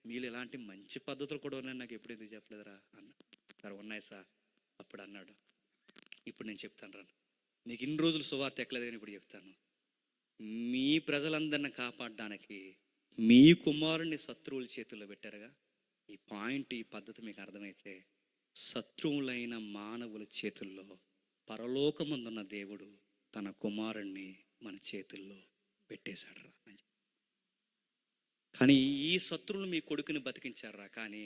మీరు ఇలాంటి మంచి పద్ధతులు కూడా ఉన్నాయి, నాకు ఎప్పుడు ఎందుకు చెప్పలేదురా అన్నాడు. సార్ ఉన్నాయి సార్. అప్పుడు అన్నాడు, ఇప్పుడు నేను చెప్తాను రా, నీకు ఇన్ని రోజులు సువార్త ఎక్కలేదు కానీ ఇప్పుడు చెప్తాను. మీ ప్రజలందరిని కాపాడడానికి మీ కుమారుని శత్రువుల చేతుల్లో పెట్టారుగా, ఈ పాయింట్, ఈ పద్ధతి మీకు అర్థమైతే శత్రువులైన మానవుల చేతుల్లో పరలోకమందున్న దేవుడు తన కుమారుణ్ణి మన చేతుల్లో పెట్టేశాడు రా అని. కానీ ఈ శత్రువులు మీ కొడుకుని బతికించారా, కానీ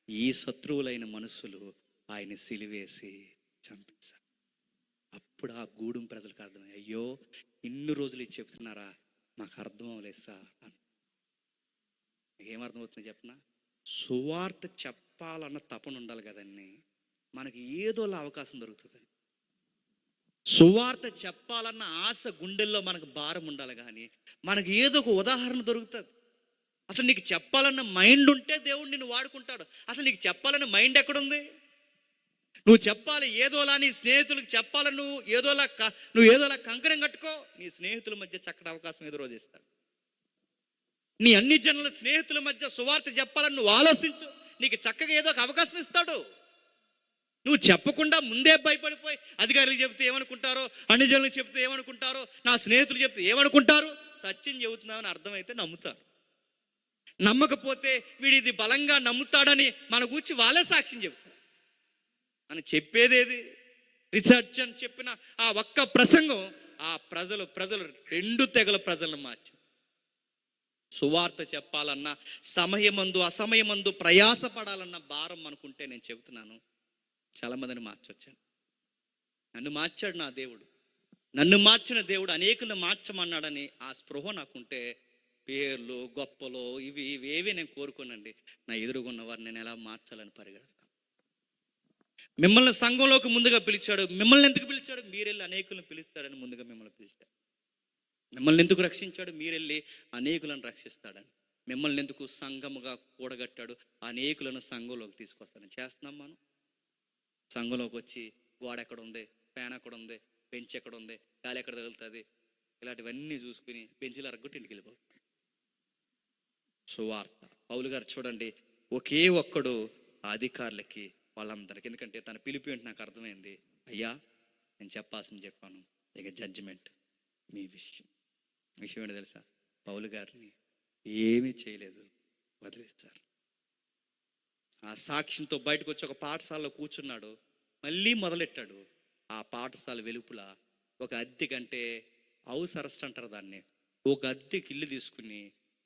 ఈ శత్రువులైన మనుషులు ఆయన సిలివేసి చంపేశారు. అప్పుడు ఆ గూడెం ప్రజలకు అర్థమై, అయ్యో ఇన్ని రోజులు ఇది చెప్తున్నారా, మాకు అర్థం అవ్వలేదు సార్ అని. ఏమర్థమవుతుంది చెప్పనా? సువార్త చెప్పాలన్న తపన ఉండాలి కదండి, మనకి ఏదోలా అవకాశం దొరుకుతుంది. సువార్త చెప్పాలన్న ఆశ గుండెల్లో మనకు భారం ఉండాలి కానీ మనకి ఏదో ఒక ఉదాహరణ దొరుకుతుంది. అసలు నీకు చెప్పాలన్న మైండ్ ఉంటే దేవుడు నిన్ను వాడుకుంటాడు. అసలు నీకు చెప్పాలన్న మైండ్ ఎక్కడుంది? నువ్వు చెప్పాలి ఏదోలా, నీ స్నేహితులకు చెప్పాలని నువ్వు ఏదోలా కంకణం కట్టుకో, నీ స్నేహితుల మధ్య చక్కటి అవకాశం ఏదో రోజు ఇస్తాడు. నీ అన్ని జనుల స్నేహితుల మధ్య సువార్త చెప్పాలని నువ్వు ఆలోచించు, నీకు చక్కగా ఏదో ఒక అవకాశం ఇస్తాడు. నువ్వు చెప్పకుండా ముందే భయపడిపోయి అధికారులకు చెప్తే ఏమనుకుంటారో, అన్ని జనులకు చెప్తే ఏమనుకుంటారో, నా స్నేహితులు చెప్తే ఏమనుకుంటారు, సత్యం చెబుతున్నామని అర్థమైతే నమ్ముతారు. నమ్మకపోతే వీడు ఇది బలంగా నమ్ముతాడని మన గురించి వాళ్ళే సాక్ష్యం చెప్తారు. అని చెప్పేదేది? రీసెర్చ్ అని చెప్పిన ఆ ఒక్క ప్రసంగం ఆ ప్రజలు రెండు తెగల ప్రజలను మార్చింది. సువార్త చెప్పాలన్నా సమయమందు అసమయమందు ప్రయాసపడాలన్న భారం అనుకుంటే నేను చెబుతున్నాను, చాలామందిని మార్చొచ్చాను. నన్ను మార్చాడు నా దేవుడు, నన్ను మార్చిన దేవుడు అనేకులను మార్చమన్నాడని ఆ స్పృహ నాకుంటే పేర్లు గొప్పలు ఇవేవి నేను కోరుకోనండి. నా ఎదురుగున్న వారిని నేను ఎలా మార్చాలని పరిగెడతాను. మిమ్మల్ని సంఘంలోకి ముందుగా పిలిచాడు. మిమ్మల్ని ఎందుకు పిలిచాడు? మీరెళ్ళి అనేకులను పిలుస్తాడని ముందుగా మిమ్మల్ని పిలిచాడు. మిమ్మల్ని ఎందుకు రక్షించాడు? మీరెళ్ళి అనేకులను రక్షిస్తాడని. మిమ్మల్ని ఎందుకు సంఘముగా కూడగట్టాడు? అనేకులను సంఘంలోకి తీసుకొస్తాడని. చేస్తున్నాం మనం. సంఘంలోకి వచ్చి గోడ ఎక్కడ ఉంది, ఫ్యాన్ ఎక్కడ ఉంది, బెంచ్ ఎక్కడ ఉంది, గాలి ఎక్కడ తగులుతుంది, ఇలాంటివన్నీ చూసుకుని బెంచ్లు అరగొట్టి ఇంటికి వెళ్ళిపోతాం. సువార్త పౌలు గారు చూడండి, ఒకే ఒక్కడు అధికారులకి వాళ్ళందరికీ, ఎందుకంటే తన పిలిపి అంటే నాకు అర్థమైంది, అయ్యా నేను చెప్పాల్సింది చెప్పాను, ఇక జడ్జిమెంట్ మీ విషయం ఏంటో తెలుసా? పౌలు గారిని ఏమీ చేయలేదు, వదిలేస్తారు. ఆ సాక్ష్యంతో బయటకు వచ్చి ఒక పాఠశాలలో కూర్చున్నాడు, మళ్ళీ మొదలెట్టాడు. ఆ పాఠశాల వెలుపుల ఒక అద్దె కంటే హౌస్ అరెస్ట్ అంటారు దాన్ని, ఒక అద్దెకి ఇల్లు తీసుకుని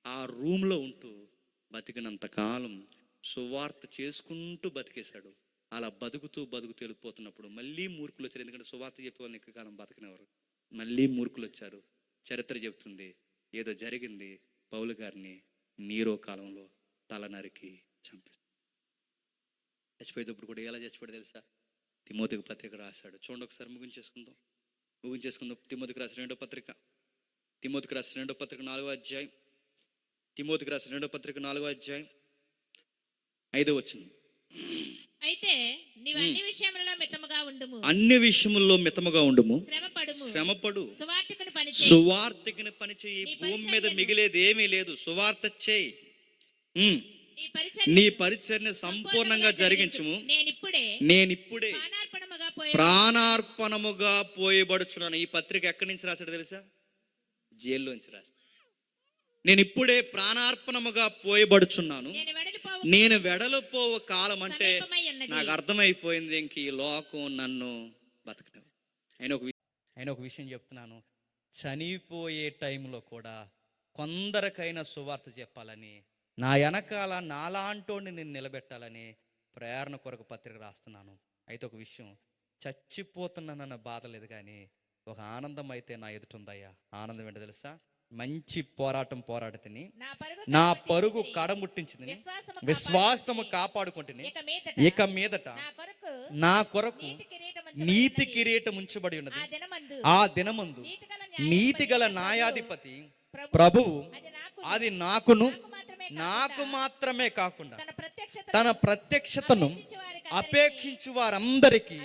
ఆ రూమ్లో ఉంటూ బతికినంత కాలం సువార్త చేసుకుంటూ బతికేశాడు. అలా బతుకుతూ వెళ్ళిపోతున్నప్పుడు మళ్ళీ మూర్ఖులు వచ్చారు. ఎందుకంటే సువార్త చెప్పేవాళ్ళని ఎక్కువ కాలం బతికినవారు. మళ్ళీ మూర్ఖులు వచ్చారు. చరిత్ర చెప్తుంది ఏదో జరిగింది. పౌలు గారిని నీరో కాలంలో తల నరికి చంపేశారు. చచ్చిపోయేటప్పుడు కూడా ఎలా చచ్చిపోయాడు తెలుసా? తిమోతికి పత్రిక రాశాడు. చూడండి ఒకసారి ముగించేసుకుందాం. తిమోతికి రాసిన రెండో పత్రిక 4వ అధ్యాయం. తిమోతికి రాసిన 4వ అధ్యాయం 5వ వచనం. అయితే నీవు అన్ని విషయములలో మితముగా ఉండుము, అన్ని విషయముల్లో మితముగా ఉండుము, శ్రమపడు, సువార్తకిని పని చేయి. భూమి మీద మిగిలేది ఏమీ లేదు, సువార్త చేయి. నీ పరిచర్ని సంపూర్ణంగా జరిగించుము. నేనిప్పుడే ప్రాణార్పణముగా పోయబడుచున్నాను. ఈ పత్రిక ఎక్కడి నుంచి రాశాడు తెలుసా? జైల్లోంచి రాశాడు. నేను ఇప్పుడే ప్రాణార్పణముగా పోయబడుచున్నాను. నేను వెడలిపోవు నేను వెడలిపోవు కాలం అంటే సమీపమై ఉన్నది. నాకు అర్థమైపోయింది, ఇంక ఈ లోకం నన్ను బతకను. ఆయన ఒక విషయం చెప్తున్నాను, చనిపోయే టైంలో కూడా కొందరికైనా సువార్త చెప్పాలని, నా వెనకాల నాలాంటోని నేను నిలబెట్టాలని ప్రేరణ కొరకు పత్రిక రాస్తున్నాను. అయితే ఒక విషయం, చచ్చిపోతున్నానన్న బాధ లేదు, కానీ ఒక ఆనందం అయితే నా ఎదుటుందయ్యా. ఆనందం ఏంటో తెలుసా? మంచి పోరాటతిని, నా పరుగు కడముట్టించింది, విశ్వాసము కాపాడుకుంటుని, ఇక మీదట నా కొరకు నీతి కిరీటం ఉంచబడి ఉన్నది. ఆ దినమందు నీతిగల న్యాయాధిపతి ప్రభువు అది నాకు మాత్రమే కాకుండా తన ప్రత్యక్షతను అపేక్షించు వారందరికీ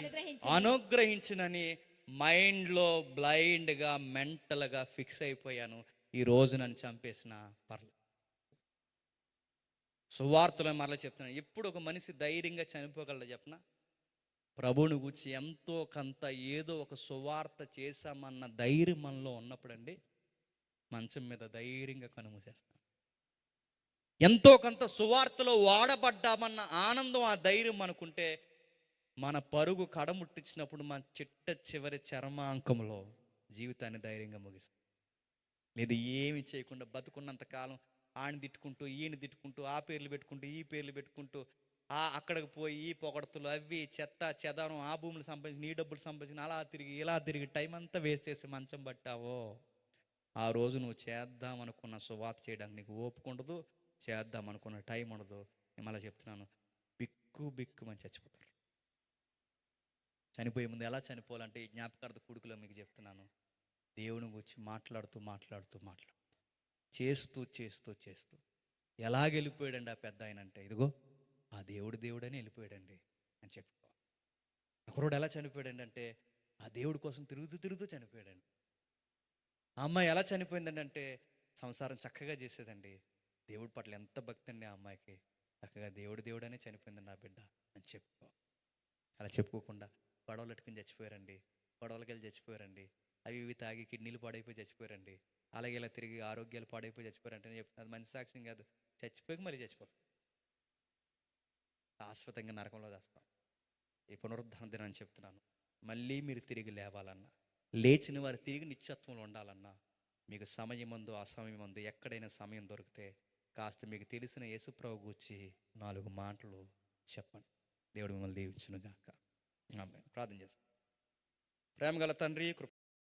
అనుగ్రహించునని మైండ్లో బ్లైండ్గా మెంటల్గా ఫిక్స్ అయిపోయాను. ఈ రోజు నన్ను చంపేసిన పర్లేదు. సువార్తలో మరలా చెప్తున్నాను, ఎప్పుడు ఒక మనిషి ధైర్యంగా చనిపోగలడు చెప్పనా? ప్రభువుని గూర్చి ఎంతో కొంత ఏదో ఒక సువార్త చేశామన్న ధైర్యం మనలో ఉన్నప్పుడండి మంచం మీద ధైర్యంగా కనుమూసేస్తాం. ఎంతో కొంత సువార్తలో వాడబడ్డామన్న ఆనందం, ఆ ధైర్యం అనుకుంటే మన పరుగు కడముట్టించినప్పుడు మన చివరి చర్మాంకంలో జీవితాన్ని ధైర్యంగా ముగిస్తాం. లేదు ఏమి చేయకుండా బతుకున్నంత కాలం ఆయన తిట్టుకుంటూ ఈయన తిట్టుకుంటూ, ఆ పేర్లు పెట్టుకుంటూ ఈ పేర్లు పెట్టుకుంటూ, అక్కడికి పోయి ఈ పొగడతలు అవి చెత్త చెదారం, ఆ భూములు సంపాదించి ఈ డబ్బులు సంపాదించి అలా తిరిగి ఇలా తిరిగి టైం అంతా వేస్ట్ చేసి మంచం పట్టావో, ఆ రోజు నువ్వు చేద్దాం అనుకున్న సువార్త చేయడానికి నీకు ఓపిక ఉండదు, చేద్దాం అనుకున్న టైం ఉండదు. నేను మళ్ళీ చెప్తున్నాను, బిక్కుమని చచ్చిపోతారు. చనిపోయే ముందు ఎలా చనిపోవాలంటే ఈ జ్ఞాపకార్థ కూడుకులో మీకు చెప్తున్నాను, దేవుని గురించి మాట్లాడుతూ చేస్తూ ఎలాగ వెళ్ళిపోయాడండి ఆ పెద్ద ఆయన అంటే, ఇదిగో ఆ దేవుడని వెళ్ళిపోయాడండి అని చెప్పుకోవాలి. ఒకరోడు ఎలా చనిపోయాడండి అంటే, ఆ దేవుడి కోసం తిరుగుతూ చనిపోయాడండి. ఆ అమ్మాయి ఎలా చనిపోయిందండి అంటే, సంసారం చక్కగా చేసేదండి, దేవుడి పట్ల ఎంత భక్తి అండి ఆ అమ్మాయికి, చక్కగా దేవుడనే చనిపోయిందండి నా బిడ్డ అని చెప్పుకో. అలా చెప్పుకోకుండా గొడవలు పెట్టుకుని చచ్చిపోయారండి, గొడవలకి వెళ్ళి చచ్చిపోయారండి, అవి ఇవి తాగి కిడ్నీలు పాడైపోయి చచ్చిపోయారండి, అలాగే ఇలా తిరిగి ఆరోగ్యాలు పాడైపోయి చచ్చిపోయారంటే నేను చెప్తున్నాను, అది మంచి సాక్ష్యం కాదు. చచ్చిపోయి మళ్ళీ చచ్చిపోతాం, శాశ్వతంగా నరకంలో చేస్తాం. ఈ పునరుద్ధరణ దినాన్ని చెప్తున్నాను, మళ్ళీ మీరు తిరిగి లేవాలన్నా, లేచిన వారు తిరిగి నిత్యత్వంలో ఉండాలన్నా, మీకు సమయమందు అసమయమందు ఎక్కడైనా సమయం దొరికితే కాస్త మీకు తెలిసిన యేసుప్రభు గూర్చి 4 మాటలు చెప్పండి. దేవుడు మిమ్మల్ని దీవించును గాక. ఆమేన్. ప్రార్థన చేస్తాం. ప్రేమగల తండ్రి,